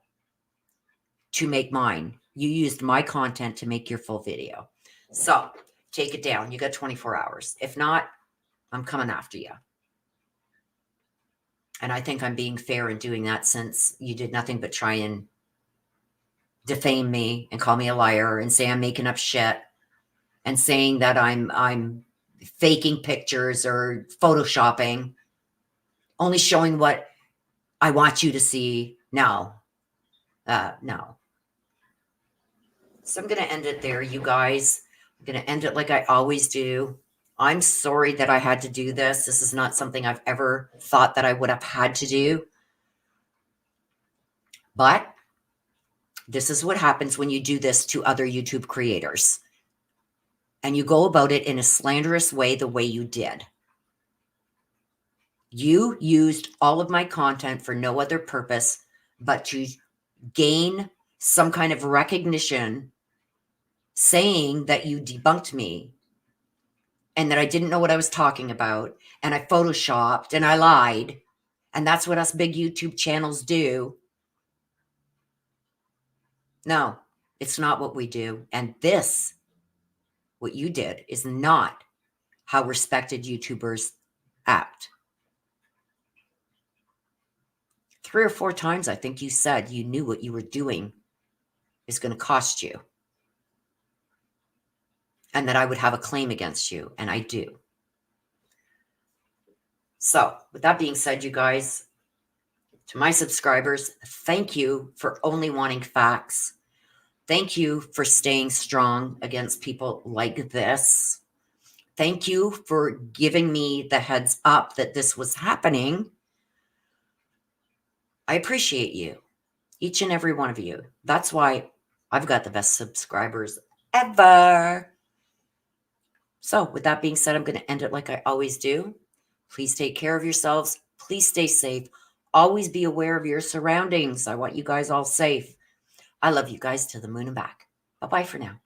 to make mine. You used my content to make your full video. So take it down. You got 24 hours. If not, I'm coming after you. And I think I'm being fair in doing that, since you did nothing but try and defame me and call me a liar and say I'm making up shit and saying that I'm faking pictures or photoshopping, only showing what I want you to see. No. No. So I'm going to end it there, you guys. I'm going to end it like I always do. I'm sorry that I had to do this. This is not something I've ever thought that I would have had to do. But this is what happens when you do this to other YouTube creators. And you go about it in a slanderous way, the way you did. You used all of my content for no other purpose but to gain some kind of recognition, saying that you debunked me and that I didn't know what I was talking about, and I photoshopped and I lied. And that's what us big YouTube channels do. No, it's not what we do. And this, what you did, is not how respected YouTubers act. 3 or 4 times, I think you said you knew what you were doing is going to cost you, and that I would have a claim against you, and I do. So with that being said, you guys, to my subscribers, thank you for only wanting facts. Thank you for staying strong against people like this. Thank you for giving me the heads up that this was happening. I appreciate you, each and every one of you. That's why I've got the best subscribers ever. So with that being said, I'm going to end it like I always do. Please take care of yourselves. Please stay safe. Always be aware of your surroundings. I want you guys all safe. I love you guys to the moon and back. Bye-bye for now.